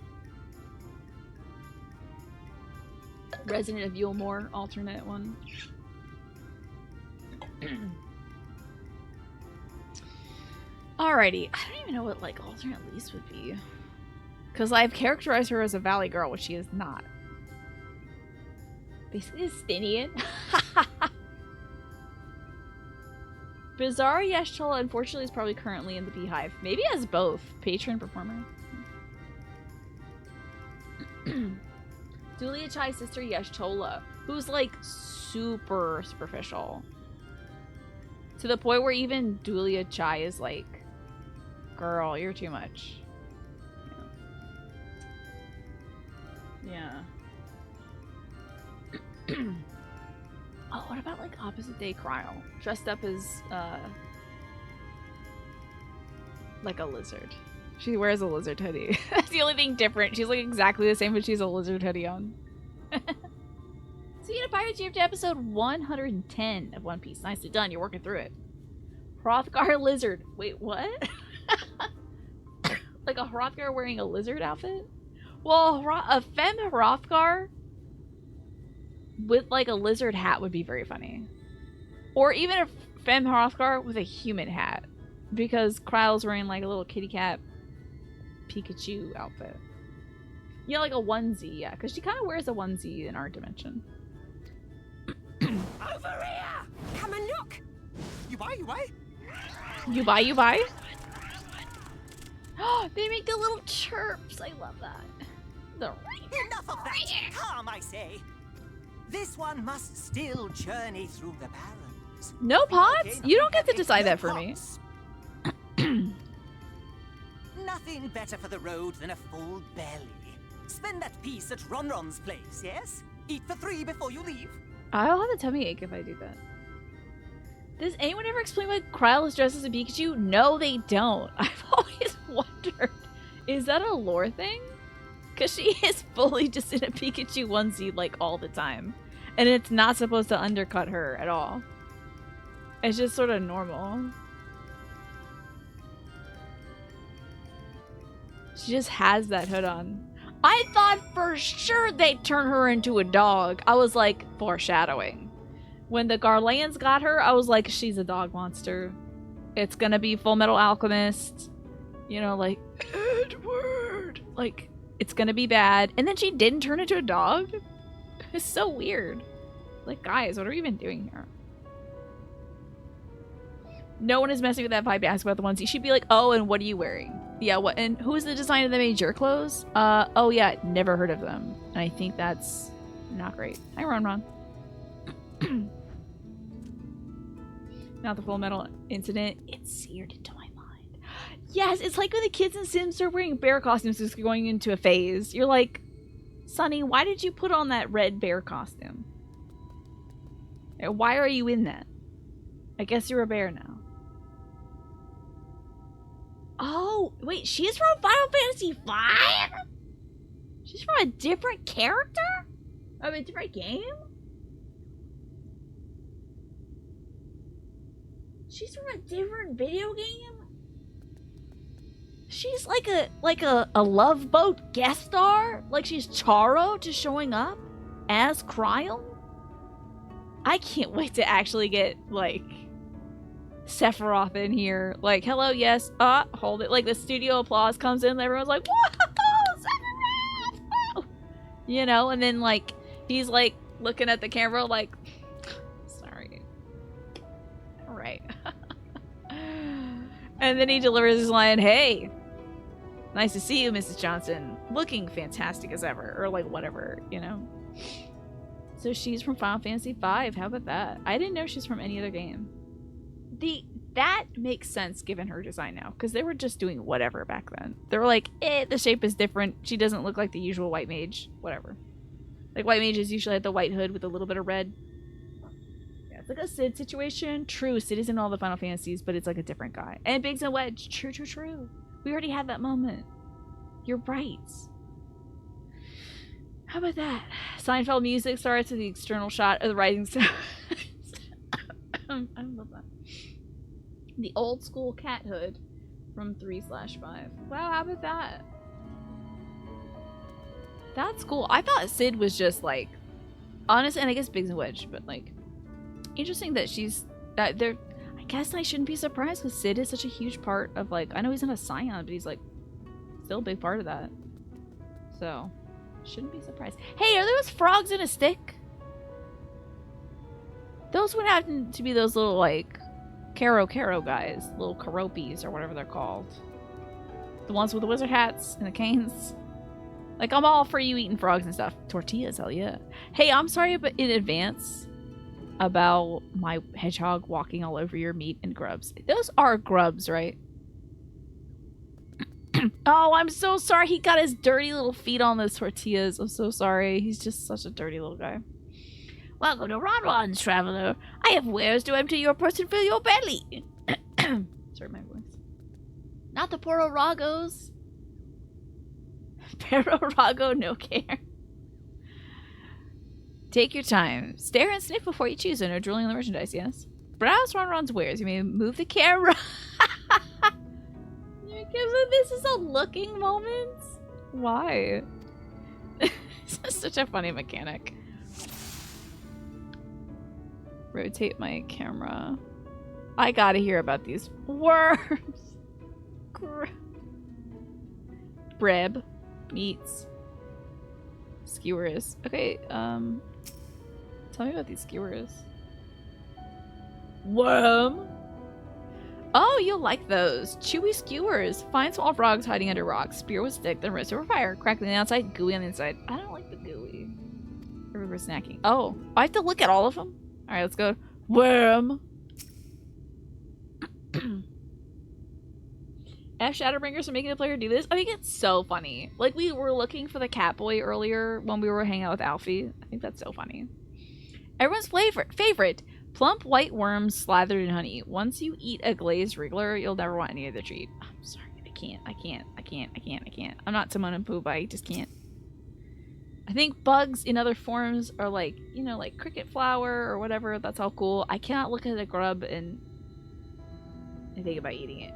Resident of Eulmore, alternate one. Alrighty, I don't even know what like alternate lease would be. Because I've characterized her as a valley girl, which she is not. Basically a Stinian. Bizarre Yeshtola, unfortunately, is probably currently in the Beehive. Maybe as both. Patron, performer. Dulia Chai's sister Yeshtola, who's like super superficial. To the point where even Dulia Chai is like, girl, you're too much. Yeah. Yeah. Oh, what about like opposite day Cryle? Dressed up as like a lizard. She wears a lizard hoodie. That's the only thing different. She's like exactly the same, but she's a lizard hoodie on. Speaking of pirates, you're up to episode 110 of One Piece. Nicely done. You're working through it. Hrothgar lizard. Wait, what? Like a Hrothgar wearing a lizard outfit? Well, a femme Hrothgar with like a lizard hat would be very funny. Or even a femme Hrothgar with a human hat. Because Kryle's wearing like a little kitty cat Pikachu outfit. You know, like a onesie, yeah. Because she kind of wears a onesie in our dimension. Over here! Come and look! You buy? You buy? Oh, they make the little chirps. I love that. Enough of that! Calm, I say! This one must still journey through the barrens. No pots? You don't get to decide that for me. Nothing better for the road than a full belly. Spend that piece at Ronron's place, yes? Eat for 3 before you leave. I'll have a tummy ache if I do that. Does anyone ever explain why Kryle is dressed as a Pikachu? No, they don't. I've always wondered. Is that a lore thing? Because she is fully just in a Pikachu onesie like all the time. And it's not supposed to undercut her at all. It's just sort of normal. She just has that hood on. I thought for sure they'd turn her into a dog. I was like, foreshadowing. When the Garlands got her, I was like, she's a dog monster. It's gonna be Full Metal Alchemist. You know, like, Edward. Like, it's gonna be bad. And then she didn't turn into a dog? It's so weird. Like, guys, what are we even doing here? No one is messing with that vibe to ask about the onesie. She'd be like, oh, and what are you wearing? Yeah, what? And who's the designer that made your clothes? Oh yeah, never heard of them. And I think that's not great. Hi, Ron. Not the Full Metal incident. It's seared into my mind. Yes, it's like when the kids in Sims start wearing bear costumes just going into a phase. You're like, Sonny, why did you put on that red bear costume? Why are you in that? I guess you're a bear now. Oh, wait, she's from Final Fantasy V? She's from a different character? Of a different game? She's from a different video game? She's like a Love Boat guest star? Like she's Charo just showing up as Kryle? I can't wait to actually get, like, Sephiroth in here. Like, hello, yes. Hold it. Like, the studio applause comes in. Everyone's like, whoa, Sephiroth! Whoa! You know, and then, like, he's, like, looking at the camera like, sorry. Alright. And then he delivers his line, hey, nice to see you, Mrs. Johnson. Looking fantastic as ever. Or, like, whatever, you know? So she's from Final Fantasy V. How about that? I didn't know she's from any other game. That makes sense given her design now, because they were just doing whatever back then. They were like, the shape is different. She doesn't look like the usual white mage. Whatever. Like, white mages usually had the white hood with a little bit of red. Yeah, it's like a Sid situation. True, Sid is in all the Final Fantasies, but it's like a different guy. And Biggs and Wedge. True. We already had that moment. You're right. How about that? Seinfeld music starts with the external shot of the rising sun. I love that. The old school cat hood from 3/5. Wow, how about that? That's cool. I thought Sid was just like, honestly, and I guess Biggs and Wedge, but like, interesting that she's that they're. I guess I shouldn't be surprised because Sid is such a huge part of, like, I know he's not a scion, but he's like still a big part of that. So. Shouldn't be surprised. Hey, are those frogs in a stick? Those would happen to be those little, like, Caro guys. Little Karopis or whatever they're called. The ones with the wizard hats and the canes. Like, I'm all for you eating frogs and stuff. Tortillas, hell yeah. Hey, I'm sorry in advance about my hedgehog walking all over your meat and grubs. Those are grubs, right? Oh, I'm so sorry. He got his dirty little feet on those tortillas. I'm so sorry. He's just such a dirty little guy. Welcome to Ronron's, traveler. I have wares to empty your purse and fill your belly. Sorry, my voice. Not the Pororagos. Perorago, no care. Take your time. Stare and sniff before you choose. No drilling on the merchandise, yes? Browse Ronron's wares. You may move the camera. This is a looking moment. Why? This is such a funny mechanic. Rotate my camera. I gotta hear about these worms. Breb. Meats. Skewers. Okay, tell me about these skewers. Worm. Oh, you'll like those. Chewy skewers. Find small frogs hiding under rocks. Spear with stick, then roast over fire. Crackling on the outside, gooey on the inside. I don't like the gooey. River snacking. Oh, I have to look at all of them? Alright, let's go. Worm. F Shadowbringers are making the player do this. I think it's so funny. Like, we were looking for the Catboy earlier when we were hanging out with Alfie. I think that's so funny. Everyone's favorite. Plump white worms slathered in honey. Once you eat a glazed wriggler, you'll never want any other treat. I'm sorry. I can't. I'm not Timon and Pumbaa. I just can't. I think bugs in other forms are like, you know, like cricket flower or whatever. That's all cool. I cannot look at a grub and think about eating it.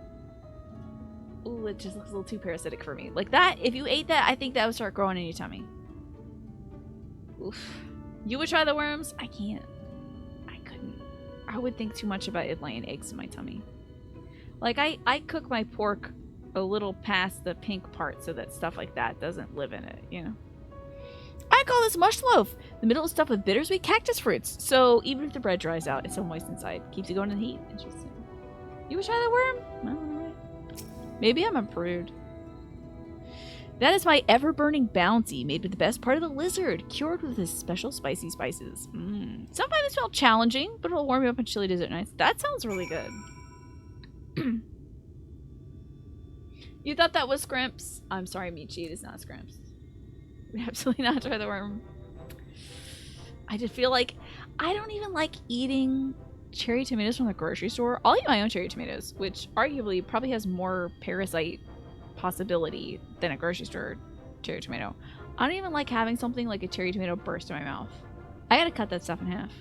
Ooh, it just looks a little too parasitic for me. Like that, if you ate that, I think that would start growing in your tummy. Oof. You would try the worms? I can't. I would think too much about it laying eggs in my tummy. Like, I cook my pork a little past the pink part so that stuff like that doesn't live in it, you know? I call this mush loaf. The middle is stuffed with bittersweet cactus fruits, so even if the bread dries out, it's still moist inside. Keeps you going in the heat. Interesting. You would try the worm? I don't know. Maybe I'm a prude. That is my ever-burning bounty, made with the best part of the lizard, cured with his special spicy spices. Some find this smell challenging, but it'll warm you up on chilly desert nights. That sounds really good. You thought that was Scrimps? I'm sorry, Michi, it is not Scrimps. We absolutely not try the worm. I just feel like I don't even like eating cherry tomatoes from the grocery store. I'll eat my own cherry tomatoes, which arguably probably has more parasite possibility than a grocery store cherry tomato. I don't even like having something like a cherry tomato burst in my mouth. I gotta cut that stuff in half.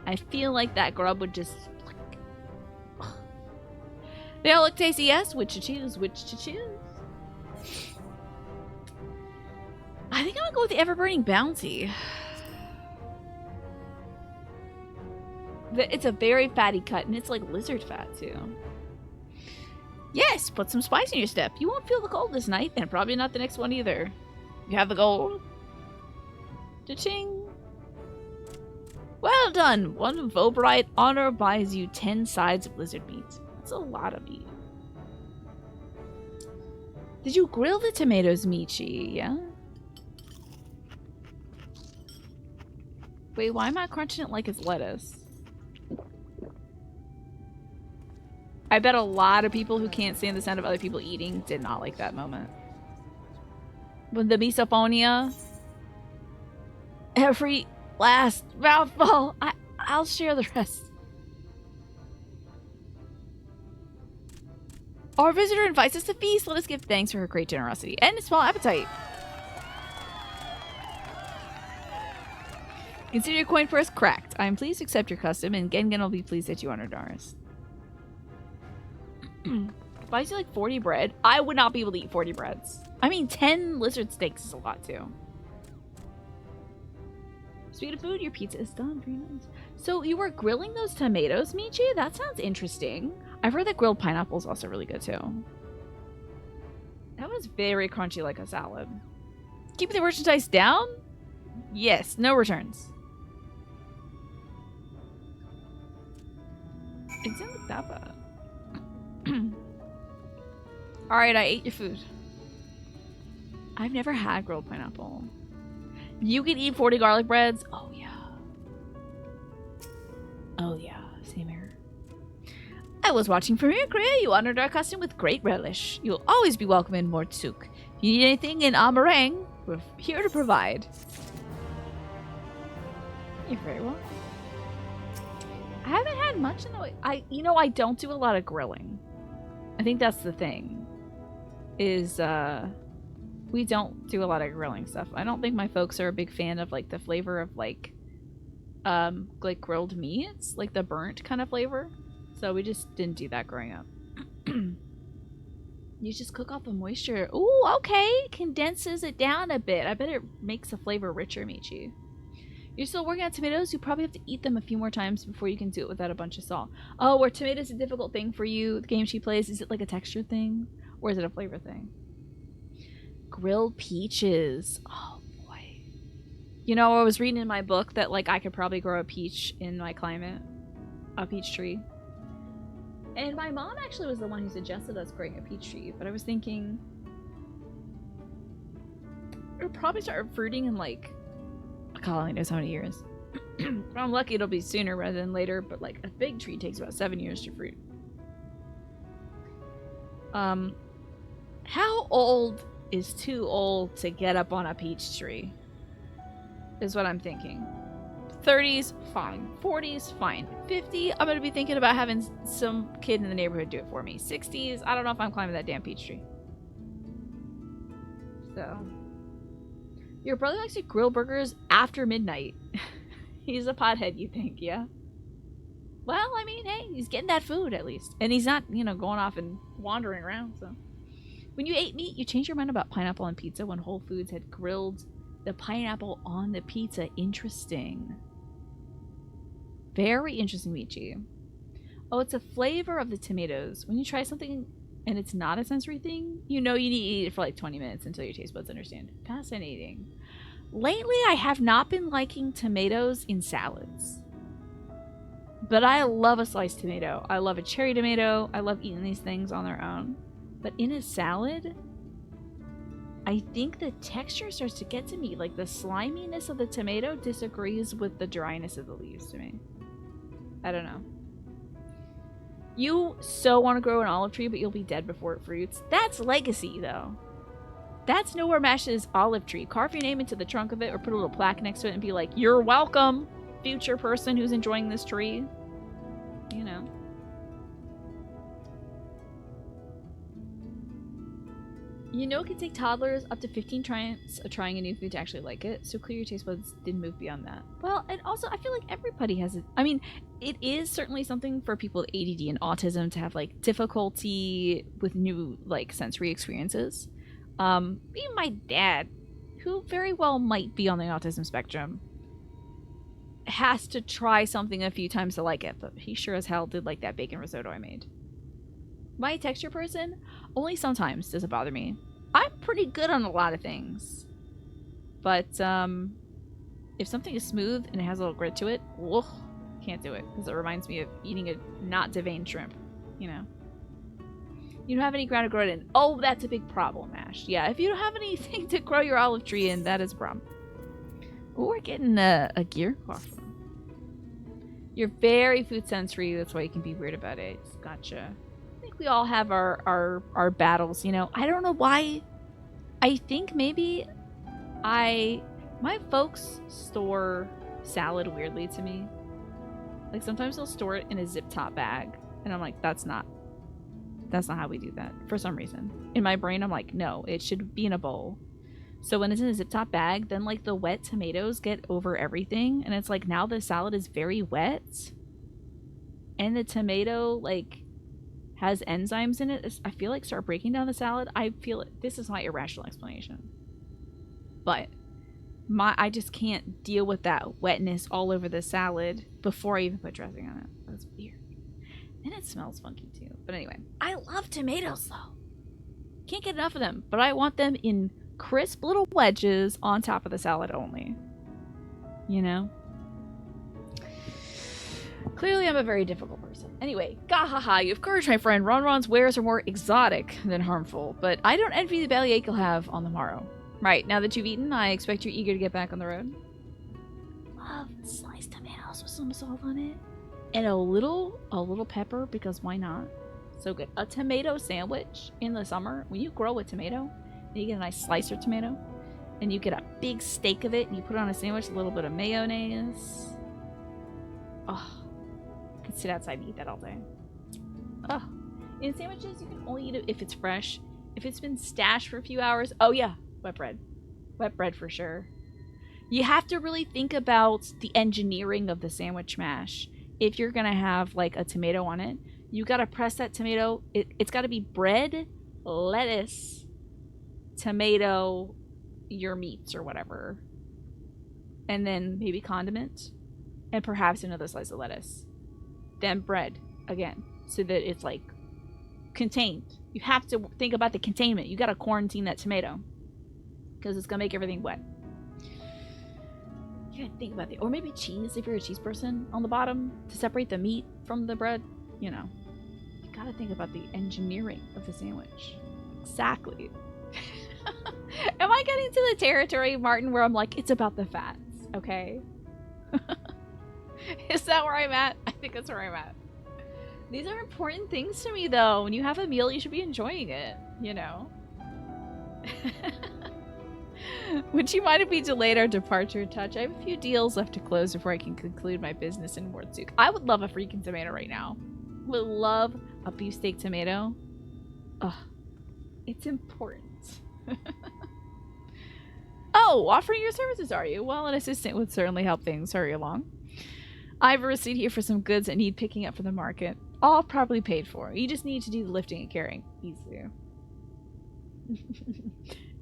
I feel like that grub would just... They all look tasty, yes. Which to choose? I think I'm gonna go with the ever-burning bounty. It's a very fatty cut, and it's like lizard fat too. Yes, put some spice in your step. You won't feel the cold this night, and probably not the next one either. You have the gold. Cha-ching. Well done. One Vobrite honor buys you 10 sides of lizard meat. That's a lot of meat. Did you grill the tomatoes, Michi? Yeah? Wait, why am I crunching it like it's lettuce? I bet a lot of people who can't stand the sound of other people eating did not like that moment. With the misophonia, every last mouthful, I'll share the rest. Our visitor invites us to feast. Let us give thanks for her great generosity and a small appetite. Consider your coin purse cracked. I am pleased to accept your custom, and Gengen will be pleased that you honored ours. If I see like 40 bread, I would not be able to eat 40 breads. I mean, 10 lizard steaks is a lot too. Speaking of food, your pizza is done. Very nice. So you were grilling those tomatoes, Michi? That sounds interesting. I've heard that grilled pineapple is also really good too. That was very crunchy like a salad. Keep the merchandise down? Yes, no returns. It didn't look that bad. Alright, I ate your food. I've never had grilled pineapple. You can eat 40 garlic breads? Oh yeah. Oh yeah, same here. I was watching from your Korea. You honored our custom with great relish. You'll always be welcome in Mortsuk. If you need anything in Amarang, we're here to provide. You're very welcome. I haven't had much in the way. I don't do a lot of grilling. I think that's the thing. Is we don't do a lot of grilling stuff. I don't think my folks are a big fan of like the flavor of like grilled meats, like the burnt kind of flavor. So we just didn't do that growing up. You just cook off the moisture. Ooh, okay. Condenses it down a bit. I bet it makes the flavor richer, Michi. You're still working on tomatoes? You probably have to eat them a few more times before you can do it without a bunch of salt. Oh, were tomatoes a difficult thing for you? The game she plays, is it like a texture thing? Or is it a flavor thing? Grilled peaches. Oh, boy. You know, I was reading in my book that, like, I could probably grow a peach in my climate. A peach tree. And my mom actually was the one who suggested us growing a peach tree. But I was thinking... it'll probably start fruiting in, like... God only knows how many years. If I'm lucky, it'll be sooner rather than later, but like a big tree takes about 7 years to fruit. How old is too old to get up on a peach tree? Is what I'm thinking. 30s, fine. 40s, fine. 50, I'm gonna be thinking about having some kid in the neighborhood do it for me. 60s, I don't know if I'm climbing that damn peach tree. So... your brother likes to grill burgers after midnight. He's a pothead, you think, yeah? Well, I mean, hey, he's getting that food at least. And he's not, you know, going off and wandering around, so. When you ate meat, you changed your mind about pineapple on pizza when Whole Foods had grilled the pineapple on the pizza. Interesting. Very interesting, Michi. Oh, it's a flavor of the tomatoes. When you try something and it's not a sensory thing, you know you need to eat it for like 20 minutes until your taste buds understand. Fascinating. Lately, I have not been liking tomatoes in salads. But I love a sliced tomato. I love a cherry tomato. I love eating these things on their own. But in a salad, I think the texture starts to get to me. Like the sliminess of the tomato disagrees with the dryness of the leaves to me. I don't know. You so want to grow an olive tree, but you'll be dead before it fruits. That's legacy, though. That's Nowhere Mash's olive tree. Carve your name into the trunk of it or put a little plaque next to it and be like, you're welcome, future person who's enjoying this tree. You know. You know it can take toddlers up to 15 tries of trying a new food to actually like it, so clear your taste buds didn't move beyond that. Well, and also I feel like everybody has it. I mean, it is certainly something for people with ADD and autism to have like difficulty with new like sensory experiences. Even my dad, who very well might be on the autism spectrum, has to try something a few times to like it, but he sure as hell did like that bacon risotto I made. My texture person, only sometimes does it bother me. I'm pretty good on a lot of things. But, if something is smooth and it has a little grit to it, ugh, can't do it. Because it reminds me of eating a not deveined shrimp, you know. You don't have any ground to grow it in. Oh, that's a big problem, Ash. Yeah, if you don't have anything to grow your olive tree in, that is a problem. Oh, we're getting a gear coffin. You're very food sensory, that's why you can be weird about it. Gotcha. We all have our battles, you know. I don't know why. I think maybe my folks store salad weirdly to me. Like sometimes they'll store it in a zip top bag and I'm like, that's not how we do that for some reason. In my brain I'm like, no, it should be in a bowl. So when it's in a zip top bag, then like the wet tomatoes get over everything and it's like now the salad is very wet and the tomato like has enzymes in it, I feel like start breaking down the salad. I feel it. This is my irrational explanation. But I just can't deal with that wetness all over the salad before I even put dressing on it. That's weird. And it smells funky too. But anyway, I love tomatoes though. Can't get enough of them, but I want them in crisp little wedges on top of the salad only. You know? Clearly, I'm a very difficult person. Anyway, gahaha, you've encouraged my friend. Ronron's wares are more exotic than harmful, but I don't envy the bellyache you'll have on the morrow. Right, now that you've eaten, I expect you're eager to get back on the road. Love sliced tomatoes with some salt on it. and a little pepper, because why not? So good. A tomato sandwich in the summer, when you grow a tomato and you get a nice slicer of tomato and you get a big steak of it and you put it on a sandwich, a little bit of mayonnaise. Oh, I could sit outside and eat that all day. Oh, in sandwiches, you can only eat it if it's fresh. If it's been stashed for a few hours, oh yeah, wet bread. Wet bread for sure. You have to really think about the engineering of the sandwich mash. If you're gonna have like a tomato on it, you gotta press that tomato. It's gotta be bread, lettuce, tomato, your meats or whatever. And then maybe condiment. And perhaps another slice of lettuce. Then bread again. So that it's like contained. You have to think about the containment. You gotta quarantine that tomato. Because it's gonna make everything wet. You gotta think about the, or maybe cheese if you're a cheese person on the bottom to separate the meat from the bread. You know, you gotta think about the engineering of the sandwich. Exactly. Am I getting to the territory, Martin, where I'm like, it's about the fats, okay? Is that where I'm at? I think that's where I'm at. These are important things to me, though. When you have a meal, you should be enjoying it, you know? Would you mind if we delayed our departure a touch? I have a few deals left to close before I can conclude my business in Mortsuk. I would love a freaking tomato right now. Would love a beefsteak tomato. Ugh. It's important. Oh, offering your services, are you? Well, an assistant would certainly help things hurry along. I have a receipt here for some goods that need picking up for the market. All properly paid for. You just need to do the lifting and carrying. Easy.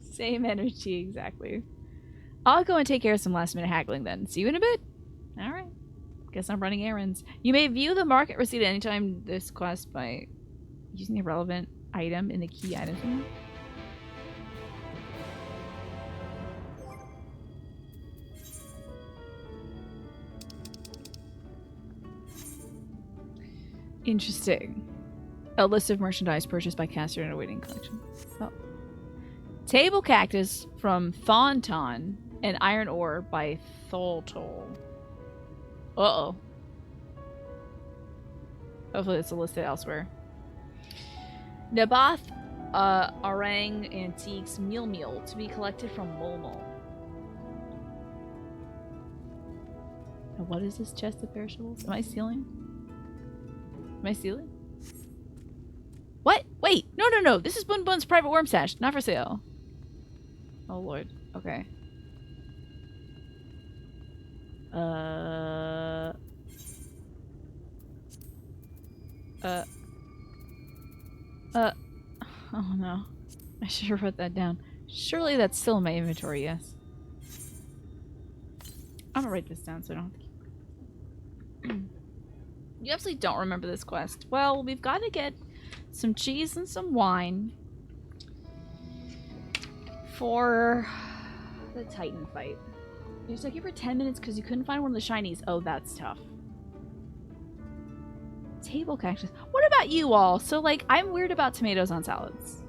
Same energy, exactly. I'll go and take care of some last minute haggling then. See you in a bit. Alright. Guess I'm running errands. You may view the market receipt at any time this quest by using the relevant item in the key items menu. Interesting. A list of merchandise purchased by Caster and awaiting collection. Oh. Table cactus from Thonton and iron ore by Tholtol. Uh-oh. Hopefully it's listed elsewhere. Naboth Orang Antiques Meal to be collected from Molmol. And what is this chest of perishables? Am I stealing? Am I stealing? What? Wait! No! This is Bun Bun's private worm stash, not for sale. Oh lord. Okay. Oh no. I should have wrote that down. Surely that's still in my inventory, yes. I'm gonna write this down so I don't have to keep... You absolutely don't remember this quest. Well, we've got to get some cheese and some wine for the Titan fight. You're stuck here for 10 minutes because you couldn't find one of the shinies. Oh, that's tough. Table cactus. What about you all? So, like, I'm weird about tomatoes on salads.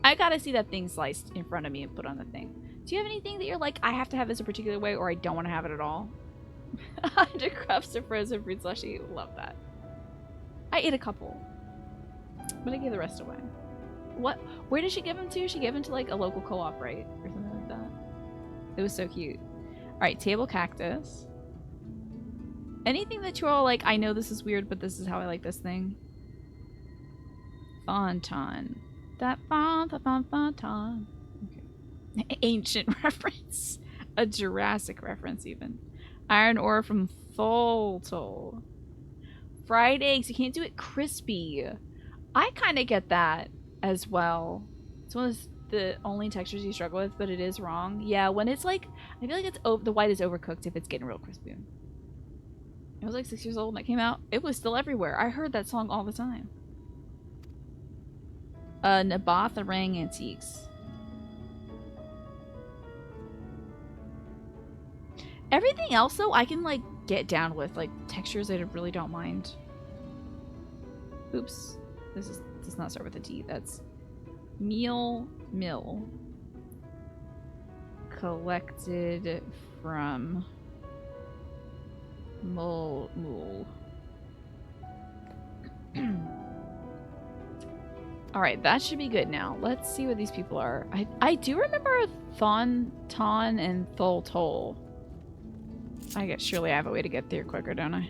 I gotta see that thing sliced in front of me and put on the thing. Do you have anything that you're like, I have to have this a particular way or I don't want to have it at all? 100 cups of frozen fruit slushy. Love that. I ate a couple. But I gave the rest away. What? Where did she give them to? She gave them to like a local co-op, right? Or something like that. It was so cute. Alright, table cactus. Anything that you're all like, I know this is weird, but this is how I like this thing. Fonton. That fonton. Okay. Ancient reference. A Jurassic reference, even. Iron ore from Tholtol. Fried eggs. You can't do it crispy. I kind of get that as well. It's one of the only textures you struggle with, but it is wrong. Yeah, when it's like, I feel like it's the white is overcooked if it's getting real crispy. I was like 6 years old when that came out. It was still everywhere. I heard that song all the time. Naboth Orang Antiques. Everything else, though, I can, like, get down with. Like, textures I really don't mind. Oops. This does not start with a T. That's mill. Collected from Mul. Alright, that should be good now. Let's see what these people are. I do remember Thon and Thol Tol. I guess surely I have a way to get there quicker, don't I?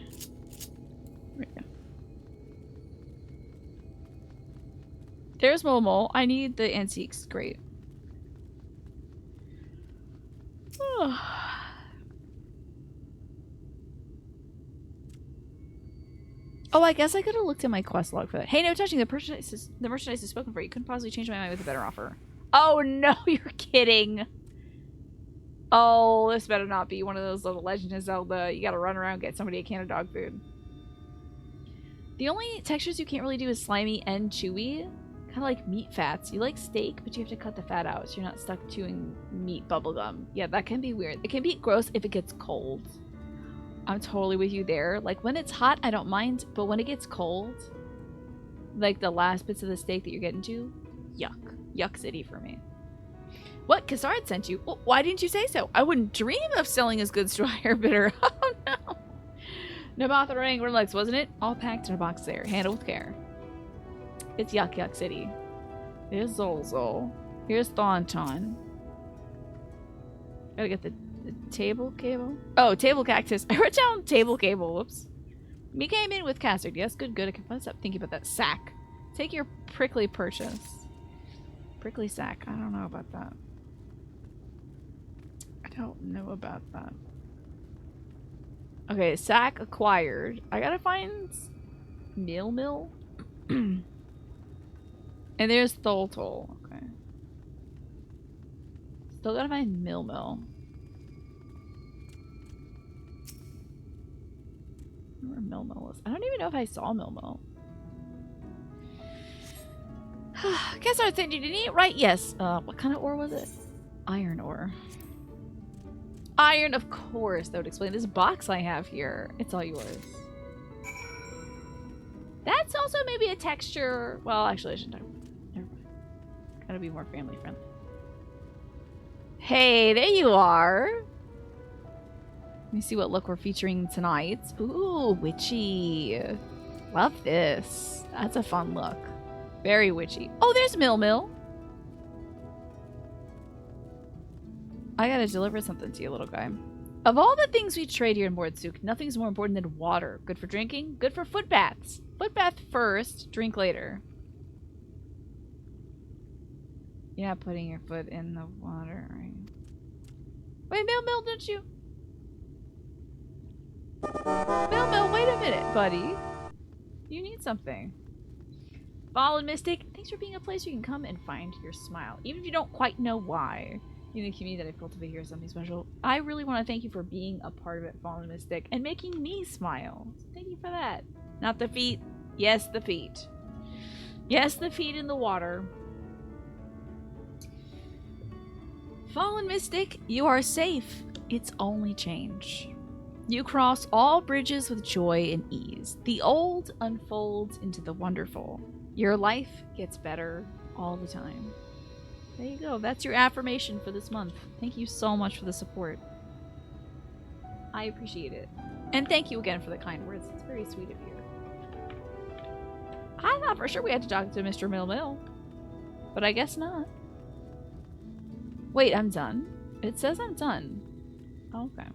There we go. There's Mole. I need the antiques. Great. Oh, I guess I could have looked at my quest log for that. Hey, no touching. The merchandise is spoken for. You couldn't possibly change my mind with a better offer. Oh, no, you're kidding. Oh, this better not be one of those little Legend of Zelda. You gotta run around and get somebody a can of dog food. The only textures you can't really do is slimy and chewy. Kind of like meat fats. You like steak, but you have to cut the fat out so you're not stuck chewing meat bubblegum. Yeah, that can be weird. It can be gross if it gets cold. I'm totally with you there. Like, when it's hot, I don't mind, but when it gets cold, like the last bits of the steak that you're getting to, yuck. Yuck city for me. What? Kassard sent you? Well, why didn't you say so? I wouldn't dream of selling his goods to a higher bidder. Oh, no. Nabatha Rang Relax, wasn't it? All packed in a box there. Handled with care. It's Yuck Yuck City. Here's Zolzol. Here's Thonton. Gotta get the table cable. Oh, table cactus. I wrote down table cable. Whoops. Me came in with Cassard. Yes, good, good. I can stop thinking about that sack. Take your prickly purchase. Prickly sack. I don't know about that. I don't know about that. Okay, sack acquired. I gotta find Mill. And there's Tholtol. Okay. Still gotta find Mill. Where Mill is. I don't even know if I saw Mill. Guess I was thinking, did you eat right? Yes. What kind of ore was it? Iron ore. Iron, of course. That would explain this box I have here. It's all yours. That's also maybe a texture. Well, actually, I shouldn't talk. Never mind. Gotta be more family friendly. Hey, there you are. Let me see what look we're featuring tonight. Ooh, witchy. Love this. That's a fun look. Very witchy. Oh, there's Mill. I gotta deliver something to you, little guy. Of all the things we trade here in Mordsuk, nothing's more important than water. Good for drinking, good for foot baths. Foot bath first, drink later. You're not putting your foot in the water, right? Wait, Mill, don't you? Mill, wait a minute, buddy. You need something. Fallen Mystic, thanks for being a place where you can come and find your smile. Even if you don't quite know why. In the community that I've cultivated here is something special. I really want to thank you for being a part of it, Fallen Mystic, and making me smile. So thank you for that. Not the feet. Yes, the feet. Yes, the feet in the water. Fallen Mystic, you are safe. It's only change. You cross all bridges with joy and ease. The old unfolds into the wonderful. Your life gets better all the time. There you go. That's your affirmation for this month. Thank you so much for the support. I appreciate it. And thank you again for the kind words. It's very sweet of you. I thought for sure we had to talk to Mr. Mill. But I guess not. Wait, I'm done? It says I'm done. Okay.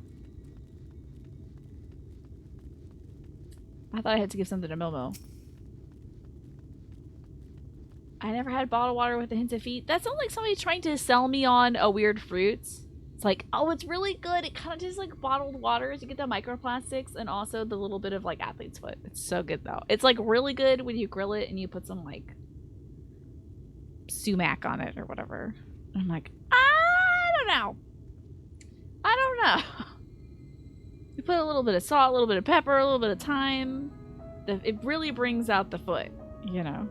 I thought I had to give something to Mill. I never had bottled water with a hint of feet. That sounds like somebody trying to sell me on a weird fruit. It's like, oh, it's really good. It kind of tastes like bottled water. You get the microplastics and also the little bit of like athlete's foot. It's so good though. It's like really good when you grill it and you put some like sumac on it or whatever. And I'm like, I don't know. You put a little bit of salt, a little bit of pepper, a little bit of thyme. It really brings out the foot, you know.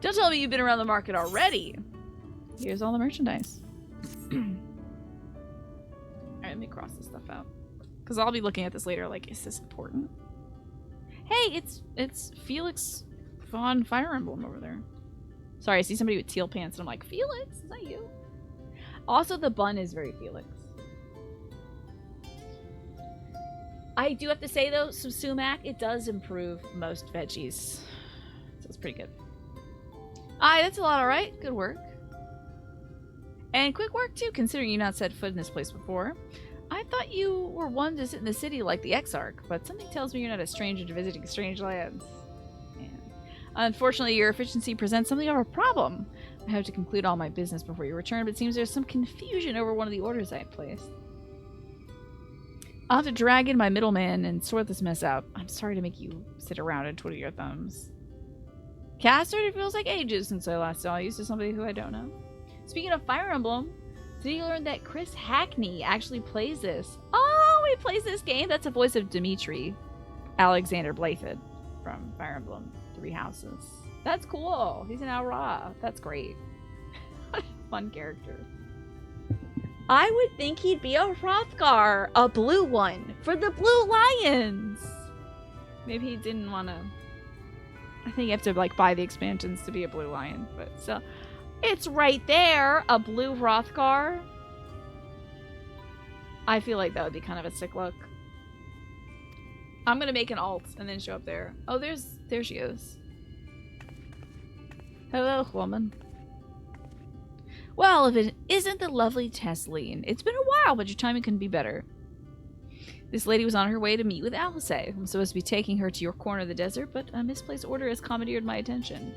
Don't tell me you've been around the market already. Here's all the merchandise. Alright, let me cross this stuff out. Because I'll be looking at this later like, is this important? Hey, it's Felix von Fire Emblem over there. Sorry, I see somebody with teal pants and I'm like, Felix, is that you? Also, the bun is very Felix. I do have to say, though, some sumac, it does improve most veggies. So it's pretty good. Aye, that's a lot, alright. Good work. And quick work, too, considering you not set foot in this place before. I thought you were one to sit in the city like the Exarch, but something tells me you're not a stranger to visiting strange lands. Man. Unfortunately, your efficiency presents something of a problem. I have to conclude all my business before you return, but it seems there's some confusion over one of the orders I had placed. I'll have to drag in my middleman and sort this mess out. I'm sorry to make you sit around and twiddle your thumbs. Caster, it feels like ages since I last saw you to somebody who I don't know. Speaking of Fire Emblem, today you learned that Chris Hackney actually plays this. Oh, he plays this game? That's the voice of Dimitri Alexander Blythed from Fire Emblem Three Houses. That's cool. He's an Aura. That's great. Fun character. I would think he'd be a Hrothgar, a blue one, for the Blue Lions. Maybe he didn't want to... I think you have to, like, buy the expansions to be a Blue Lion, but still. It's right there, a blue Hrothgar. I feel like that would be kind of a sick look. I'm gonna make an alt and then show up there. Oh, there she is. Hello, woman. Well, if it isn't the lovely Tesleen. It's been a while, but your timing couldn't be better. This lady was on her way to meet with Alice. I'm supposed to be taking her to your corner of the desert, but a misplaced order has commandeered my attention.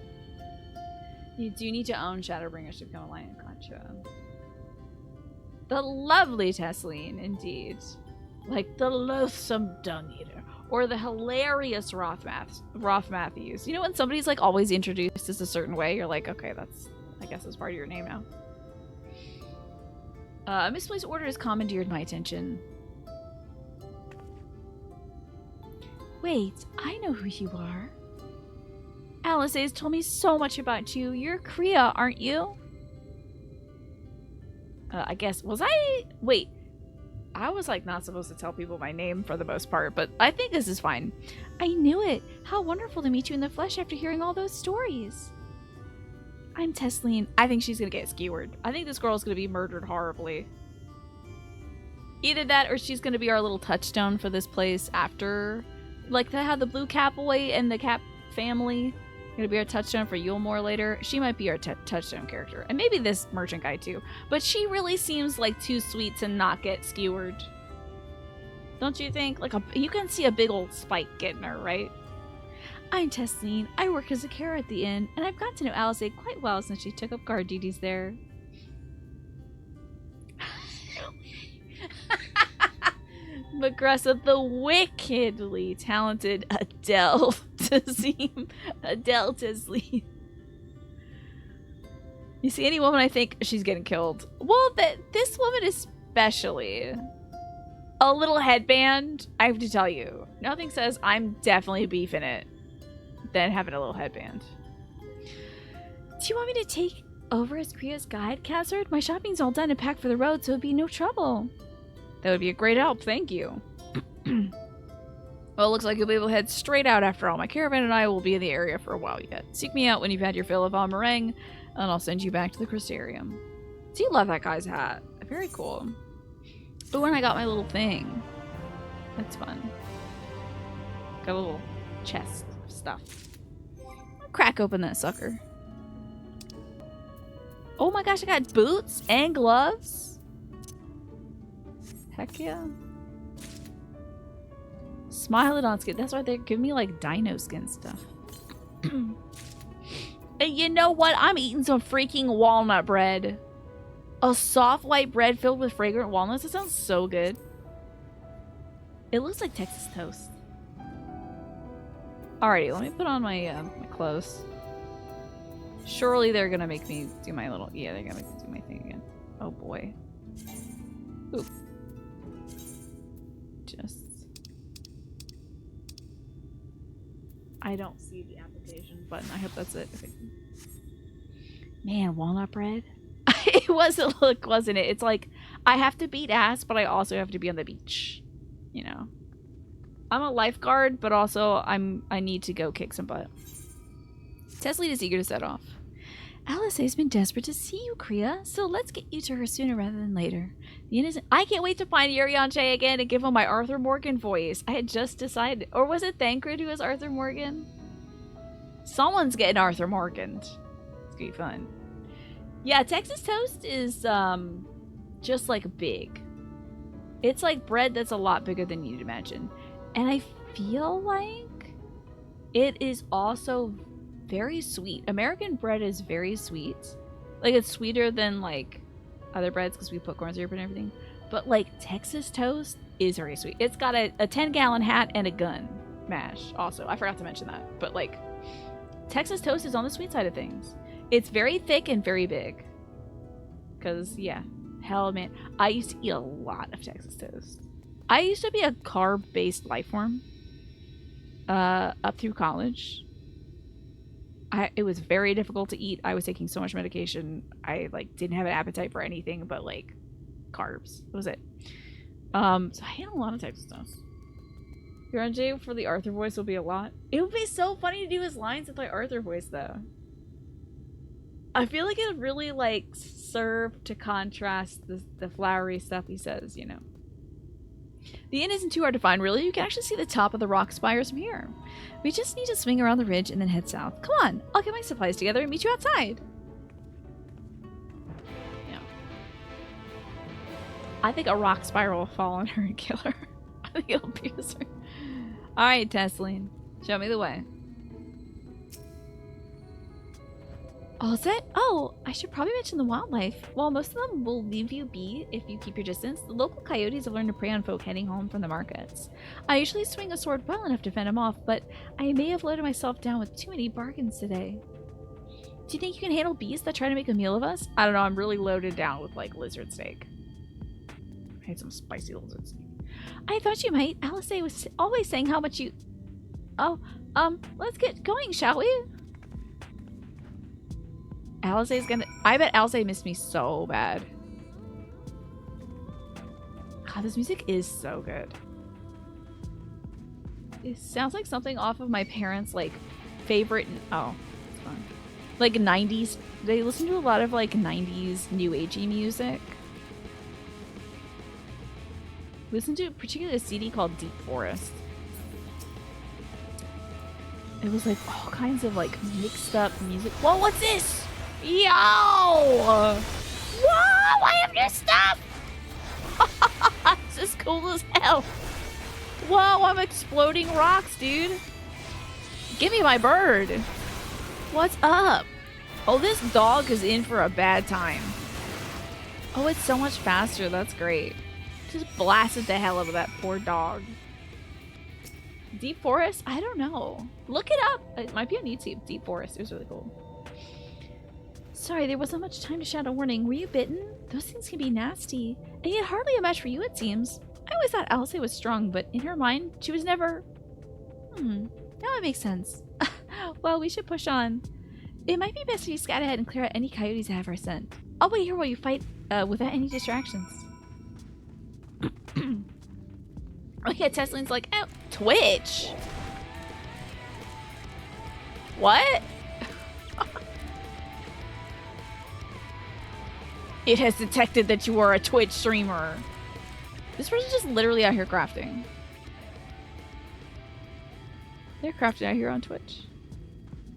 You do need to own Shadowbringers to become a lion. Gotcha. The lovely Tesleen, indeed. Like the loathsome dung eater. Or the hilarious Roth Matthews. You know when somebody's like always introduced as a certain way, you're like, okay, that's, I guess that's part of your name now. A misplaced order has commandeered my attention. Wait, I know who you are. Alice has told me so much about you. You're Kriya, aren't you? I guess, was I? Wait, I was like not supposed to tell people my name for the most part, but I think this is fine. I knew it. How wonderful to meet you in the flesh after hearing all those stories. I'm Tesleen. I think she's gonna get skewered. I think this girl's gonna be murdered horribly. Either that or she's gonna be our little touchstone for this place after, like, to have the blue cap boy and the cap family gonna be our touchstone for Eulmore later. She might be our touchstone character, and maybe this merchant guy too, but she really seems like too sweet to not get skewered, don't you think? Like, you can see a big old spike getting her, right? I'm Tesleen. I work as a carer at the inn, and I've got to know Alice quite well since she took up guard duties there. Magressa, the wickedly talented Adele Tazim. Adele Tazim. You see any woman, I think she's getting killed. Well, this woman especially. A little headband, I have to tell you. Nothing says I'm definitely beefing it than having a little headband. Do you want me to take over as Kriya's guide, Cassard? My shopping's all done and packed for the road, so it'd be no trouble. That would be a great help, thank you. Well, it looks like you'll be able to head straight out after all. My caravan and I will be in the area for a while yet. Seek me out when you've had your fill of Almarang, and I'll send you back to the Crystarium. Do you love that guy's hat? Very cool. But when I got my little thing. That's fun. Got a little chest of stuff. I'll crack open that sucker. Oh my gosh, I got boots and gloves. Heck yeah. Smilodon skin. That's why they're giving me like dino skin stuff. And you know what? I'm eating some freaking walnut bread. A soft white bread filled with fragrant walnuts. It sounds so good. It looks like Texas toast. Alrighty, let me put on my my clothes. Surely they're gonna make me do my little... Yeah, they're gonna make me do my thing again. Oh boy. Oop. Just... I don't see the application button. I hope that's it. Okay. Man, walnut bread? It was a look, wasn't it? It's like, I have to beat ass, but I also have to be on the beach. You know? I'm a lifeguard, but also I need to go kick some butt. Tesleen is eager to set off. Alice has been desperate to see you, Kriya, so let's get you to her sooner rather than later. The innocent. I can't wait to find Yurianche again and give him my Arthur Morgan voice. I had just decided. Or was it Thancred who was Arthur Morgan? Someone's getting Arthur Morgan. It's gonna be fun. Yeah, Texas Toast is just like big. It's like bread that's a lot bigger than you'd imagine. And I feel like it is also very sweet. American bread is very sweet. Like, it's sweeter than like other breads because we put corn syrup and everything. But like Texas Toast is very sweet. It's got a 10-gallon hat and a gun mash also. I forgot to mention that. But like Texas Toast is on the sweet side of things. It's very thick and very big. Because, yeah. Hell, man. I used to eat a lot of Texas Toast. I used to be a carb-based life form. Up through college. It was very difficult to eat. I was taking so much medication. I, like, didn't have an appetite for anything but, like, carbs. That was it. So I ate a lot of Texas Toast. Yurianche for the Arthur voice will be a lot. It would be so funny to do his lines with my Arthur voice, though. I feel like it would really, like, serve to contrast the flowery stuff he says, you know. The inn isn't too hard to find, really. You can actually see the top of the rock spires from here. We just need to swing around the ridge and then head south. Come on, I'll get my supplies together and meet you outside. Yeah. I think a rock spiral will fall on her and kill her. I think it'll abuse her. Alright, Tesseline. Show me the way. All set? Oh, I should probably mention the wildlife. While most of them will leave you be if you keep your distance, the local coyotes have learned to prey on folk heading home from the markets. I usually swing a sword well enough to fend them off, but I may have loaded myself down with too many bargains today. Do you think you can handle beasts that try to make a meal of us? I don't know, I'm really loaded down with, like, lizard steak. I had some spicy lizard steak. I thought you might. Alice was always saying how much you... Oh, let's get going, shall we? Alice's gonna... I bet Alice missed me so bad. God, this music is so good. It sounds like something off of my parents', like, favorite... Oh, it's fun. Like, 90s... They listen to a lot of, like, 90s new agey music. Listen to particularly a CD called Deep Forest. It was, like, all kinds of, like, mixed up music. Whoa, what's this? Yo! Whoa! I have new stuff! This is cool as hell. Whoa, I'm exploding rocks, dude. Give me my bird. What's up? Oh, this dog is in for a bad time. Oh, it's so much faster. That's great. Just blasted the hell out of that poor dog. Deep Forest? I don't know. Look it up. It might be on YouTube. Deep Forest. It was really cool. Sorry, there wasn't much time to shout a warning. Were you bitten? Those things can be nasty. And yet hardly a match for you, it seems. I always thought Alice was strong, but in her mind, she was never... Now it makes sense. Well, we should push on. It might be best if you scout ahead and clear out any coyotes that have our scent. I'll wait here while you fight without any distractions. Okay, Tesseline's like, oh, Twitch? What? It has detected that you are a Twitch streamer. This person's just literally out here crafting. They're crafting out here on Twitch.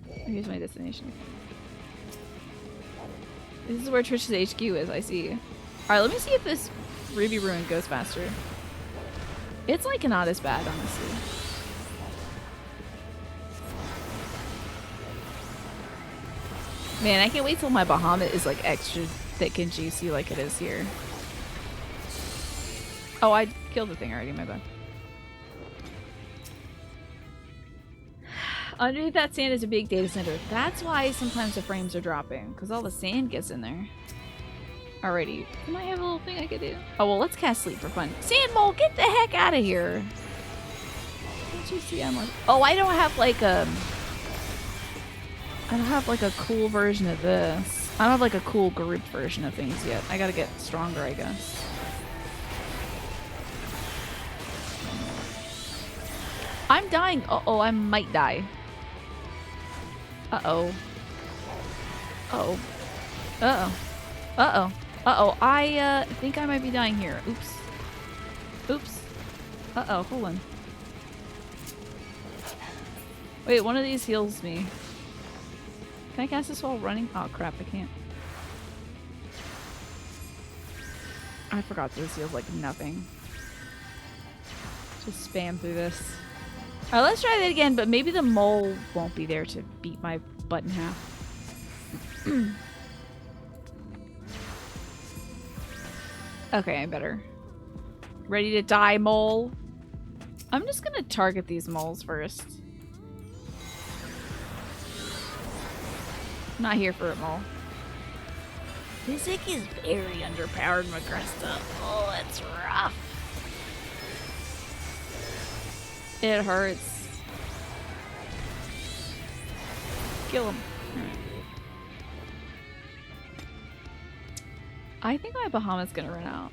Here's my destination. This is where Twitch's HQ is, I see. Alright, let me see if this Ruby Ruin goes faster. It's like not as bad, honestly. Man, I can't wait till my Bahamut is like extra thick and juicy like it is here. Oh, I killed the thing already, my bad. Underneath that sand is a big data center. That's why sometimes the frames are dropping, because all the sand gets in there. Alrighty. Can I have a little thing I could do? Oh, well, let's cast Sleep for fun. Sand Mole, get the heck out of here! Can't you see I'm like... Oh, I don't have like a... I don't have like a cool version of this. I don't have like a cool group version of things yet. I gotta get stronger, I guess. I'm dying. Uh-oh, I might die. Uh-oh. Uh-oh. Uh-oh. Uh-oh. Uh-oh, I think I might be dying here. Oops. Oops. Uh-oh, hold on. Wait, one of these heals me. Can I cast this while running? Oh crap, I can't. I forgot this heals like nothing. Just spam through this. Alright, let's try that again, but maybe the mole won't be there to beat my butt in half. Okay, I'm better. Ready to die, mole? I'm just gonna target these moles first. Not here for it, mole. Physic is very underpowered, Magresta. Oh, it's rough. It hurts. Kill him. I think my Bahamut's gonna run out.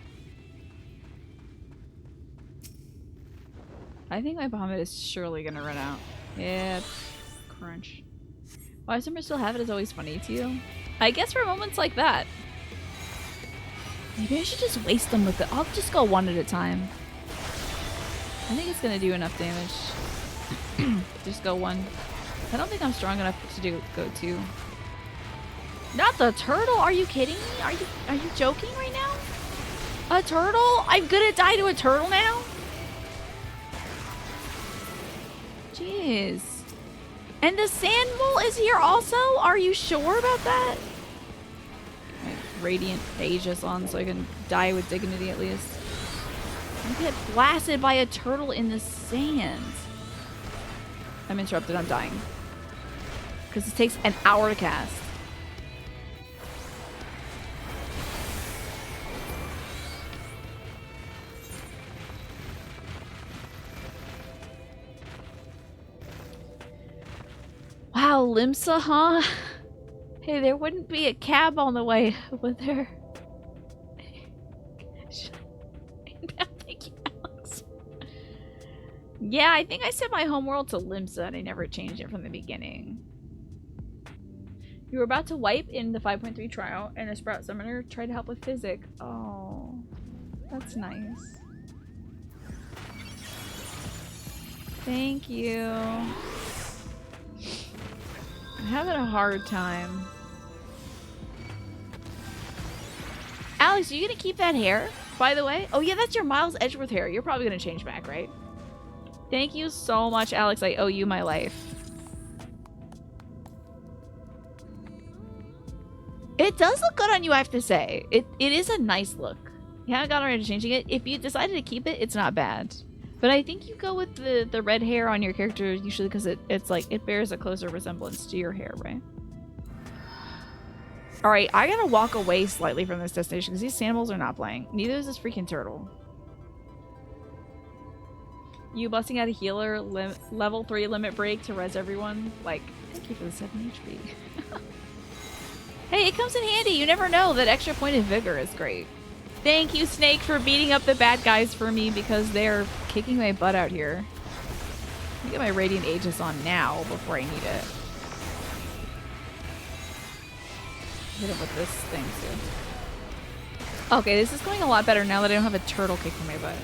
I think my Bahamut is surely gonna run out. Yeah, crunch. Why some still have it is always funny to you. I guess for moments like that. Maybe I should just waste them with it. I'll just go one at a time. I think it's gonna do enough damage. Just go one. I don't think I'm strong enough to go two. Not the turtle! Are you kidding me? Are you joking right now? A turtle? I'm gonna die to a turtle now? Jeez. And the sand mole is here also? Are you sure about that? Radiant Aegis on so I can die with dignity at least. I get blasted by a turtle in the sand. I'm interrupted, I'm dying. Because it takes an hour to cast. Wow, Limsa, huh? Hey, there wouldn't be a cab on the way, would there? Thank you, Alex. Yeah, I think I set my homeworld to Limsa and I never changed it from the beginning. You were about to wipe in the 5.3 trial and a Sprout Summoner tried to help with Physic. Oh, that's nice. Thank you. I'm having a hard time. Alex, are you gonna keep that hair, by the way? Oh yeah, that's your Miles Edgeworth hair. You're probably gonna change back, right? Thank you so much, Alex. I owe you my life. It does look good on you, I have to say. It is a nice look. You haven't gotten around to changing it. If you decided to keep it, it's not bad. But I think you go with the red hair on your character usually because it's like it bears a closer resemblance to your hair, right? Alright, I gotta walk away slightly from this destination because these sandals are not playing. Neither is this freaking turtle. You busting out a healer level 3 limit break to res everyone? Like, thank you for the 7 HP. Hey, it comes in handy. You never know. That extra point of vigor is great. Thank you, Snake, for beating up the bad guys for me because they're kicking my butt out here. Let me get my Radiant Aegis on now before I need it. Hit it with this thing, too. Okay, this is going a lot better now that I don't have a turtle kicking my butt.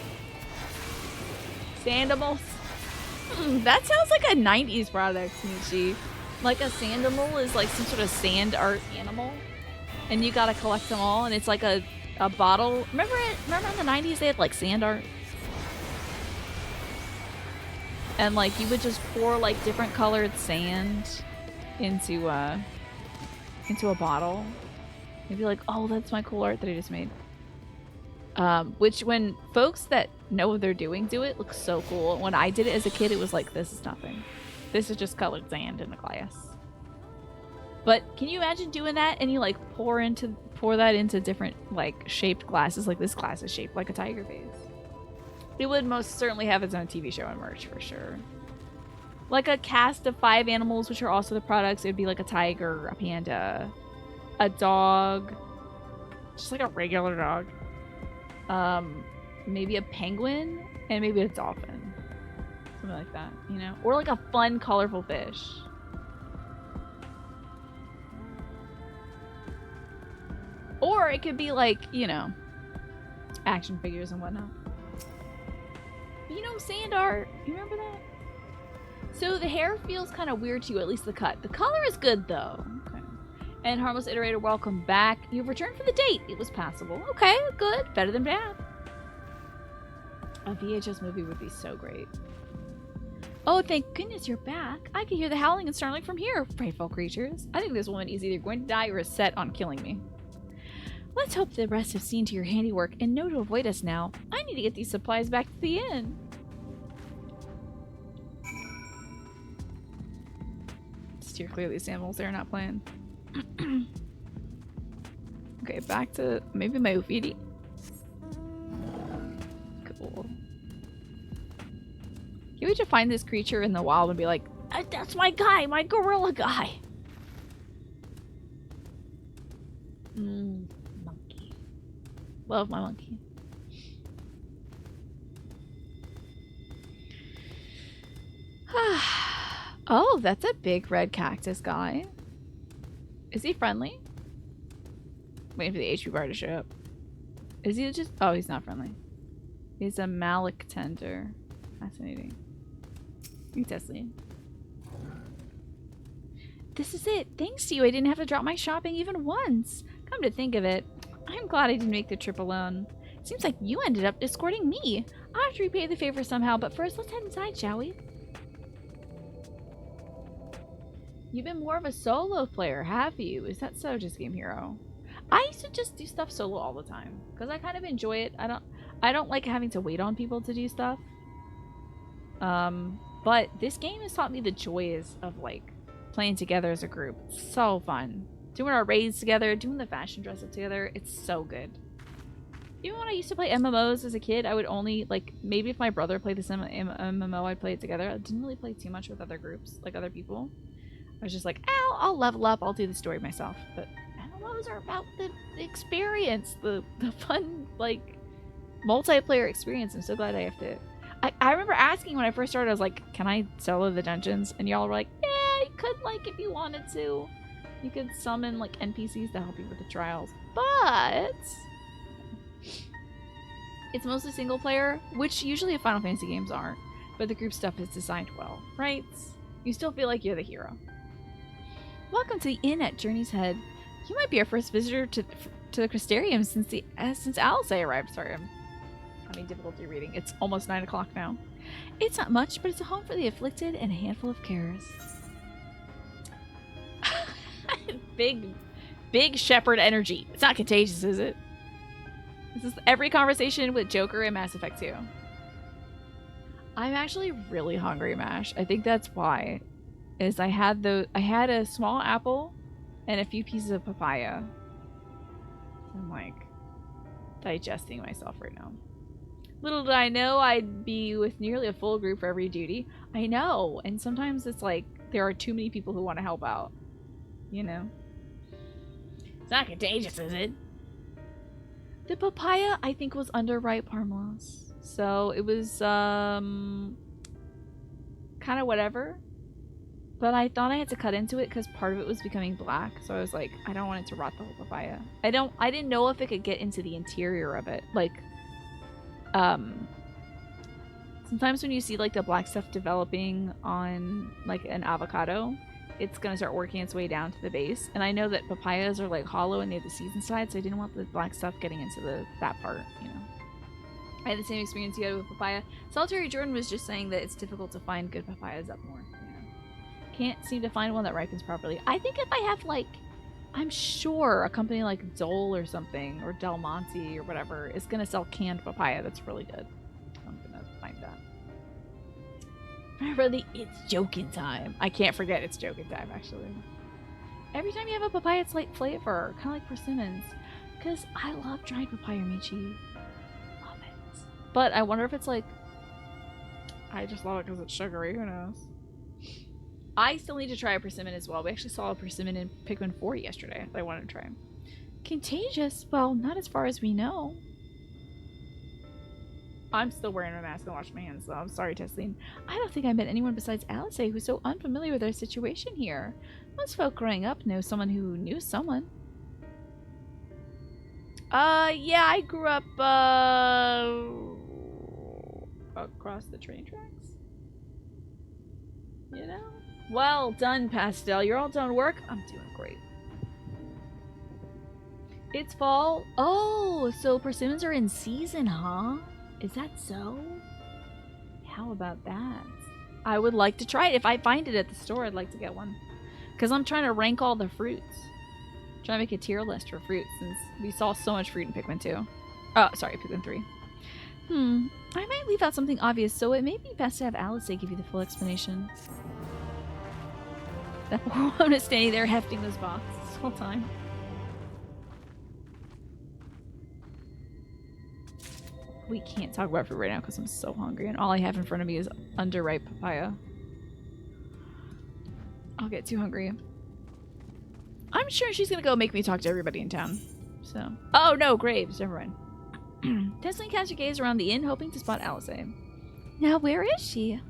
Sandimals. That sounds like a 90s product, Michi. Like a sandimal is like some sort of sand art animal. And you gotta collect them all, and it's like a bottle. Remember in the 90s they had like sand art? And like you would just pour like different colored sand into a bottle. You'd be like, oh, that's my cool art that I just made. Which when folks that know what they're doing do it, looks so cool. When I did it as a kid, it was like, this is nothing. This is just colored sand in the glass. But can you imagine doing that and you like pour that into different like shaped glasses? Like this glass is shaped like a tiger face. It would most certainly have its own TV show and merch for sure. Like a cast of 5 animals, which are also the products. It would be like a tiger, a panda, a dog, just like a regular dog. Maybe a penguin and maybe a dolphin. Something like that, you know? Or like a fun, colorful fish. Or it could be like, you know, action figures and whatnot. But you know, sand art. You remember that? So the hair feels kind of weird to you, at least the cut. The color is good though. Okay. And Harmless Iterator, welcome back. You've returned for the date. It was passable. Okay, good. Better than bad. A VHS movie would be so great. Oh, thank goodness you're back. I can hear the howling and snarling from here, frightful creatures. I think this woman is either going to die or is set on killing me. Let's hope the rest have seen to your handiwork and know to avoid us now. I need to get these supplies back to the inn. Steer clearly, these animals. They're not playing. Okay, back to maybe my Ufidi. Cool. Can we just find this creature in the wild and be like, that's my guy, my gorilla guy. Monkey. Love my monkey. Oh, that's a big red cactus guy. Is he friendly? Waiting for the HP bar to show up. Is he just... Oh, he's not friendly. He's a Malik tender. Fascinating. Testing. This is it. Thanks to you, I didn't have to drop my shopping even once. Come to think of it, I'm glad I didn't make the trip alone. Seems like you ended up escorting me. I'll have to repay the favor somehow, but first let's head inside, shall we? You've been more of a solo player, have you? Is that so, Just Game Hero? I used to just do stuff solo all the time because I kind of enjoy it. I don't like having to wait on people to do stuff. But this game has taught me the joys of like playing together as a group. It's so fun. Doing our raids together, doing the fashion dress up together. It's so good. Even when I used to play MMOs as a kid, I would only like, maybe if my brother played the same MMO, I'd play it together. I didn't really play too much with other groups, like other people. I was just like, I'll level up, I'll do the story myself. But MMOs are about the experience, the fun, like, multiplayer experience. I'm so glad I have to... I remember asking when I first started, I was like, can I solo the dungeons? And y'all were like, yeah, you could, like, if you wanted to. You could summon, like, NPCs to help you with the trials. But... it's mostly single player, which usually Final Fantasy games aren't. But the group stuff is designed well, right? You still feel like you're the hero. Welcome to the inn at Journey's Head. You might be our first visitor to the Crystarium since Alice arrived. Sorry, I'm having difficulty reading. It's almost 9 o'clock now. It's not much, but it's a home for the afflicted and a handful of carers. Big shepherd energy. It's not contagious, is it? This is every conversation with Joker and Mass Effect 2. I'm actually really hungry, Mash. I think that's why. Is I had a small apple and a few pieces of papaya. I'm like digesting myself right now. Little did I know I'd be with nearly a full group for every duty. I know, and sometimes it's like there are too many people who want to help out. You know? It's not contagious, is it? The papaya, I think, was underripe harmless. So it was kind of whatever. But I thought I had to cut into it because part of it was becoming black. So I was like, I don't want it to rot the whole papaya. I didn't know if it could get into the interior of it. Like, sometimes when you see like the black stuff developing on like an avocado, it's gonna start working its way down to the base. And I know that papayas are like hollow and they have the seeds inside, so I didn't want the black stuff getting into that part, you know. I had the same experience you had with papaya. Solitary Jordan was just saying that it's difficult to find good papayas up north. Can't seem to find one that ripens properly. I think if I have like, I'm sure a company like Dole or something, or Del Monte or whatever, is gonna sell canned papaya that's really good. I'm gonna find that. Remember it's joking time. I can't forget it's joking time, actually. Every time you have a papaya, it's like flavor, kind of like persimmons. Because I love dried papaya michi. Love it. But I wonder if it's like, I just love it because it's sugary, who knows? I still need to try a persimmon as well. We actually saw a persimmon in Pikmin 4 yesterday that I wanted to try. Contagious? Well, not as far as we know. I'm still wearing my mask and washing my hands, though. I'm sorry, Tesleen. I don't think I met anyone besides Alice who's so unfamiliar with our situation here. Most folk growing up know someone who knew someone. Yeah, I grew up, across the train tracks. You know? Well done, Pastel. You're all done work? I'm doing great. It's fall. Oh, so persimmons are in season, huh? Is that so? How about that? I would like to try it. If I find it at the store, I'd like to get one. Because I'm trying to rank all the fruits. Trying to make a tier list for fruits since we saw so much fruit in Pikmin 2. Oh, sorry, Pikmin 3. I might leave out something obvious, so it may be best to have Alice give you the full explanation. That poor woman is standing there hefting those boxes this whole time. We can't talk about fruit right now because I'm so hungry and all I have in front of me is underripe papaya. I'll get too hungry. I'm sure she's gonna go make me talk to everybody in town. So, oh no, graves. Never mind. Testily cast your gaze around the inn, hoping to spot Alice. Now, where is she?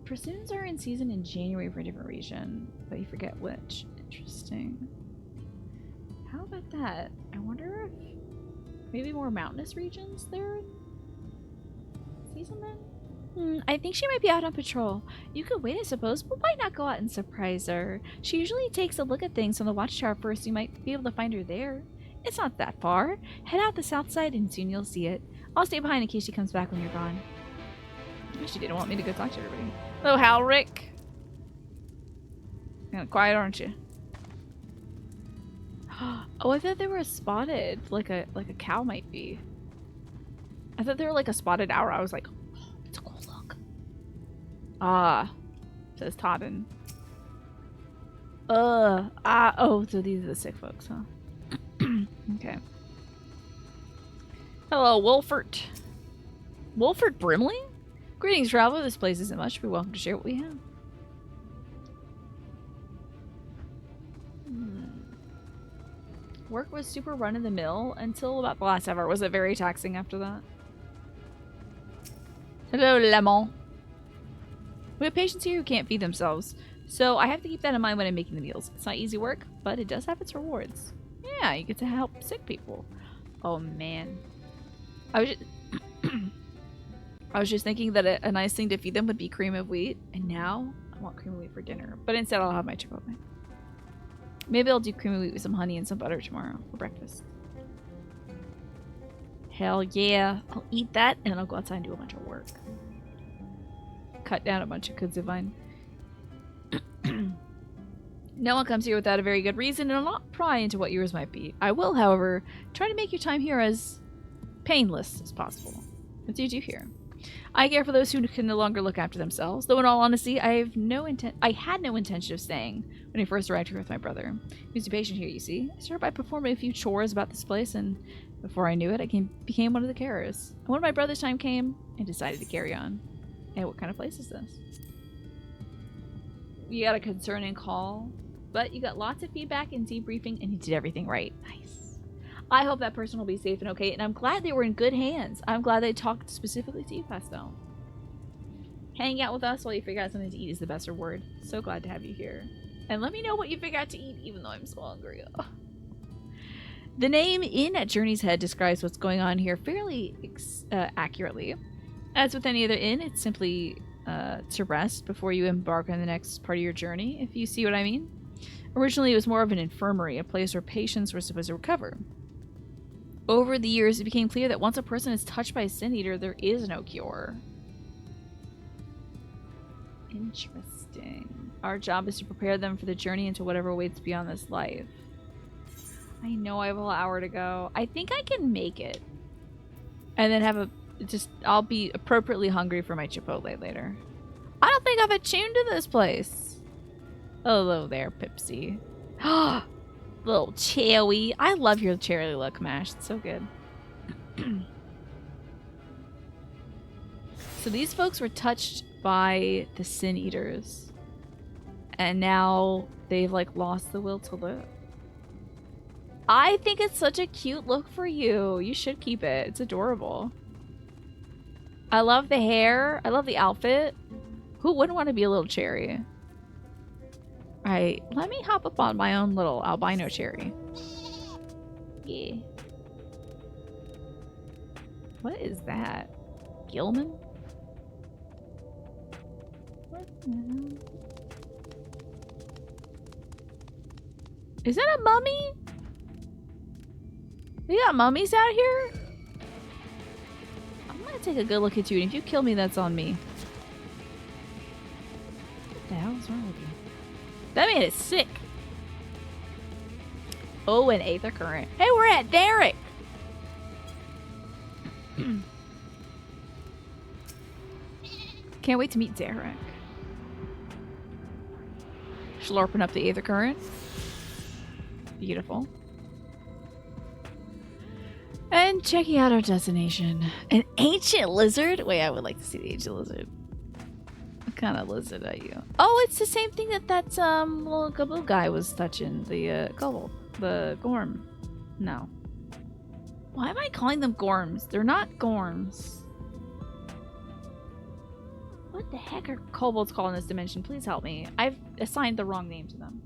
Persimmons are in season in January for a different region, but you forget which. Interesting. How about that? I wonder if maybe more mountainous regions there in season then? I think she might be out on patrol. You could wait, I suppose, but why not go out and surprise her? She usually takes a look at things from the watchtower first. You might be able to find her there. It's not that far. Head out the south side and soon you'll see it. I'll stay behind in case she comes back when you're gone. She didn't want me to go talk to everybody. Hello, Halric. Kind of quiet, aren't you? Oh, I thought they were spotted, like a cow might be. I thought they were like a spotted owl. I was like, oh, it's a cool look. Ah, says Toddin. Oh, so these are the sick folks, huh? Okay. Hello, Wolfert. Wolfert Brimley? Greetings, traveler. This place isn't much, but we're welcome to share what we have. Work was super run-of-the-mill until about the last hour. Was it very taxing after that? Hello, Lemon. We have patients here who can't feed themselves, so I have to keep that in mind when I'm making the meals. It's not easy work, but it does have its rewards. Yeah, you get to help sick people. Oh, man. I was just thinking that a nice thing to feed them would be cream of wheat, and now I want cream of wheat for dinner. But instead I'll have my Chipotle. Maybe I'll do cream of wheat with some honey and some butter tomorrow for breakfast. Hell yeah. I'll eat that and I'll go outside and do a bunch of work. Cut down a bunch of kudzu vine. No one comes here without a very good reason, and I'll not pry into what yours might be. I will, however, try to make your time here as painless as possible. What do you do here? I care for those who can no longer look after themselves, though in all honesty, I had no intention of staying when I first arrived here with my brother. He's a patient here, you see. I started by performing a few chores about this place, and before I knew it, I became one of the carers. And when my brother's time came, I decided to carry on. And what kind of place is this? You got a concerning call, but you got lots of feedback and debriefing, and you did everything right. Nice. I hope that person will be safe and okay, and I'm glad they were in good hands. I'm glad they talked specifically to you, Pastel. Hanging out with us while you figure out something to eat is the best reward. So glad to have you here. And let me know what you figure out to eat, even though I'm so hungry. The name Inn at Journey's Head describes what's going on here fairly accurately. As with any other inn, it's simply to rest before you embark on the next part of your journey, if you see what I mean. Originally, it was more of an infirmary, a place where patients were supposed to recover. Over the years, it became clear that once a person is touched by a sin eater, there is no cure. Interesting. Our job is to prepare them for the journey into whatever awaits beyond this life. I know I have a whole hour to go. I think I can make it. And then I'll be appropriately hungry for my Chipotle later. I don't think I've attuned to this place. Hello there, Pipsy. Little cherry. I love your cherry look, Mash. It's so good. So these folks were touched by the Sin Eaters. And now they've like lost the will to live. I think it's such a cute look for you. You should keep it. It's adorable. I love the hair. I love the outfit. Who wouldn't want to be a little cherry? Alright, let me hop up on my own little albino cherry. Yeah. What is that? Gilman? What the hell? Is that a mummy? We got mummies out here? I'm gonna take a good look at you, and if you kill me, that's on me. What the hell is wrong with you? That man is sick. Oh, an Aether Current. Hey, we're at Derek! Can't wait to meet Derek. Slurping up the Aether Current. Beautiful. And checking out our destination. An ancient lizard? Wait, I would like to see the ancient lizard. What kind of lizard are you? Oh, it's the same thing that little Gaboo guy was touching. The kobold. The gorm. No. Why am I calling them gorms? They're not gorms. What the heck are kobolds called in this dimension? Please help me. I've assigned the wrong name to them.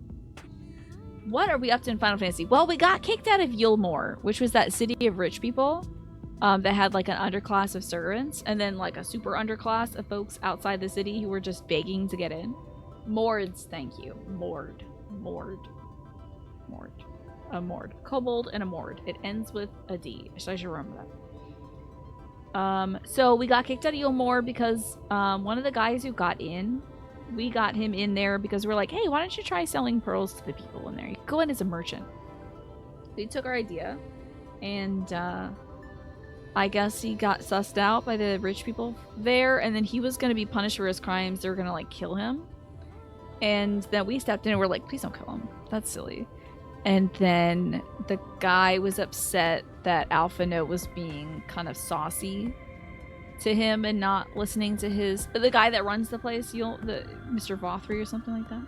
What are we up to in Final Fantasy? Well, we got kicked out of Eulmore, which was that city of rich people that had like an underclass of servants and then like a super underclass of folks outside the city who were just begging to get in. Mords, thank you. Mord. A Mord. Kobold and a Mord. It ends with a D. So I should remember that. So we got kicked out of Eulmore because one of the guys who got in, we got him in there because we're like, hey, why don't you try selling pearls to the people in there? You can go in as a merchant. He took our idea, and I guess he got sussed out by the rich people there, and then he was going to be punished for his crimes. They were going to, like, kill him. And then we stepped in and we're like, please don't kill him. That's silly. And then the guy was upset that Alpha Note was being kind of saucy to him and not listening to the guy that runs the place, the Mr. Vothry or something like that,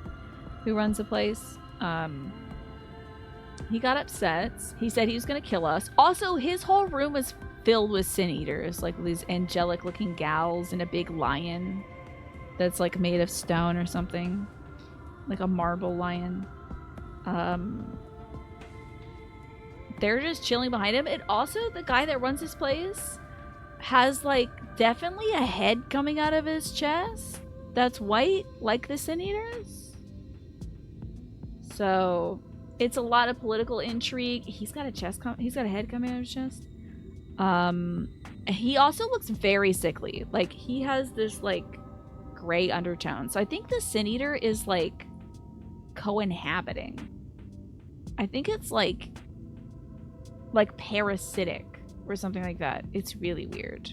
who runs the place. He got upset. He said he was gonna kill us. Also, his whole room was filled with sin eaters, like these angelic looking gals and a big lion that's like made of stone or something, like a marble lion. They're just chilling behind him. And also the guy that runs this place has like definitely a head coming out of his chest that's white, like the Sin Eaters. So it's a lot of political intrigue. He's got a head coming out of his chest. He also looks very sickly. Like he has this like gray undertone. So I think the Sin Eater is like co-inhabiting. I think it's like parasitic or something like that. It's really weird.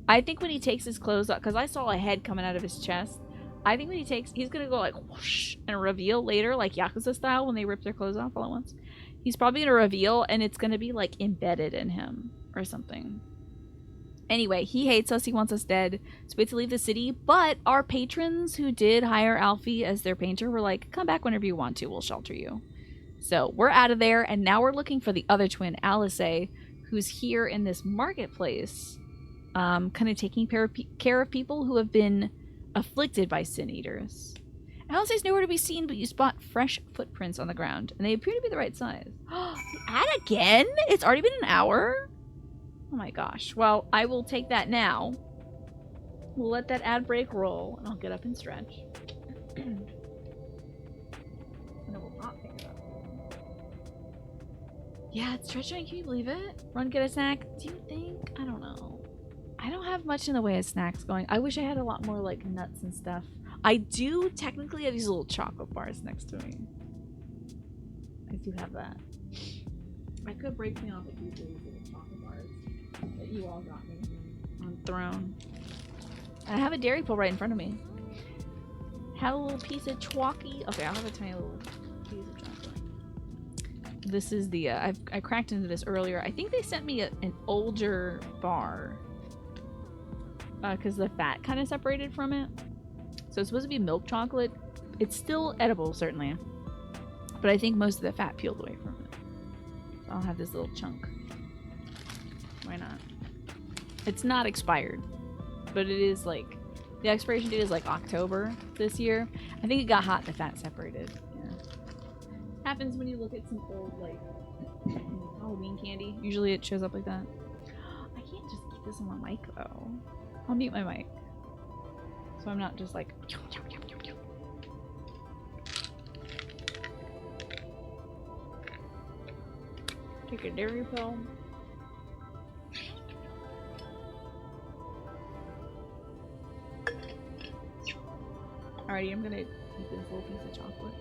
I think when he takes his clothes off, because I saw a head coming out of his chest, I think when he's gonna go like whoosh and reveal later, like Yakuza style, when they rip their clothes off all at once. He's probably gonna reveal and it's gonna be like embedded in him or something. Anyway, he hates us, he wants us dead, so we have to leave the city, but our patrons who did hire Alfie as their painter were like, come back whenever you want to, we'll shelter you. So we're out of there, and now we're looking for the other twin, Alice, who's here in this marketplace, kind of taking care of people who have been afflicted by Sin Eaters. Alice is nowhere to be seen, but you spot fresh footprints on the ground, and they appear to be the right size. Ad again? It's already been an hour? Oh my gosh. Well, I will take that now. We'll let that ad break roll, and I'll get up and stretch. And it will not pick it up. Yeah, it's stretching. Can you believe it? Run, get a snack. Do you think? I don't know. I don't have much in the way of snacks going. I wish I had a lot more like nuts and stuff. I do technically have these little chocolate bars next to me. I do have that. I could break me off a few of these little chocolate bars that you all got me on Throne. And I have a dairy pull right in front of me. Have a little piece of chalky. Okay, I'll have a tiny little piece of chocolate. This is the, I cracked into this earlier. I think they sent me an older bar. Because the fat kind of separated from it. So it's supposed to be milk chocolate. It's still edible, certainly. But I think most of the fat peeled away from it. So I'll have this little chunk. Why not? It's not expired. But it is like, the expiration date is like October this year. I think it got hot, the fat separated. Yeah. Happens when you look at some old, like, Halloween candy. Usually it shows up like that. I can't just keep this on my mic though. I'll mute my mic. So I'm not just like... Take a dairy pill. Alrighty, I'm gonna eat this little piece of chocolate.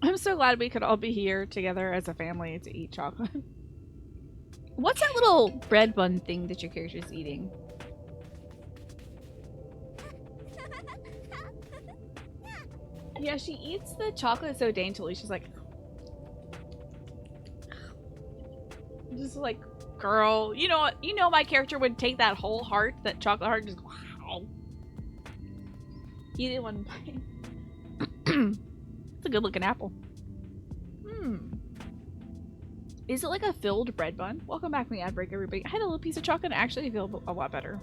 I'm so glad we could all be here together as a family to eat chocolate. What's that little bread bun thing that your character's eating? Yeah, she eats the chocolate so daintily. She's like... Just like, girl, you know my character would take that whole heart, that chocolate heart, and just wow. Eat it one bite. It's a good looking apple. Is it like a filled bread bun? Welcome back from the ad break, everybody. I had a little piece of chocolate and actually feel a lot better.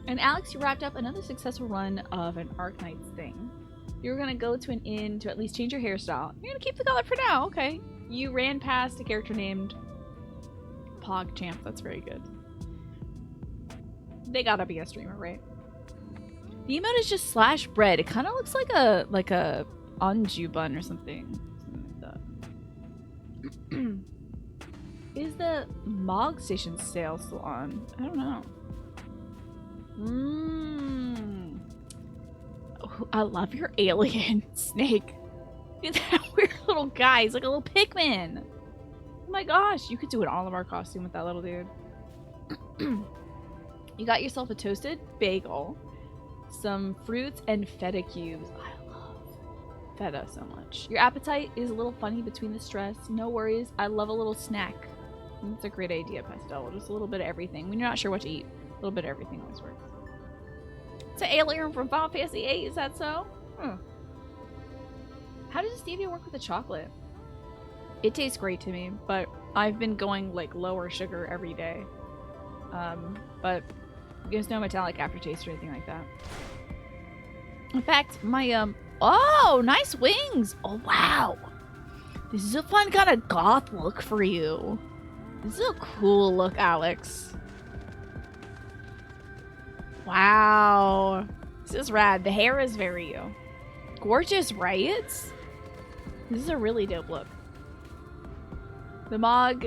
And Alex, you wrapped up another successful run of an Arknights thing. You're gonna go to an inn to at least change your hairstyle. You're gonna keep the color for now, okay. You ran past a character named PogChamp. That's very good. They gotta be a streamer, right? The emote is just slash bread. It kind of looks like a anju bun or something like that. Is the Mog Station sale still on? I don't know. Oh, I love your alien snake. Look at that weird little guy. He's like a little Pikmin. Oh my gosh, you could do an Olimar costume with that little dude. You got yourself a toasted bagel, some fruits, and feta cubes. I love feta so much. Your appetite is a little funny between the stress. No worries. I love a little snack. That's a great idea, Pastel. Just a little bit of everything. When you're not sure what to eat, a little bit of everything always works. It's an alien from Final Fantasy VIII. Is that so? How does stevia work with the chocolate? It tastes great to me, but I've been going like lower sugar every day. But there's no metallic aftertaste or anything like that. In fact, my oh, nice wings! Oh wow, this is a fun kind of goth look for you. This is a cool look, Alex. Wow, this is rad. The hair is very gorgeous, right? This is a really dope look. The Mog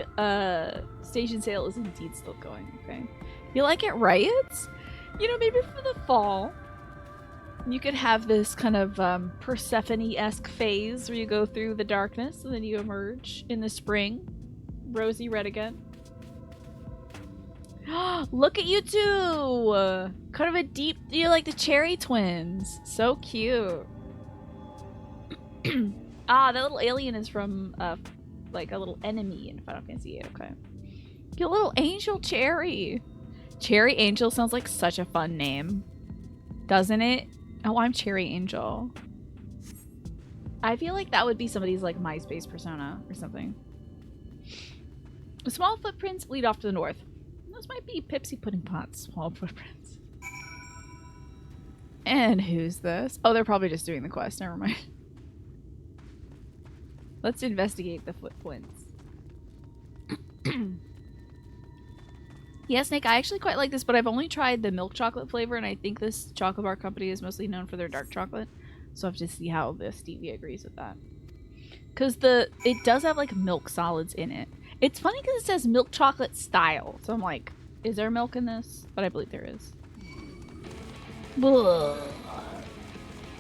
station sale is indeed still going, okay? You like it, right? You know, maybe for the fall, you could have this kind of Persephone-esque phase where you go through the darkness and then you emerge in the spring, rosy red again. Look at you two! Kind of a deep, you're like the cherry twins. So cute. Ah, that little alien is from, like a little enemy in Final Fantasy VIII. Okay. Get a little angel cherry. Cherry Angel sounds like such a fun name. Doesn't it? Oh, I'm Cherry Angel. I feel like that would be somebody's like MySpace persona or something. Small footprints lead off to the north. Those might be Pipsy Pudding Pot's small footprints. And who's this? Oh, they're probably just doing the quest. Never mind. Let's investigate the footprints. Yeah, Snake, I actually quite like this, but I've only tried the milk chocolate flavor, and I think this chocolate bar company is mostly known for their dark chocolate. So I have to see how the stevia agrees with that. Because it does have like milk solids in it. It's funny because it says milk chocolate style. So I'm like, is there milk in this? But I believe there is. Blah.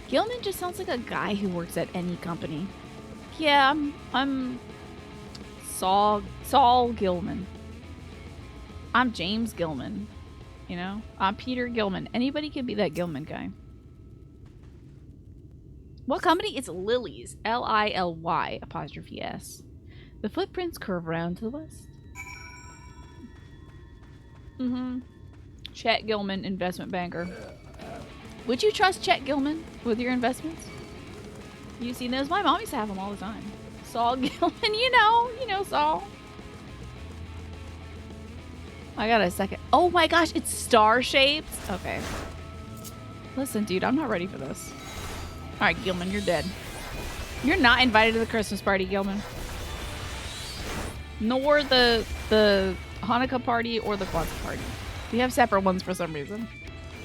Gilman just sounds like a guy who works at any company. Yeah, I'm Saul Gilman. I'm James Gilman. You know? I'm Peter Gilman. Anybody could be that Gilman guy. What company? It's Lily's. L-I-L-Y apostrophe S. The footprints curve around to the west. Chet Gilman, investment banker. Would you trust Chet Gilman with your investments? You seen those? My mom used to have them all the time. Saul Gilman, you know Saul. I got a second. Oh my gosh, it's star shaped. Okay. Listen, dude, I'm not ready for this. All right, Gilman, you're dead. You're not invited to the Christmas party, Gilman. Nor the Hanukkah party or the Kwanzaa party. We have separate ones for some reason.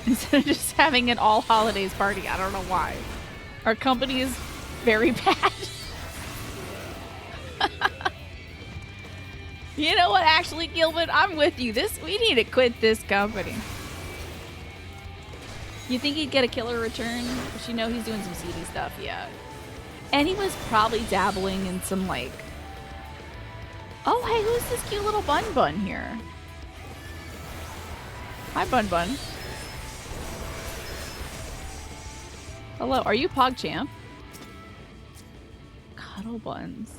Instead of just having an all holidays party. I don't know why. Our company is very bad. You know what, actually, Gilman? I'm with you. We need to quit this company. You think he'd get a killer return? But you know he's doing some seedy stuff, yeah. And he was probably dabbling in some, like... Oh, hey, who's this cute little Bun Bun here? Hi, Bun Bun. Hello, are you PogChamp? Cuddle Buns.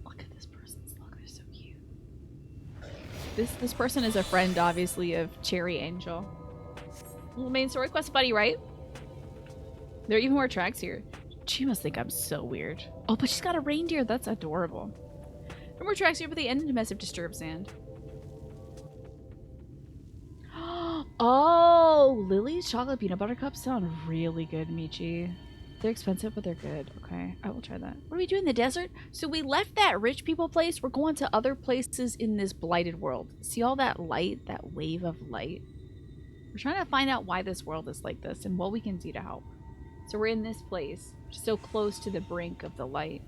Look at this person's look, they're so cute. This person is a friend, obviously, of Cherry Angel. Little main story quest buddy, right? There are even more tracks here. She must think I'm so weird. Oh, but she's got a reindeer. That's adorable. There are more tracks here, but they end in a mess of disturbed sand. Oh, Lily's chocolate peanut butter cups sound really good, Michi. They're expensive, but they're good. Okay, I will try that. What do we do in the desert? So we left that rich people place. We're going to other places in this blighted world. See all that light, that wave of light? We're trying to find out why this world is like this and what we can do to help. So we're in this place, so close to the brink of the light.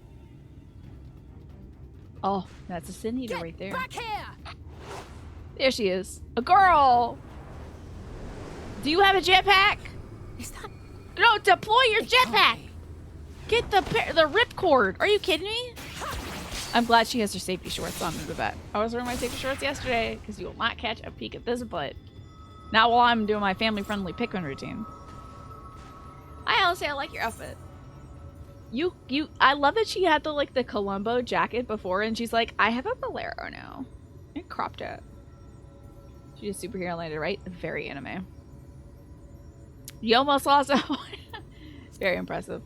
Oh, that's a Sin Eater right there. Back here! There she is. A girl! Do you have a jetpack? Is that... No, deploy your jetpack! Get the ripcord. Are you kidding me? I'm glad she has her safety shorts on in the vet. I was wearing my safety shorts yesterday because you will not catch a peek at this butt. Not while I'm doing my family-friendly Pikmin routine. Hi, Alice. I like your outfit. I love that she had the Columbo jacket before, and she's like, I have a bolero now. And cropped it. She's a superhero landed, right? Very anime. You almost also. Very impressive.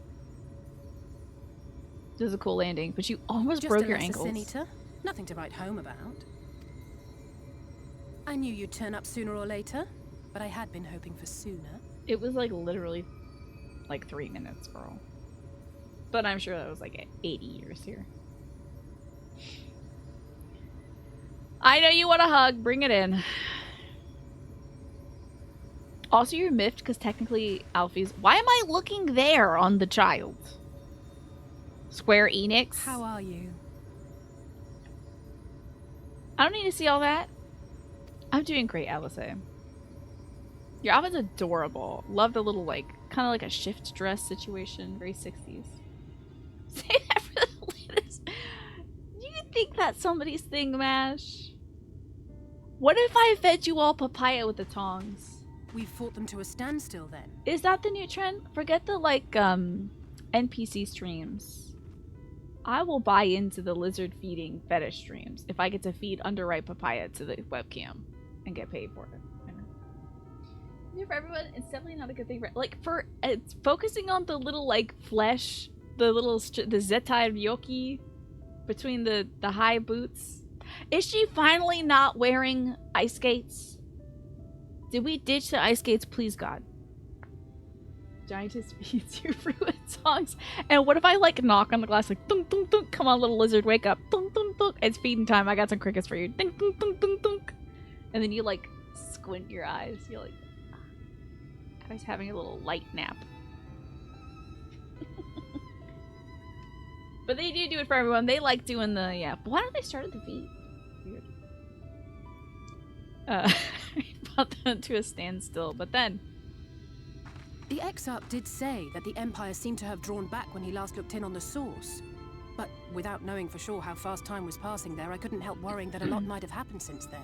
This is a cool landing, but you almost Just broke your a lesser ankles. Sin-Eater. Nothing to write home about. I knew you'd turn up sooner or later, but I had been hoping for sooner. It was literally 3 minutes, girl. But I'm sure that was 80 years here. I know you want a hug. Bring it in. Also, you're miffed because technically Alfie's... Why am I looking there on the child? Square Enix? How are you? I don't need to see all that. I'm doing great, Alice. Your outfit's adorable. Love the little, kind of like a shift dress situation. Very 60s. Say that for the latest. Do you think that's somebody's thing, Mash? What if I fed you all papaya with the tongs? We fought them to a standstill then. Is that the new trend? Forget the like NPC streams. I will buy into the lizard feeding fetish streams if I get to feed underripe papaya to the webcam and get paid for it. For everyone, it's definitely not a good thing for like for it's focusing on the little like flesh, the little the zetai ryoki between the high boots. Is she finally not wearing ice skates? Did we ditch the ice skates, please God? Giantess feeds you fruit with songs. And what if I like knock on the glass like thunk thunk thunk? Come on, little lizard, wake up! Thunk thunk thunk. It's feeding time. I got some crickets for you. Thunk thunk thunk thunk thunk. And then you like squint your eyes. You're like, I was having a little light nap. But they do it for everyone. They like doing the yeah. But why don't they start at the feet? Weird. Brought them to a standstill, but then. The Exarch did say that the Empire seemed to have drawn back when he last looked in on the source. But without knowing for sure how fast time was passing there, I couldn't help worrying that a lot might have happened since then.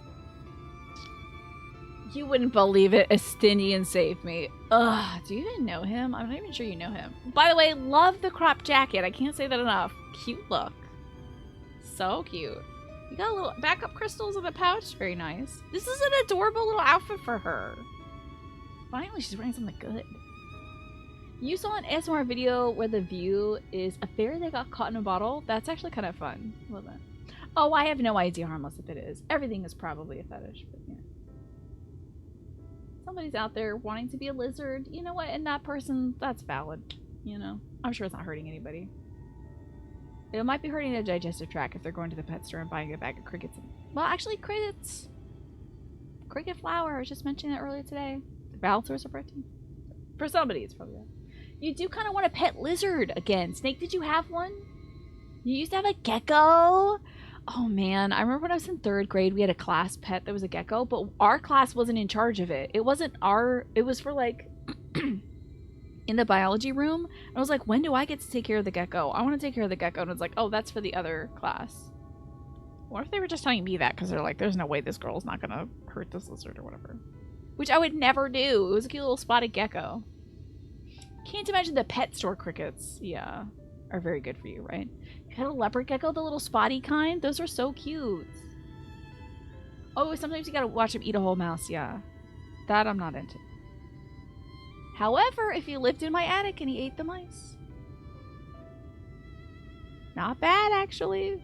You wouldn't believe it. Estinian saved me. Ugh, do you even know him? I'm not even sure you know him. By the way, love the crop jacket. I can't say that enough. Cute look. So cute. You got a little backup crystals in the pouch. Very nice. This is an adorable little outfit for her. Finally, she's wearing something good. You saw an ASMR video where the view is a fairy that got caught in a bottle. That's actually kind of fun. A little bit. Oh, I have no idea harmless if it is. Everything is probably a fetish, but yeah. Somebody's out there wanting to be a lizard. You know what? And that person, that's valid. You know? I'm sure it's not hurting anybody. It might be hurting their digestive tract if they're going to the pet store and buying a bag of crickets. Well, actually, crickets. Cricket flour. I was just mentioning it earlier today. The valid source of protein. For somebody, it's probably that. You do kind of want a pet lizard again. Snake, did you have one? You used to have a gecko? Oh man, I remember when I was in 3rd grade, we had a class pet that was a gecko, but our class wasn't in charge of it. It wasn't our, it was for like, in the biology room. And I was like, when do I get to take care of the gecko? I want to take care of the gecko. And it's like, oh, that's for the other class. What if they were just telling me that? Because they're like, there's no way this girl's not going to hurt this lizard or whatever. Which I would never do. It was a cute little spotted gecko. Can't imagine the pet store crickets. Yeah. Are very good for you, right? You had a leopard gecko, the little spotty kind? Those are so cute. Oh, sometimes you gotta watch him eat a whole mouse. Yeah. That I'm not into. However, if he lived in my attic and he ate the mice. Not bad, actually.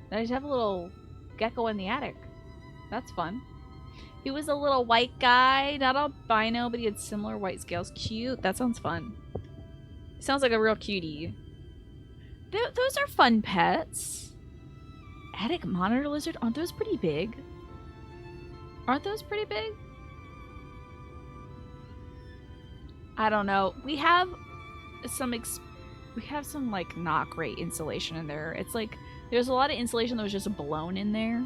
Then I just have a little gecko in the attic. That's fun. He was a little white guy, not albino, but he had similar white scales. Cute. That sounds fun. Sounds like a real cutie. Those are fun pets. Attic monitor lizard. Aren't those pretty big? Aren't those pretty big? I don't know. We have some like not great insulation in there. It's like there's a lot of insulation that was just blown in there.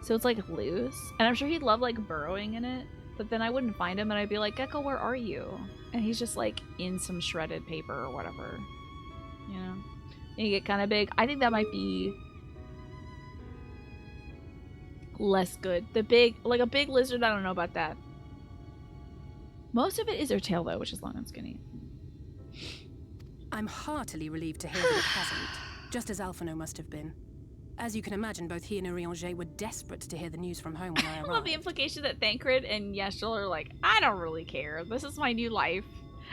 So it's like loose. And I'm sure he'd love like burrowing in it. But then I wouldn't find him and I'd be like, Gecko, where are you? And he's just like in some shredded paper or whatever. You know? And you get kind of big. I think that might be less good. The big, like a big lizard, I don't know about that. Most of it is her tail though, which is long and skinny. I'm heartily relieved to hear that it hasn't. Just as Alphino must have been. As you can imagine, both he and Urianger were desperate to hear the news from home when I arrived. I love the implication that Thancred and Yeshel are like, I don't really care. This is my new life.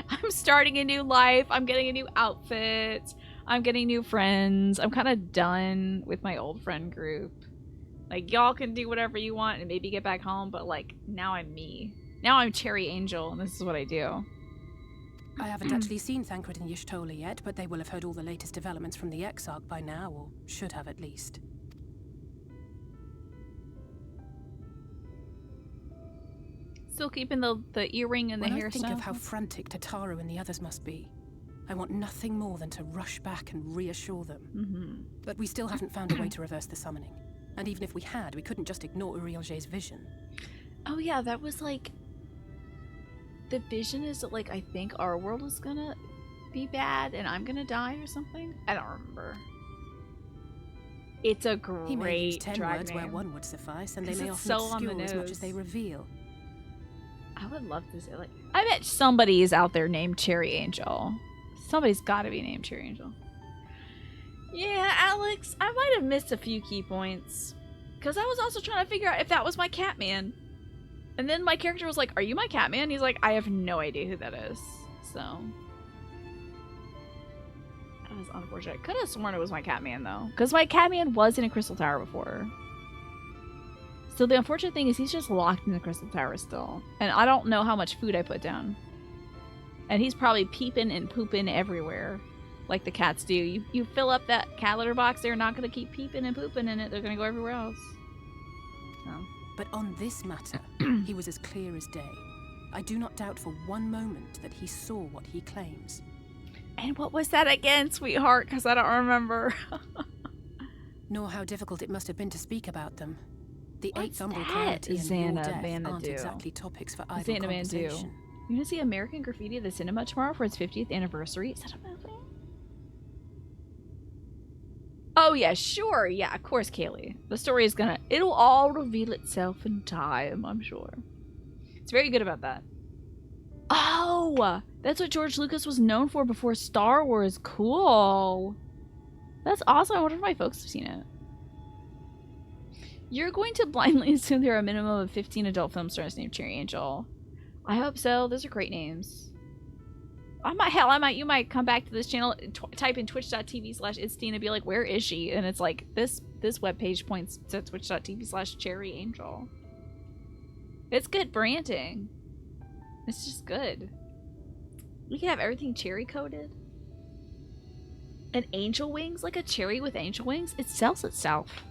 I'm starting a new life. I'm getting a new outfit. I'm getting new friends. I'm kind of done with my old friend group. Like, y'all can do whatever you want and maybe get back home, but like, now I'm me. Now I'm Cherry Angel, and this is what I do. I haven't actually seen Thancred and Y'shtola yet, but they will have heard all the latest developments from the Exarch by now, or should have at least. Still keeping the earring and the hair. When I think of how frantic Tataru and the others must be, I want nothing more than to rush back and reassure them. But we still haven't found a way to reverse the summoning. And even if we had, we couldn't just ignore Urianger's vision. Oh yeah, that was like... The vision is that, like, I think our world is gonna be bad and I'm gonna die or something? I don't remember. It's a He may use great 10 drag words name. where one would suffice, and they 'Cause may it's often so on the obscure as much as they nose. reveal. I would love to say, like, I bet somebody is out there named Cherry Angel. Somebody's got to be named Cherry Angel. Yeah, Alex, I might have missed a few key points. Because I was also trying to figure out if that was my Catman. And then my character was like, are you my Catman? He's like, I have no idea who that is. So. That was unfortunate. Could have sworn it was my Catman, though. Because my Catman was in a Crystal Tower before. So the unfortunate thing is he's just locked in the Crystal Tower still. And I don't know how much food I put down. And he's probably peeping and pooping everywhere. Like the cats do. You fill up that cat litter box, they're not going to keep peeping and pooping in it. They're going to go everywhere else. So. But on this matter, he was as clear as day. I do not doubt for one moment that he saw what he claims. And what was that again, sweetheart? Because I don't remember. Nor how difficult it must have been to speak about them. The What's 8th umbral that? calamity and your death Xanadu. aren't exactly topics for idle Xanadu. conversation. You gonna see American Graffiti at the cinema tomorrow for its 50th anniversary? Is that a movie? Oh yeah, sure. Yeah, of course, Kaylee. The story is it'll all reveal itself in time, I'm sure. It's very good about that. Oh, that's what George Lucas was known for before Star Wars. Cool. That's awesome. I wonder if my folks have seen it. You're going to blindly assume there are a minimum of 15 adult film stars named Cherry Angel. I hope so. Those are great names. You might come back to this channel, type in twitch.tv/itsteen and be like, where is she? And it's like, this webpage points to twitch.tv/Cherry Angel. It's good branding. It's just good. We can have everything cherry coated. And angel wings, like a cherry with angel wings, it sells itself.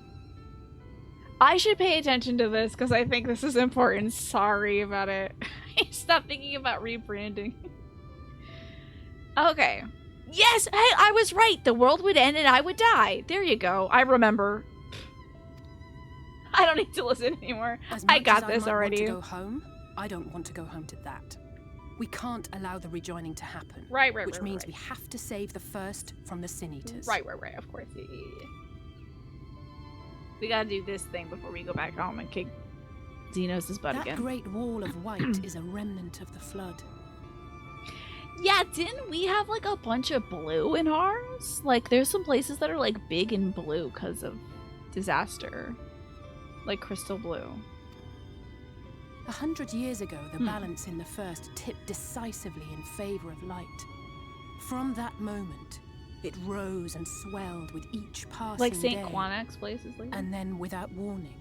I should pay attention to this because I think this is important. Sorry about it. Stop thinking about rebranding. Okay. Yes! Hey, I was right! The world would end and I would die. There you go. I remember. I don't need to listen anymore. I got this already. Want to go home, I don't want to go home to that. We can't allow the rejoining to happen. Right. Which means we have to save the first from the Sin Eaters. Right. Of course. Yeah. We gotta do this thing before we go back home and kick Xenos' butt again. That great wall of white is a remnant of the flood. Yeah, didn't we have like a bunch of blue in ours? Like there's some places that are like big in blue because of disaster. Like crystal blue. 100 years ago, the balance in the first tipped decisively in favor of light. From that moment, it rose and swelled with each passing like St. day. Quanak's places like that? And then, without warning,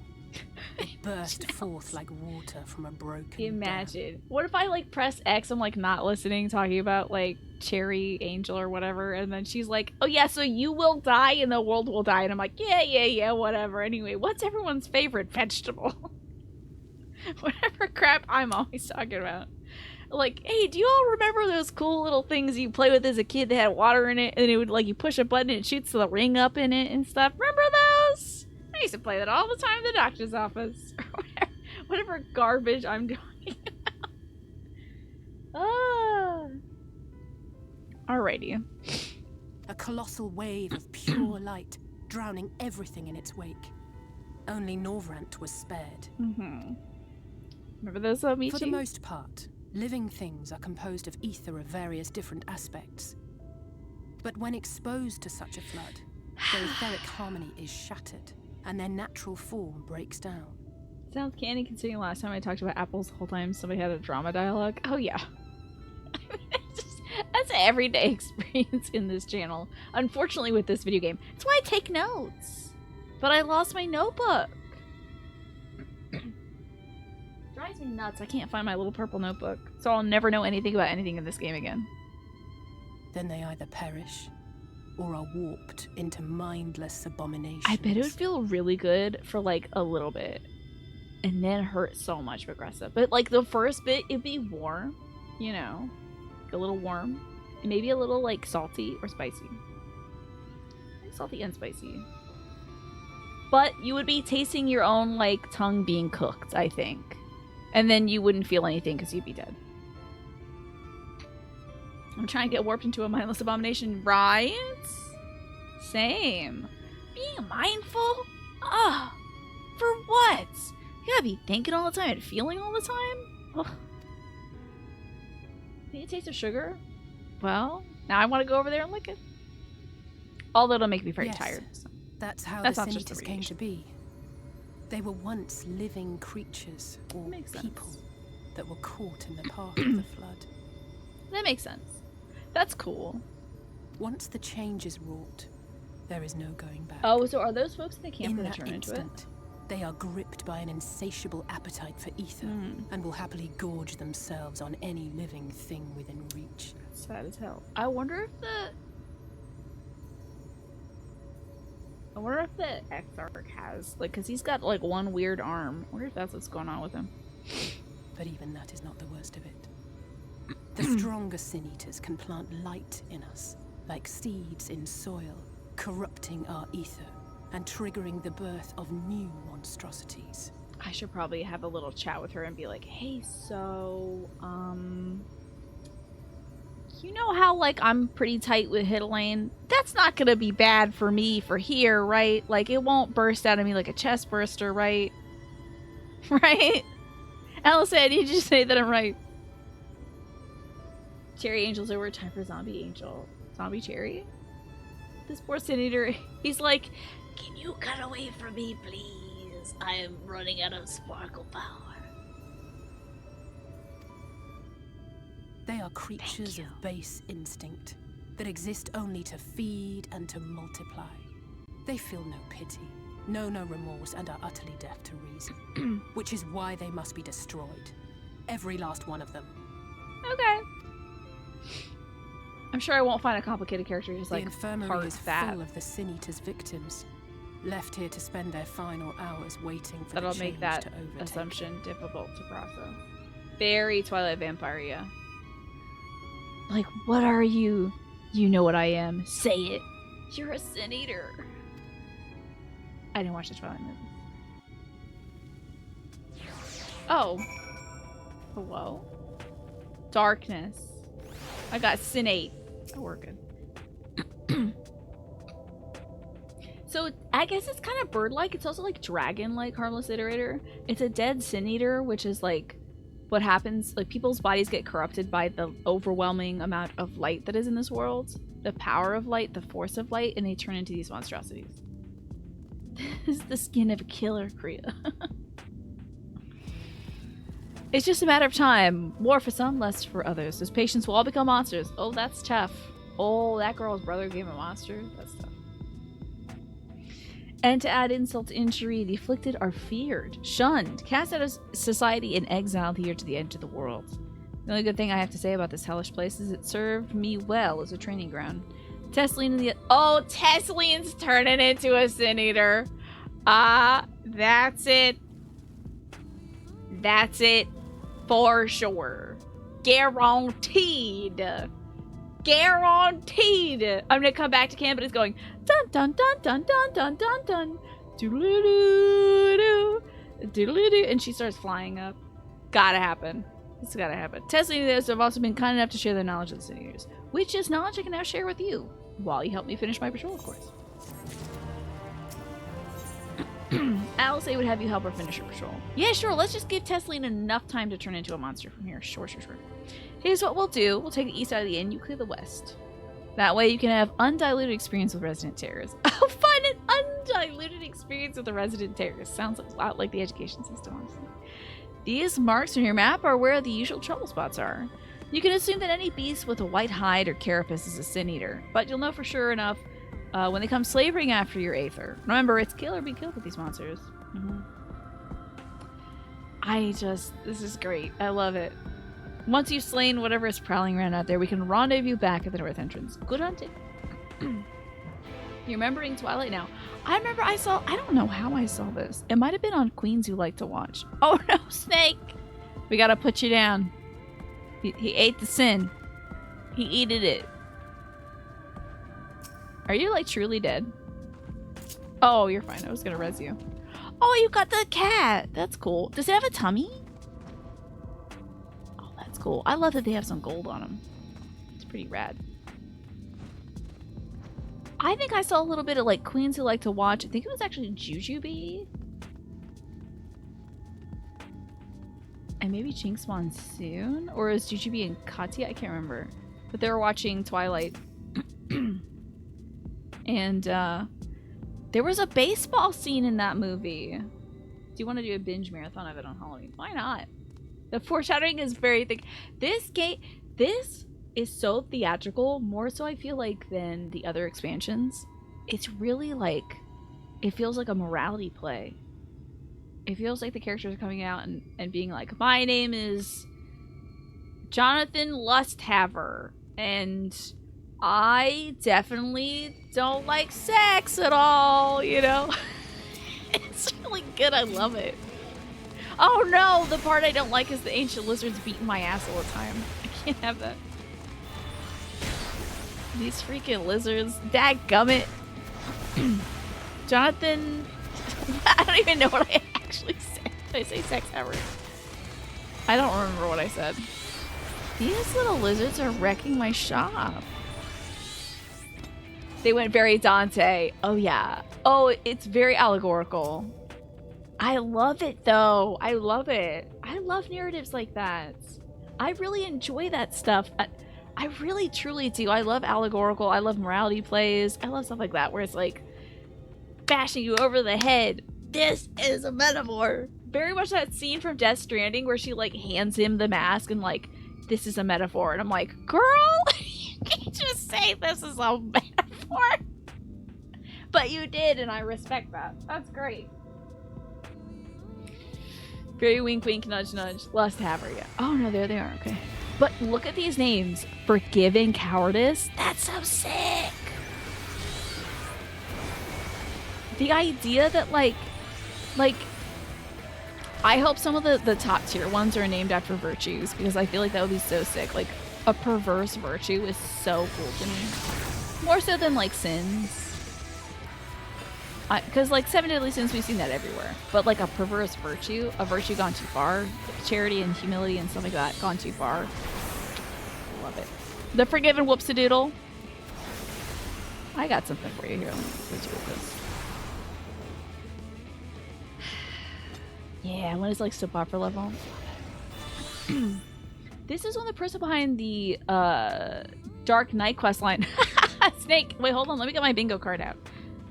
it burst forth like water from a broken Imagine. dam. What if I like press X, I'm like not listening, talking about like Cherry Angel or whatever, and then she's like, oh yeah, so you will die and the world will die, and I'm like, yeah, whatever. Anyway, what's everyone's favorite vegetable? Whatever crap I'm always talking about. Like, hey, do you all remember those cool little things you play with as a kid that had water in it, and it would like you push a button and it shoots the ring up in it and stuff? Remember those? I used to play that all the time in the doctor's office. Or whatever garbage I'm talking about. Alrighty. A colossal wave of pure light, drowning everything in its wake. Only Norvrant was spared. Remember those, Michi? For the most part, living things are composed of ether of various different aspects. But when exposed to such a flood, their etheric harmony is shattered, and their natural form breaks down. Sounds candy considering last time I talked about apples the whole time somebody had a drama dialogue. Oh yeah. That's an everyday experience in this channel. Unfortunately with this video game. That's why I take notes. But I lost my notebook. Drives me nuts. I can't find my little purple notebook. So I'll never know anything about anything in this game again. Then they either perish or are warped into mindless abominations. I bet it would feel really good for like a little bit. And then hurt so much progressive. But like the first bit, it'd be warm. You know. Like a little warm. And maybe a little like salty or spicy. Like salty and spicy. But you would be tasting your own like tongue being cooked, I think. And then you wouldn't feel anything because you'd be dead. I'm trying to get warped into a mindless abomination, right? Same. Being mindful? Ah, for what? You gotta be thinking all the time and feeling all the time? Ugh. Need a taste of sugar? Well, now I want to go over there and lick it. Although it'll make me very tired. So. That's how That's the not just Sin Eaters the came radiation. to be. They were once living creatures, or Makes sense. people, that were caught in the path of the flood. That makes sense. That's cool. Once the change is wrought, there is no going back. Oh, so are those folks in the camp In going that to turn into it? instant, they are gripped by an insatiable appetite for ether, and will happily gorge themselves on any living thing within reach. That's sad as hell. I wonder if the Exarch has, like, because he's got, like, one weird arm. I wonder if that's what's going on with him. But even that is not the worst of it. The stronger Sin Eaters can plant light in us, like seeds in soil, corrupting our ether and triggering the birth of new monstrosities. I should probably have a little chat with her and be like, hey, so, you know how, like, I'm pretty tight with Hiddlane? That's not gonna be bad for me for here, right? Like, it won't burst out of me like a chest burster, right? Right? Alice, I need you to say that I'm right. Cherry Angel's over. Time for Zombie Angel. Zombie Cherry? This poor Sin Eater, he's like, can you cut away from me, please? I am running out of sparkle power. They are creatures of base instinct that exist only to feed and to multiply. They feel no pity, know no remorse, and are utterly deaf to reason. Which is why they must be destroyed. Every last one of them. Okay. I'm sure I won't find a complicated character who's like the infirmary hard is fat. full of the Sin Eaters' victims, left here to spend their final hours waiting for That'll the make change that to overtake. assumption difficult to process. Very Twilight Vampire, yeah. Like, what are you? You know what I am. Say it. You're a Sin Eater. I didn't watch the Twilight movie. Oh. Hello? Darkness. I got Sinate. Oh, we're good. So, I guess it's kind of bird-like. It's also like dragon-like, Harmless Iterator. It's a dead Sin Eater, which is like what happens. Like, people's bodies get corrupted by the overwhelming amount of light that is in this world. The power of light, the force of light, and they turn into these monstrosities. This is the skin of a killer, Kriya. It's just a matter of time. More for some, less for others. Those patients will all become monsters. Oh, that's tough. Oh, that girl's brother became a monster. That's tough. And to add insult to injury, the afflicted are feared, shunned, cast out of society, and exiled here to the edge of the world. The only good thing I have to say about this hellish place is it served me well as a training ground. Tesseline and the— oh, Tesseline's turning into a Sin Eater. That's it. That's it. For sure. Guaranteed. Guaranteed. I'm gonna come back to camp and it's going dun dun dun dun dun dun dun dun doodle-doo-doo, doodle-doo, and she starts flying up. Gotta happen. It's gotta happen. Tessa and others have also been kind enough to share their knowledge of the Sin Eaters, which is knowledge I can now share with you while you help me finish my patrol, of course. Alice would have you help her finish her patrol. Yeah, sure. Let's just give Tesseline enough time to turn into a monster from here. Sure. Here's what we'll do. We'll take the east side of the inn. You clear the west. That way you can have undiluted experience with resident terrors. Oh, fun! An undiluted experience with the resident terrors. Sounds a lot like the education system, honestly. These marks on your map are where the usual trouble spots are. You can assume that any beast with a white hide or carapace is a Sin Eater, but you'll know for sure enough when they come slavering after your Aether. Remember, it's kill or be killed with these monsters. This is great. I love it. Once you've slain whatever is prowling around out there, we can rendezvous back at the north entrance. Good hunting. You're remembering Twilight now. I don't know how I saw this. It might have been on Queens You Like to Watch. Oh no, Snake! We gotta put you down. He ate the sin. He eated it. Are you, like, truly dead? Oh, you're fine. I was gonna res you. Oh, you got the cat! That's cool. Does it have a tummy? Oh, that's cool. I love that they have some gold on them. It's pretty rad. I think I saw a little bit of like Queens Who Like to Watch. I think it was actually Jujubee. And maybe Jinx Monsoon? Or is Jujubee and Katya? I can't remember. But they were watching Twilight. And there was a baseball scene in that movie. Do you want to do a binge marathon of it on Halloween? Why not? The foreshadowing is very thick. This is so theatrical, more so I feel like than the other expansions. It's really like, it feels like a morality play. It feels like the characters are coming out and being like, my name is Jonathan Lusthaver, and I definitely don't like sex at all, you know? It's really good, I love it. Oh no, the part I don't like is the ancient lizards beating my ass all the time. I can't have that. These freaking lizards. Dadgummit. Jonathan... I don't even know what I actually said. Did I say sex ever? I don't remember what I said. These little lizards are wrecking my shop. They went very Dante. Oh yeah. Oh, it's very allegorical. I love it though. I love it. I love narratives like that. I really enjoy that stuff. I really truly do. I love allegorical. I love morality plays. I love stuff like that where it's like bashing you over the head. This is a metaphor. Very much that scene from Death Stranding where she like hands him the mask and like, this is a metaphor. And I'm like, girl, you can't just say this is a metaphor. But you did, and I respect that. That's great. Very wink wink, nudge nudge. Lusthaver, yeah. Oh no, there they are, okay. But look at these names. Forgiven Cowardice. That's so sick. The idea that like I hope some of the top tier ones are named after virtues, because I feel like that would be so sick. Like a perverse virtue is so cool to me. More so than like sins. Because like 7 deadly sins, we've seen that everywhere. But like a perverse virtue, a virtue gone too far, charity and humility and stuff like that gone too far. Love it. The Forgiven Whoopsie-doodle. I got something for you here. Let me put you with this. Yeah, when it's like soap opera level. This is when the person behind the Dark Knight questline. Snake. Wait, hold on. Let me get my bingo card out.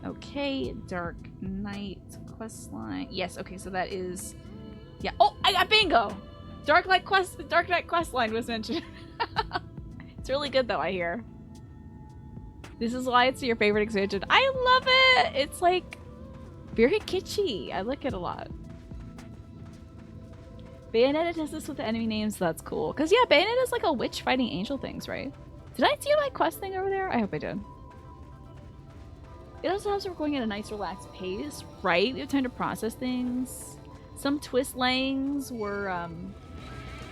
Okay, Dark Knight questline. Yes, okay, so that is... Yeah. Oh, I got bingo! Dark Knight questline was mentioned. It's really good, though, I hear. This is why it's your favorite expansion. I love it! It's, like, very kitschy. I like it a lot. Bayonetta does this with the enemy names, so that's cool. Because, yeah, Bayonetta is like a witch fighting angel things, right? Did I see my quest thing over there? I hope I did. It also helps we're going at a nice, relaxed pace, right? We have time to process things. Some twist layings were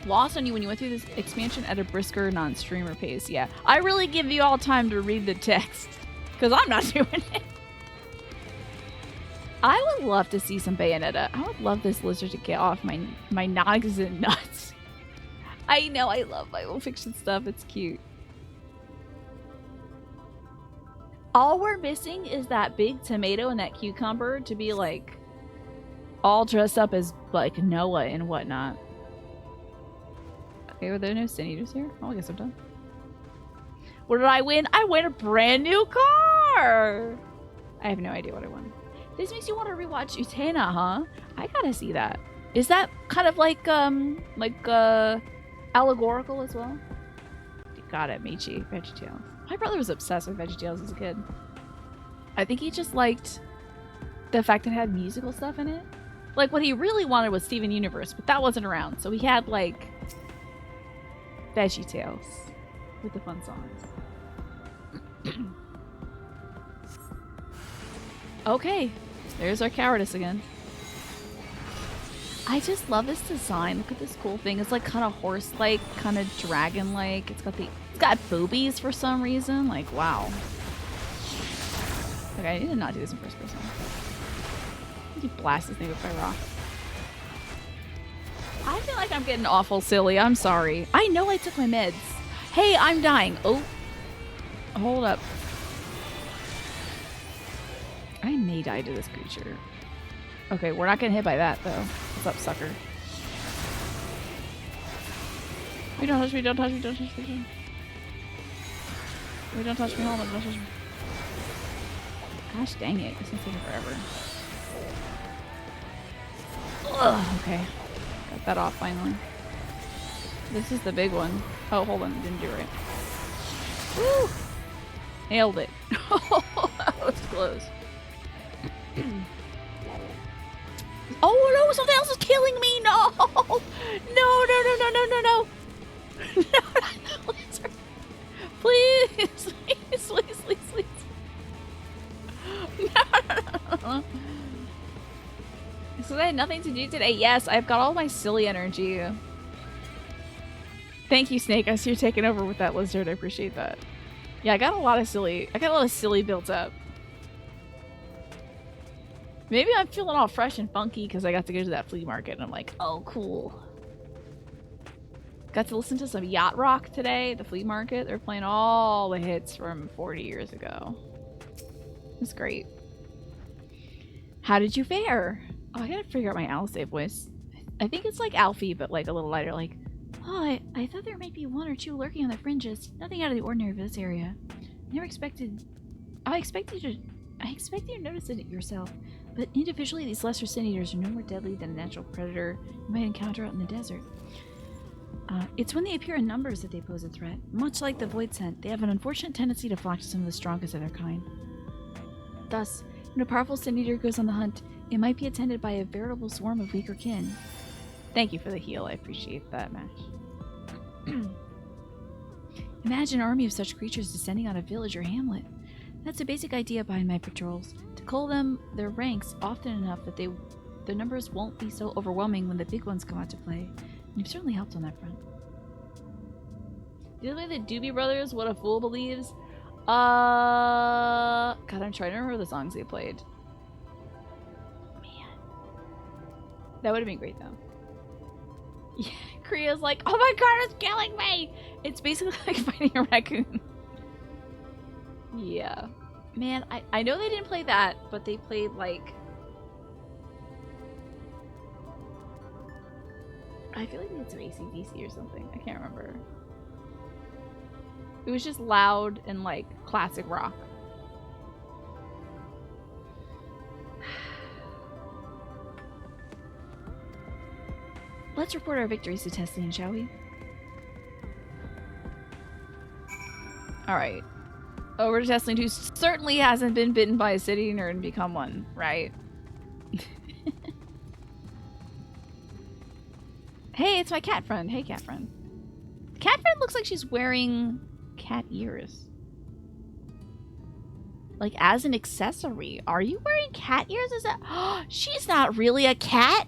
lost on you when you went through this expansion at a brisker, non-streamer pace. Yeah, I really give you all time to read the text, because I'm not doing it. I would love to see some Bayonetta. I would love this lizard to get off my nogs and nuts. I know, I love Bible fiction stuff. It's cute. All we're missing is that big tomato and that cucumber to be like all dressed up as like Noah and whatnot. Okay, were there no sin eaters here? Oh, I guess I'm done. What did I win? I win a brand new car! I have no idea what I won. This makes you want to rewatch Utena, huh? I gotta see that. Is that kind of like allegorical as well? You got it, Michi. VeggieTales. My brother was obsessed with VeggieTales as a kid. I think he just liked the fact that it had musical stuff in it. Like, what he really wanted was Steven Universe, but that wasn't around. So he had, like, VeggieTales with the fun songs. Okay, there's our cowardice again. I just love this design. Look at this cool thing. It's like kind of horse-like, kind of dragon-like. It's got boobies for some reason. Like, wow. Okay, I need to not do this in first person. I think he blasts this thing with my rock. I feel like I'm getting awful silly. I'm sorry. I know I took my meds. Hey, I'm dying. Oh. Hold up. he died to this creature. Okay, we're not getting hit by that, though. What's up, sucker? Wait, don't touch me, don't touch me, don't touch me. Wait, don't touch me, hold on, don't touch me. Gosh dang it, this is taking forever. Ugh, okay. Got that off finally. This is the big one. Oh, hold on, didn't do it right. Woo! Nailed it. That was close. Oh no, something else is killing me! No! No, no, no, no, no, no, no! No, please! Please, please, please, please. No. So I had nothing to do today. Yes, I've got all my silly energy. Thank you, Snake. I see you're taking over with that lizard. I appreciate that. Yeah, I got a lot of silly built up. Maybe I'm feeling all fresh and funky because I got to go to that flea market and I'm like, oh, cool. Got to listen to some yacht rock today at the flea market. They're playing all the hits from 40 years ago. It's great. How did you fare? Oh, I gotta figure out my Alisaie voice. I think it's like Alfie, but like a little lighter. Like, oh, I thought there might be one or two lurking on the fringes. Nothing out of the ordinary for this area. I expected you to notice it yourself. But individually, these lesser sin eaters are no more deadly than a natural predator you might encounter out in the desert. It's when they appear in numbers that they pose a threat. Much like the void scent, they have an unfortunate tendency to flock to some of the strongest of their kind. Thus, when a powerful sin eater goes on the hunt, it might be attended by a veritable swarm of weaker kin. Thank you for the heal. I appreciate that, Mash. Imagine an army of such creatures descending on a village or hamlet. That's the basic idea behind my patrols. To cull them their ranks often enough that their numbers won't be so overwhelming when the big ones come out to play. And you've certainly helped on that front. Do you like the Doobie Brothers? What a Fool Believes? God, I'm trying to remember the songs they played. Man. That would have been great, though. Yeah, Kriya's like, oh my god, it's killing me! It's basically like fighting a raccoon. Yeah. Man, I know they didn't play that, but they played, like... I feel like they had some AC/DC or something. I can't remember. It was just loud and, like, classic rock. Let's report our victories to Tessin, shall we? Alright. Over to Tessin, who certainly hasn't been bitten by a city nerd and become one, right? Hey, it's my cat friend. Hey, cat friend. Cat friend looks like she's wearing cat ears. Like, as an accessory. Are you wearing cat ears? Is that... She's not really a cat?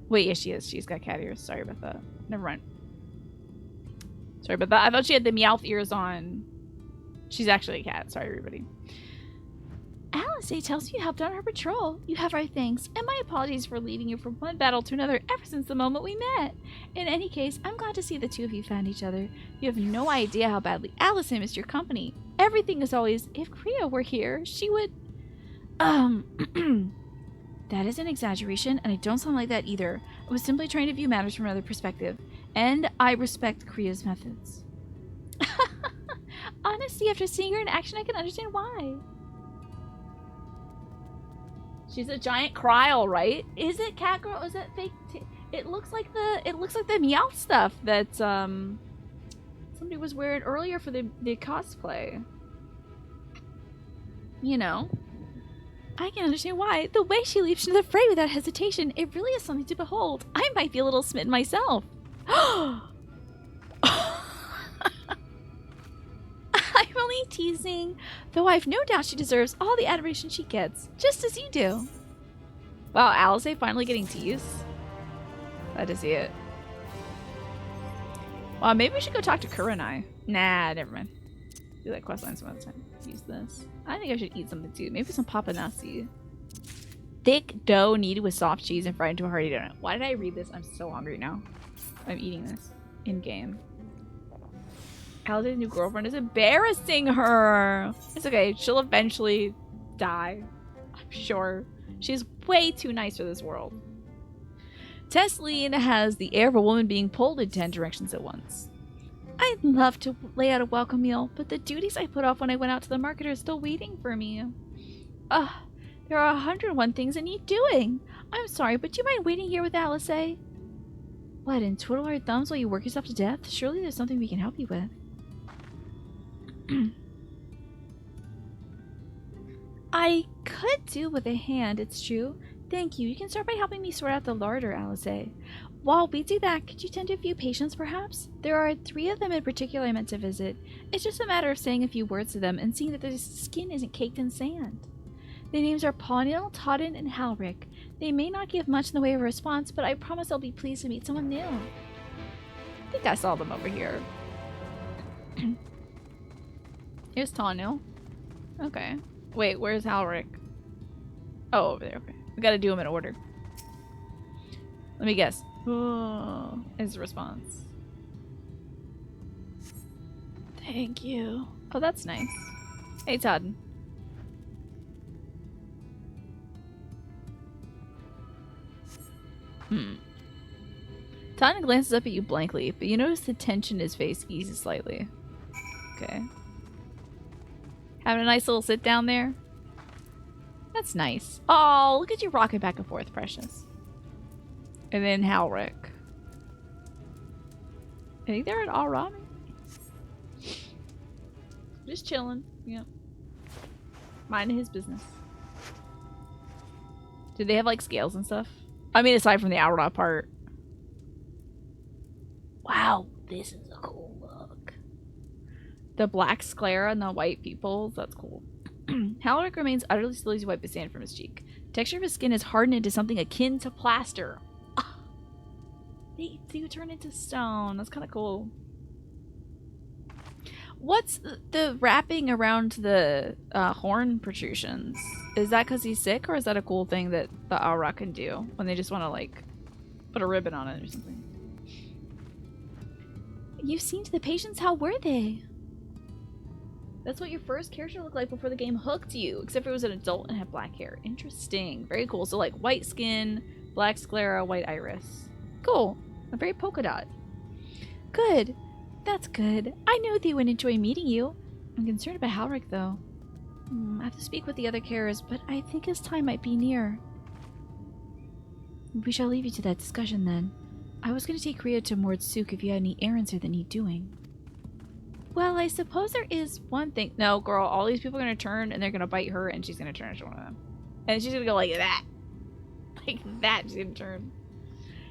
Wait, yes, she is. She's got cat ears. Sorry about that. Never mind. Sorry about that. I thought she had the Meowth ears on. She's actually a cat. Sorry, everybody. Alisaie tells you helped on her patrol. You have our thanks, and my apologies for leading you from one battle to another ever since the moment we met. In any case, I'm glad to see the two of you found each other. You have no idea how badly Alisaie missed your company. Everything is always, if Kriya were here, she would... That is an exaggeration, and I don't sound like that either. I was simply trying to view matters from another perspective, and I respect Kriya's methods. Honestly, after seeing her in action, I can understand why. She's a giant Kryl, right? Is it Catgirl? Is it fake? It looks like the Meowth stuff that somebody was wearing earlier for the cosplay. You know, I can understand why. The way she leaps into the fray without hesitation, it really is something to behold. I might be a little smitten myself. I'm only teasing, though I've no doubt she deserves all the adoration she gets, just as you do. Wow, Alisaie finally getting teased? Glad to see it. Well, maybe we should go talk to Kurenai. Nah, never mind. Do that questline some other time. Use this. I think I should eat something too. Maybe some papanasi. Thick dough kneaded with soft cheese and fried into a hearty donut. Why did I read this? I'm so hungry now. I'm eating this in-game. Alisaie's new girlfriend is embarrassing her. It's okay. She'll eventually die. I'm Sure. She's way too nice for this world. Tesleen has the air of a woman being pulled in 10 directions at once. I'd love to lay out a welcome meal, but the duties I put off when I went out to the market are still waiting for me. Ugh, there are 101 things I need doing. I'm sorry, but do you mind waiting here with Alice? What, and twiddle our thumbs while you work yourself to death? Surely there's something we can help you with. I could do with a hand, it's true. Thank you. You can start by helping me sort out the larder, Alice. While we do that, could you tend to a few patients, perhaps? There are 3 of them in particular I meant to visit. It's just a matter of saying a few words to them and seeing that their skin isn't caked in sand. Their names are Pawnil, Totten, and Halric. They may not give much in the way of a response, but I promise I'll be pleased to meet someone new. I think I saw them over here. Here's Tonil. Okay. Wait, where's Halric? Oh, over there. Okay. We gotta do them in order. Let me guess. His response. Thank you. Oh, that's nice. Hey, Todd. Tanya glances up at you blankly, but you notice the tension in his face eases slightly. Okay. Having a nice little sit down there. That's nice. Oh, look at you rocking back and forth, precious. And then Halric. I think they're at All Rami. Just chilling. Yep. Minding his business. Do they have like scales and stuff? I mean, aside from the Aura part. Wow, this is a cool look. The black sclera and the white pupils, that's cool. Halric remains utterly still as he wipes the sand from his cheek. The texture of his skin is hardened into something akin to plaster. Ah, they do turn into stone. That's kind of cool. What's the wrapping around the horn protrusions? Is that because he's sick, or is that a cool thing that the Aura can do when they just want to, like, put a ribbon on it or something? You've seen to the patients? How were they? That's what your first character looked like before the game hooked you, except for it was an adult and had black hair. Interesting. Very cool. So, like, white skin, black sclera, white iris. Cool. A very polka dot. Good. That's good. I knew they would enjoy meeting you. I'm concerned about Halric, though. I have to speak with the other carers, but I think his time might be near. We shall leave you to that discussion, then. I was going to take Rhea to Mordsuk if you had any errands here that need doing. Well, I suppose there is one thing. No, girl, all these people are going to turn, and they're going to bite her, and she's going to turn into one of them. And she's going to go like that. Like that, she's going to turn.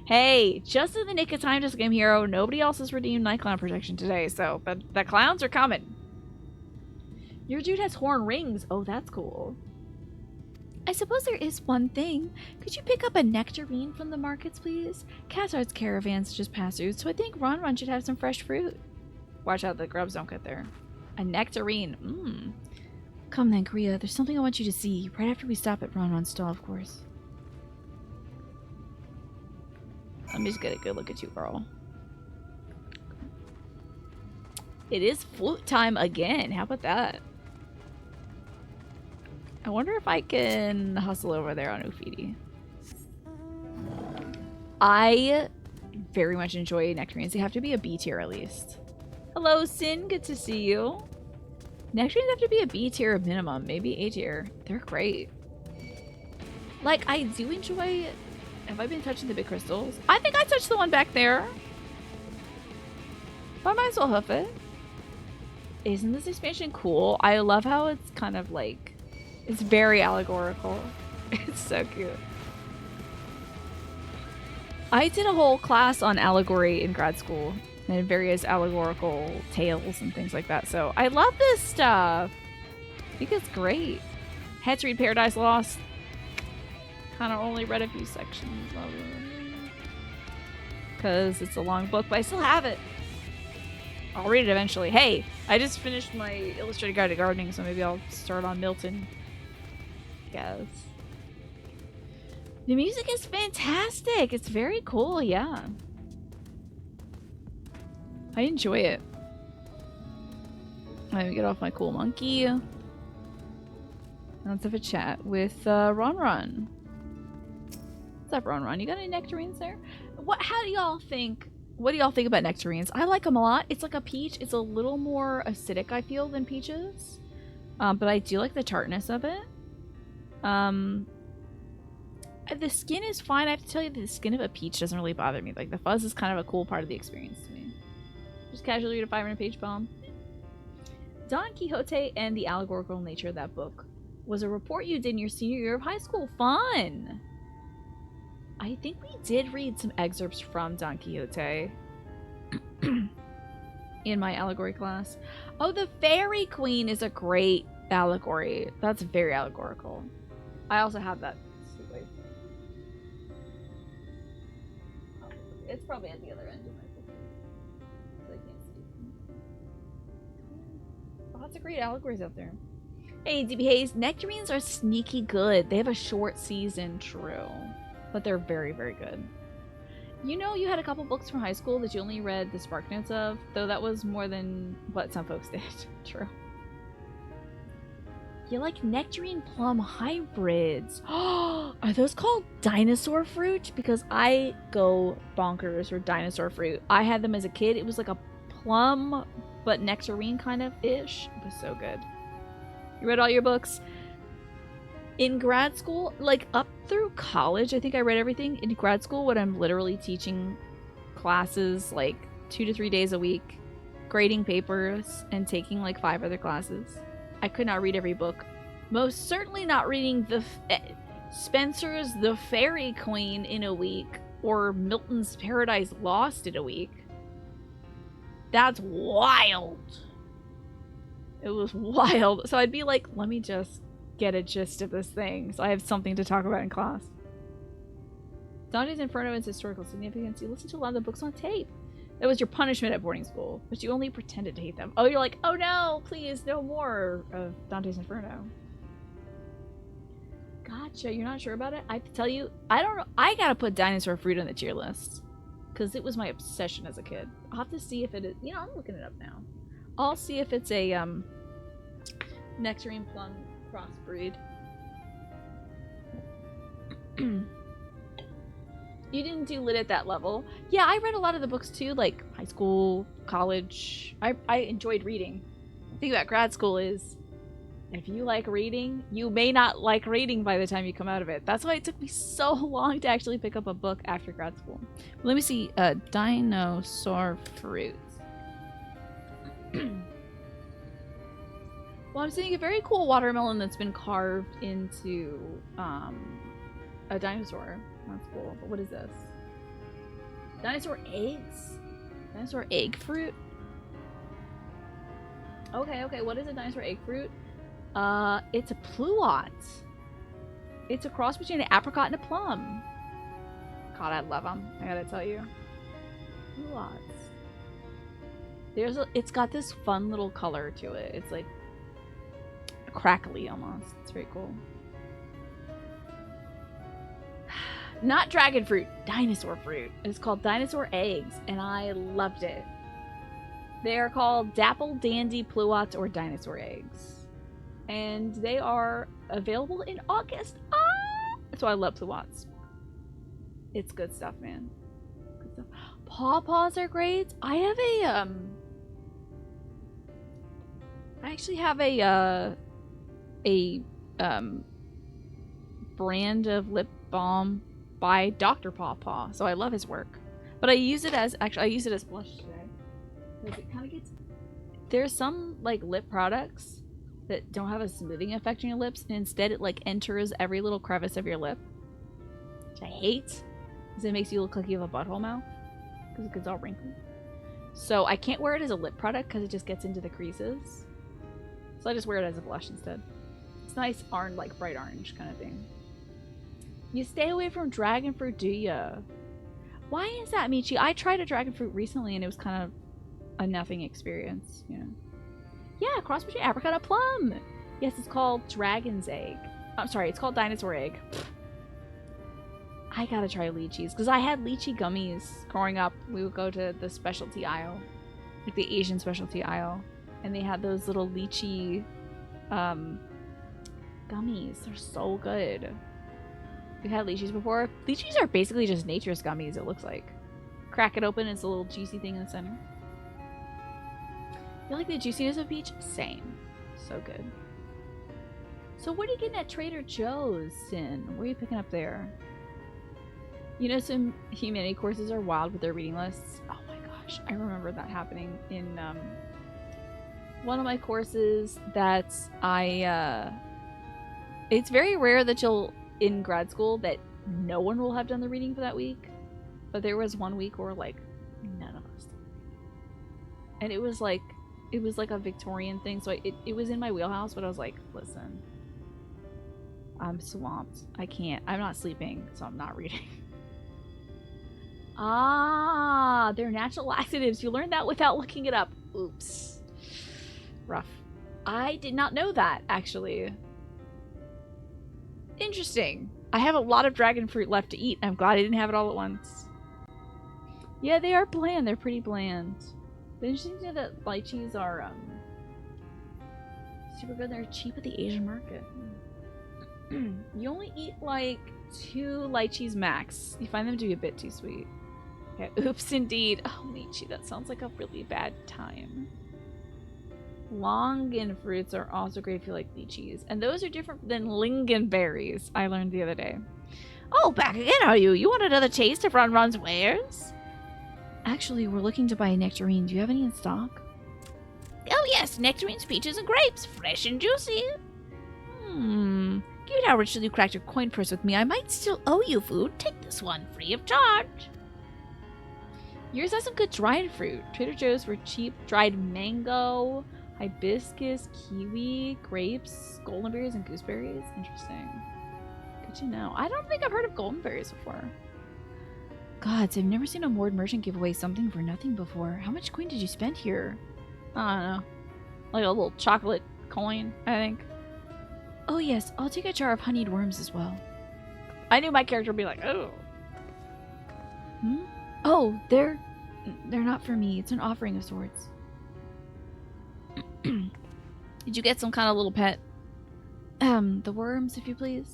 Hey, just in the nick of time, just game hero. Nobody else has redeemed Night Clown protection today, so the clowns are coming. Your dude has horn rings. Oh, that's cool. I suppose there is one thing. Could you pick up a nectarine from the markets, please? Khazard's caravans just passed through, so I think Ron should have some fresh fruit. Watch out, the grubs don't get there. A nectarine. Come then, Kriya. There's something I want you to see, right after we stop at Ron's stall, of course. Let me just get a good look at you, girl. It is flute time again. How about that? I wonder if I can hustle over there on Ufidi. I very much enjoy nectarines. They have to be a B tier at least. Hello, Sin. Good to see you. Nectarines have to be a B tier minimum. Maybe A tier. They're great. Like, I do enjoy... Have I been touching the big crystals? I think I touched the one back there. I might as well hoof it. Isn't this expansion cool? I love how it's kind of like... It's very allegorical. It's so cute. I did a whole class on allegory in grad school. And various allegorical tales and things like that. So I love this stuff. I think it's great. Had to read Paradise Lost. Kind of only read a few sections of it. Because it's a long book, but I still have it. I'll read it eventually. Hey, I just finished my Illustrated Guide to Gardening, so maybe I'll start on Milton. Yes. The music is fantastic. It's very cool, yeah. I enjoy it. Let me get off my cool monkey. Let's have a chat with Ron. What's up, Ron? You got any nectarines there? How do y'all think? What do y'all think about nectarines? I like them a lot. It's like a peach. It's a little more acidic, I feel, than peaches. But I do like the tartness of it. The skin is fine. I have to tell you, the skin of a peach doesn't really bother me. Like, the fuzz is kind of a cool part of the experience to me. Just casually read a 500-page poem. Don Quixote and the allegorical nature of that book was a report you did in your senior year of high school. Fun! I think we did read some excerpts from Don Quixote in my allegory class. Oh, the Fairy Queen is a great allegory. That's very allegorical. I also have that. It's probably at the other end of my book. So I can't see. Lots of great allegories out there. Hey, DB Hayes, nectarines are sneaky good. They have a short season, true. But they're very, very good. You know, you had a couple books from high school that you only read the spark notes of, though that was more than what some folks did. True. You like nectarine plum hybrids. Are those called dinosaur fruit? Because I go bonkers for dinosaur fruit. I had them as a kid. It was like a plum, but nectarine kind of ish. It was so good. You read all your books? In grad school, like up through college, I think I read everything. In grad school, when I'm literally teaching classes like 2 to 3 days a week, grading papers, and taking like 5 other classes, I could not read every book. Most certainly not reading Spencer's The Fairy Queen in a week, or Milton's Paradise Lost in a week. That's wild. It was wild. So I'd be like, let me just get a gist of this thing, so I have something to talk about in class. Dante's Inferno has historical significance. You listen to a lot of the books on tape. That was your punishment at boarding school, but you only pretended to hate them. Oh, you're like, oh no, please, no more of Dante's Inferno. Gotcha, you're not sure about it? I have to tell you, I don't know. I gotta put Dinosaur Fruit on the tier list, because it was my obsession as a kid. I'll have to see if it is, you know, I'm looking it up now. I'll see if it's a, nectarine plum crossbreed. You didn't do lit at that level. Yeah, I read a lot of the books too, like high school, college. I enjoyed reading. The thing about grad school is, if you like reading, you may not like reading by the time you come out of it. That's why it took me so long to actually pick up a book after grad school. Let me see, dinosaur fruit. Well, I'm seeing a very cool watermelon that's been carved into a dinosaur. That's cool. But what is this? Dinosaur eggs? Dinosaur egg fruit? Okay, okay. What is a dinosaur egg fruit? It's a pluot. It's a cross between an apricot and a plum. God, I love them. I gotta tell you. Pluots. It's got this fun little color to it. It's like crackly almost. It's very cool. Not dragon fruit, dinosaur fruit. It's called dinosaur eggs, and I loved it. They are called dapple dandy pluots or dinosaur eggs, and they are available in August. So I love pluots. It's good stuff, man. Good stuff. Pawpaws are great. I have a I actually have a brand of lip balm by Dr. Pawpaw, so I love his work. But I use it as blush today, because it kind of gets. There's some like lip products that don't have a smoothing effect on your lips, and instead it like enters every little crevice of your lip, which I hate, because it makes you look like you have a butthole mouth, because it gets all wrinkly. So I can't wear it as a lip product because it just gets into the creases. So I just wear it as a blush instead. It's nice orange, like bright orange kind of thing. You stay away from dragon fruit, do ya? Why is that, Michi? I tried a dragon fruit recently and it was kind of a nothing experience, you know. Yeah, cross between apricot and plum. Yes, it's called dragon's egg. I'm sorry, it's called dinosaur egg. I gotta try lychees, because I had lychee gummies growing up. We would go to the specialty aisle, like the Asian specialty aisle, and they had those little lychee Gummies. They're so good. We've had lychees before. Lychees are basically just nature's gummies, it looks like. Crack it open, it's a little juicy thing in the center. You like the juiciness of peach? Same. So good. So what are you getting at Trader Joe's, Sin? What are you picking up there? You know, some humanity courses are wild with their reading lists. Oh my gosh, I remember that happening in one of my courses that it's very rare that you'll, in grad school, that no one will have done the reading for that week. But there was one week where, like, none of us did. And it was like a Victorian thing, so it was in my wheelhouse, but I was like, listen, I'm swamped. I can't. I'm not sleeping, so I'm not reading. Ah, they're natural laxatives. You learned that without looking it up. Oops. Rough. I did not know that, actually. Interesting. I have a lot of dragon fruit left to eat. I'm glad I didn't have it all at once. Yeah, they are bland. They're pretty bland. But interesting to know that lychees are super good. They're cheap at the Asian market. You only eat like 2 lychees max. You find them to be a bit too sweet. Okay, oops indeed. Oh, Michi, that sounds like a really bad time. Longan fruits are also great if you like lychees. And those are different than lingonberries, I learned the other day. Oh, back again, are you? You want another taste of Ronron's wares? Actually, we're looking to buy a nectarine. Do you have any in stock? Oh yes, nectarines, peaches, and grapes. Fresh and juicy. Given how richly you cracked your coin purse with me, I might still owe you food. Take this one, free of charge. Yours has some good dried fruit. Trader Joe's for cheap dried mango, hibiscus, kiwi, grapes, goldenberries, and gooseberries. Interesting. Good to know. I don't think I've heard of goldenberries before. Gods, I've never seen a moored merchant give away something for nothing before. How much coin did you spend here? I don't know. Like a little chocolate coin, I think. Oh yes, I'll take a jar of honeyed worms as well. I knew my character would be like, oh. Oh, they're not for me. It's an offering of sorts. Did you get some kind of little pet? The worms, if you please.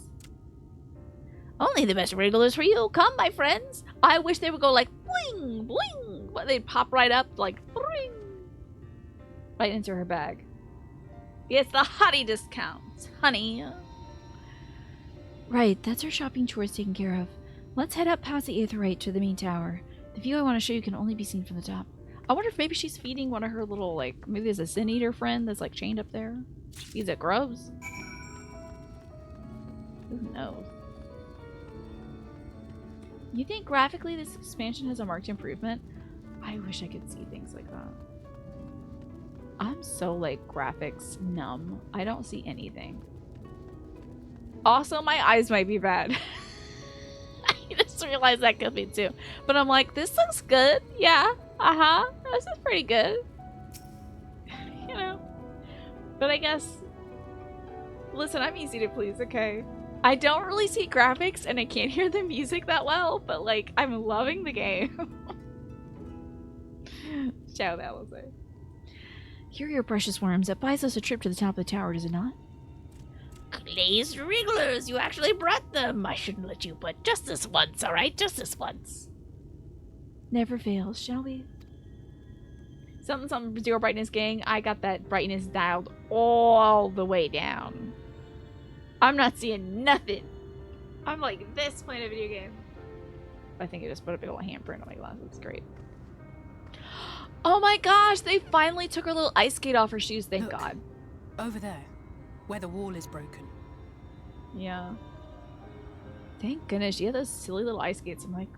Only the best regulars for you. Come, my friends. I wish they would go like bling, bling, but they'd pop right up like bling, right into her bag. It's the honey discount, honey. Right, that's our shopping chores taken care of. Let's head up past the Aetherite to the main tower. The view I want to show you can only be seen from the top. I wonder if maybe she's feeding one of her little, like, maybe there's a sin eater friend that's like chained up there. She feeds it grubs. Who knows? You think graphically this expansion has a marked improvement? I wish I could see things like that. I'm so, like, graphics numb. I don't see anything. Also, my eyes might be bad. I just realized that could be too. But I'm like, this looks good. Yeah. This is pretty good. You know. But I guess... Listen, I'm easy to please, okay? I don't really see graphics and I can't hear the music that well, but, like, I'm loving the game. Ciao, that will say. Here are your precious worms. That buys us a trip to the top of the tower, does it not? Glazed wrigglers! You actually brought them! I shouldn't let you, but just this once, alright? Just this once. Never fails, shall we? Something 0 brightness, gang. I got that brightness dialed all the way down. I'm not seeing nothing. I'm like this playing a video game. I think I just put a big old handprint on my glasses. It's great. Oh my gosh, they finally took her little ice skate off her shoes, thank God. Over there, where the wall is broken. Yeah. Thank goodness, yeah, those silly little ice skates. I'm like,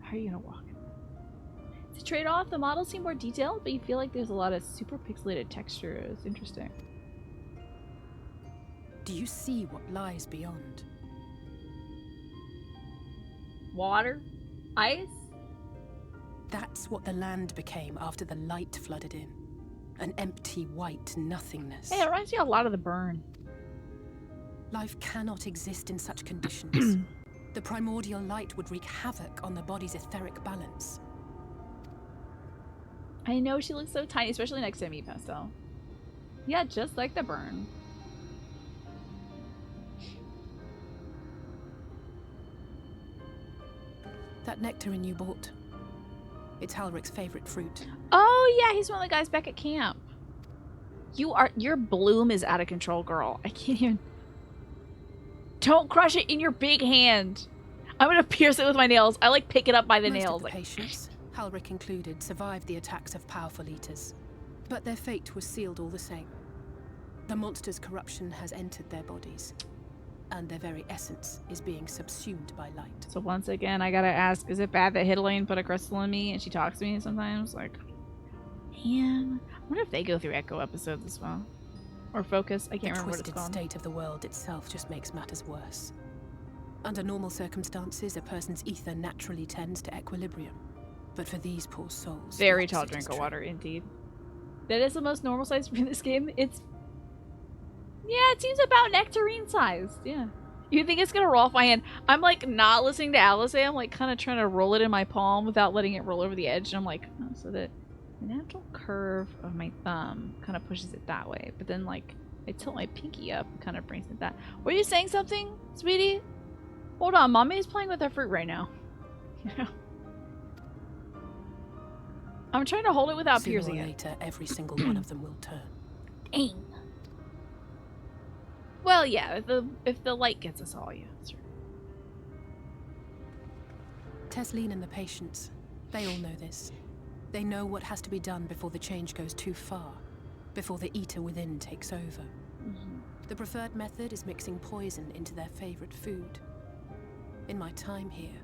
how are you gonna walk? To trade off, the models seem more detailed, but you feel like there's a lot of super pixelated texture. It's interesting. Do you see what lies beyond? Water? Ice? That's what the land became after the light flooded in. An empty white nothingness. Hey, it reminds me a lot of the burn. Life cannot exist in such conditions. The primordial light would wreak havoc on the body's etheric balance. I know she looks so tiny, especially next to me, Pastel. Yeah, just like the burn. that nectarine you bought. It's Halric's favorite fruit. Oh yeah, he's one of the guys back at camp. Your bloom is out of control, girl. I can't even. Don't crush it in your big hand. I'm gonna pierce it with my nails. I like pick it up by the Most nails. of the patients, Halric included, survived the attacks of powerful eaters, but their fate was sealed all the same. The monster's corruption has entered their bodies, and their very essence is being subsumed by light. So once again, I gotta ask, is it bad that Hiddeline put a crystal in me and she talks to me sometimes? Like, man, I wonder if they go through Echo episodes as well. Or Focus, I can't remember what it's The called. twisted state of the world itself just makes matters worse. Under normal circumstances, a person's ether naturally tends to equilibrium. But for these poor souls... Very tall drink of water, indeed. That is the most normal size for this game. It's... Yeah, it seems about nectarine sized, yeah. You think it's gonna roll off my hand? I'm like not listening to Alice. I'm like kind of trying to roll it in my palm without letting it roll over the edge. And I'm like, oh, so that the natural curve of my thumb kind of pushes it that way. But then like I tilt my pinky up and kind of brings it that. Were you saying something, sweetie? Hold on, mommy's playing with her fruit right now. Yeah. I'm trying to hold it without Sooner piercing or it. later, every single one of them will turn. Dang. Well, yeah, if the light gets us all, yeah. That's right. Tesleen and the patients, they all know this. They know what has to be done before the change goes too far, before the eater within takes over. The preferred method is mixing poison into their favorite food. In my time here,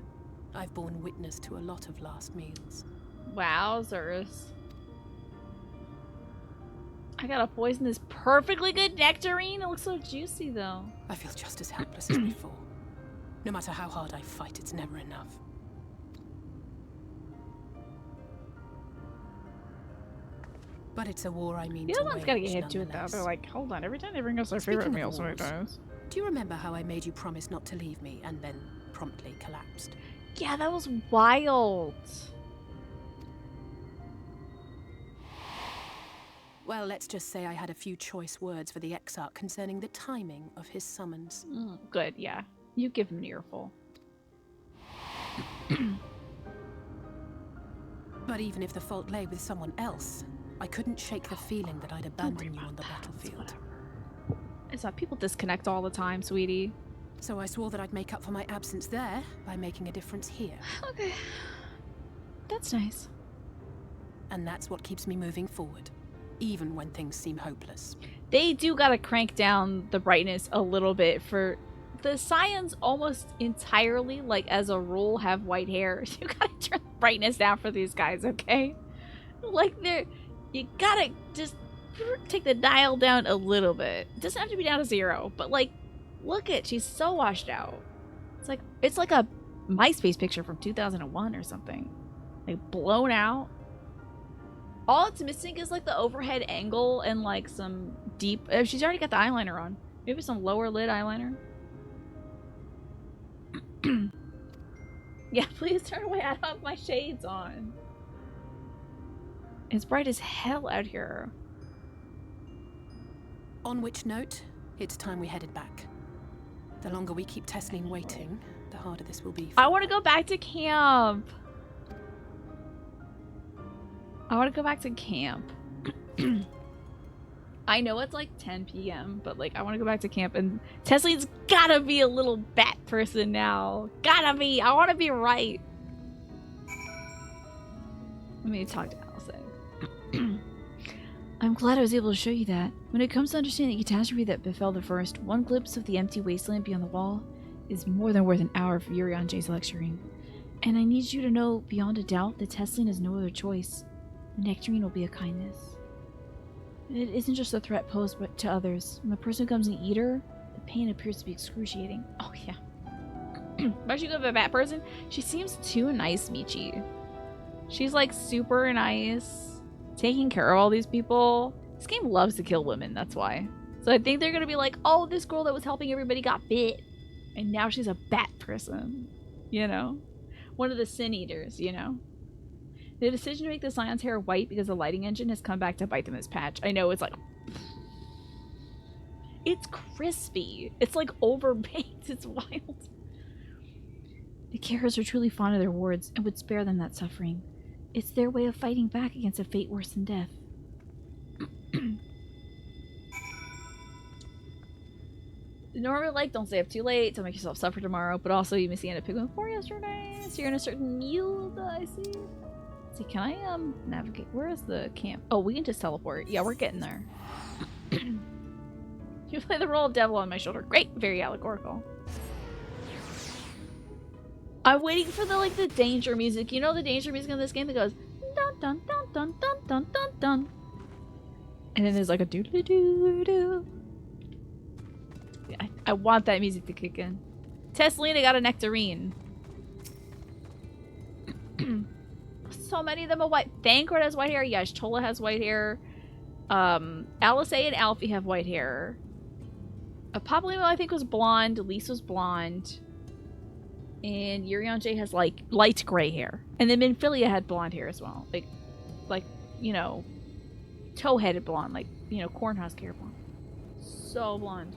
I've borne witness to a lot of last meals. Wowzers. I gotta poison this perfectly good nectarine. It looks so juicy, though. I feel just as helpless as before. No matter how hard I fight, it's never enough. But it's a war I mean The to other one's gotta get wage, hit to it, though. nonetheless. They're like, hold on, every time they bring us our Speaking favorite of meal, somebody wars, dies. Do you remember how I made you promise not to leave me and then promptly collapsed? Yeah, that was wild. Well, let's just say I had a few choice words for the Exarch concerning the timing of his summons. Good, yeah. You give him an earful. But even if the fault lay with someone else, I couldn't shake the feeling that I'd abandon you on the battlefield. It's not people disconnect all the time, sweetie. So I swore that I'd make up for my absence there by making a difference here. Okay. That's nice. And that's what keeps me moving forward, even when things seem hopeless. They do gotta crank down the brightness a little bit for... The Scions almost entirely, like as a rule, have white hair. You gotta turn the brightness down for these guys, okay? Like they're... You gotta just take the dial down a little bit. It doesn't have to be down to 0, but like, look at, she's so washed out. It's like a MySpace picture from 2001 or something. Like blown out. All it's missing is like the overhead angle and like some deep... she's already got the eyeliner on. Maybe some lower lid eyeliner. Yeah, please turn away. I don't have my shades on. It's bright as hell out here. On which note, it's time we headed back. The longer we keep Tesleen waiting, the harder this will be. I want to go back to camp. I want to go back to camp. I know it's like 10 p.m., but like I want to go back to camp, and Tesleen's gotta be a little bat person now. Gotta be. I want to be right. Let me talk to Allison. I'm glad I was able to show you that. When it comes to understanding the catastrophe that befell the first, one glimpse of the empty wasteland beyond the wall is more than worth an hour of Urion J's lecturing. And I need you to know beyond a doubt that Tesleen has no other choice. The nectarine will be a kindness. It isn't just a threat posed to others. When a person becomes an eater, the pain appears to be excruciating. Oh yeah. But you go with a bat person, she seems too nice, Michi. She's like super nice, taking care of all these people. This game loves to kill women, that's why. So I think they're gonna be like, oh, this girl that was helping everybody got bit, and now she's a bat person. You know? One of the sin eaters, you know? The decision to make the Scion's hair white because the lighting engine has come back to bite them this patch. I know, it's like... It's crispy. It's like overbaked. It's wild. The carers are truly fond of their wards and would spare them that suffering. It's their way of fighting back against a fate worse than death. Normally, like, don't stay up too late, don't make yourself suffer tomorrow, but also you missed the end of Pigment 4 yesterday, so you're in a certain yield, I see. See, can I, navigate? Where is the camp? Oh, we can just teleport. Yeah, we're getting there. You play the role of devil on my shoulder. Great! Very allegorical. I'm waiting for the, like, the danger music. You know the danger music in this game that goes dun dun dun dun dun dun dun dun. And then there's like a doodly doo doo. Yeah, I want that music to kick in. Tesselina got a nectarine. So many of them are white. Thancred has white hair. Y'shtola has white hair. Alice and Alfie have white hair. Papalymo, I think, was blonde. Elise was blonde. And Urianger has, like, light gray hair. And then Minfilia had blonde hair as well. Like, you know, toe-headed blonde. Like, you know, cornhusk hair blonde. So blonde.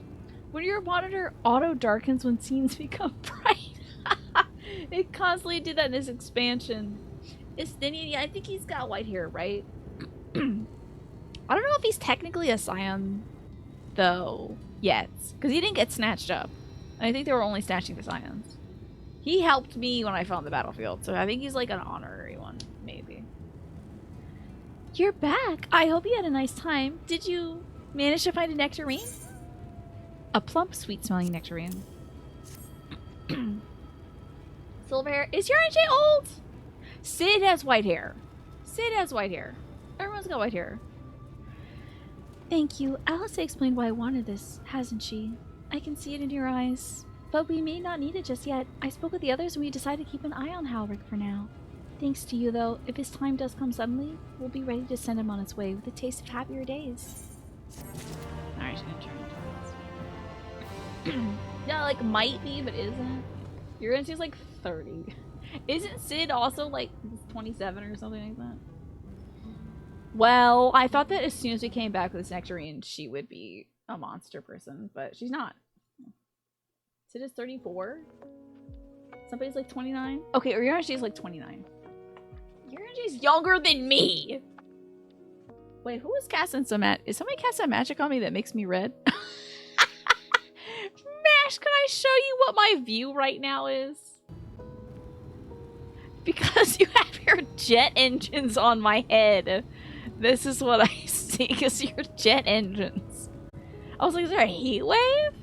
When your monitor auto-darkens when scenes become bright. It constantly did that in this expansion. Istinian, yeah, I think he's got white hair, right? I don't know if he's technically a Scion, though, yet. Because he didn't get snatched up. And I think they were only snatching the Scions. He helped me when I fell on the battlefield, so I think he's like an honorary one, maybe. You're back! I hope you had a nice time. Did you manage to find a nectarine? A plump, sweet-smelling nectarine. Silver hair. Is your NJ old? Sid has white hair. Sid has white hair. Everyone's got white hair. Thank you. Alice explained why I wanted this, hasn't she? I can see it in your eyes. But we may not need it just yet. I spoke with the others and we decided to keep an eye on Halric for now. Thanks to you, though. If his time does come suddenly, we'll be ready to send him on his way with a taste of happier days. Alright, she's gonna turn. Yeah, like, might be, but isn't. You're gonna see like 30. Isn't Sid also like 27 or something like that? Well, I thought that as soon as we came back with this nectarine, she would be a monster person, but she's not. Sid is 34? Somebody's like 29? Okay, Urianger's like 29. Urianger's younger than me! Wait, who is casting some Is somebody casting magic on me that makes me red? Mash, can I show you what my view right now is? Because you have your jet engines on my head. This is what I see, because your jet engines. I was like, is there a heat wave?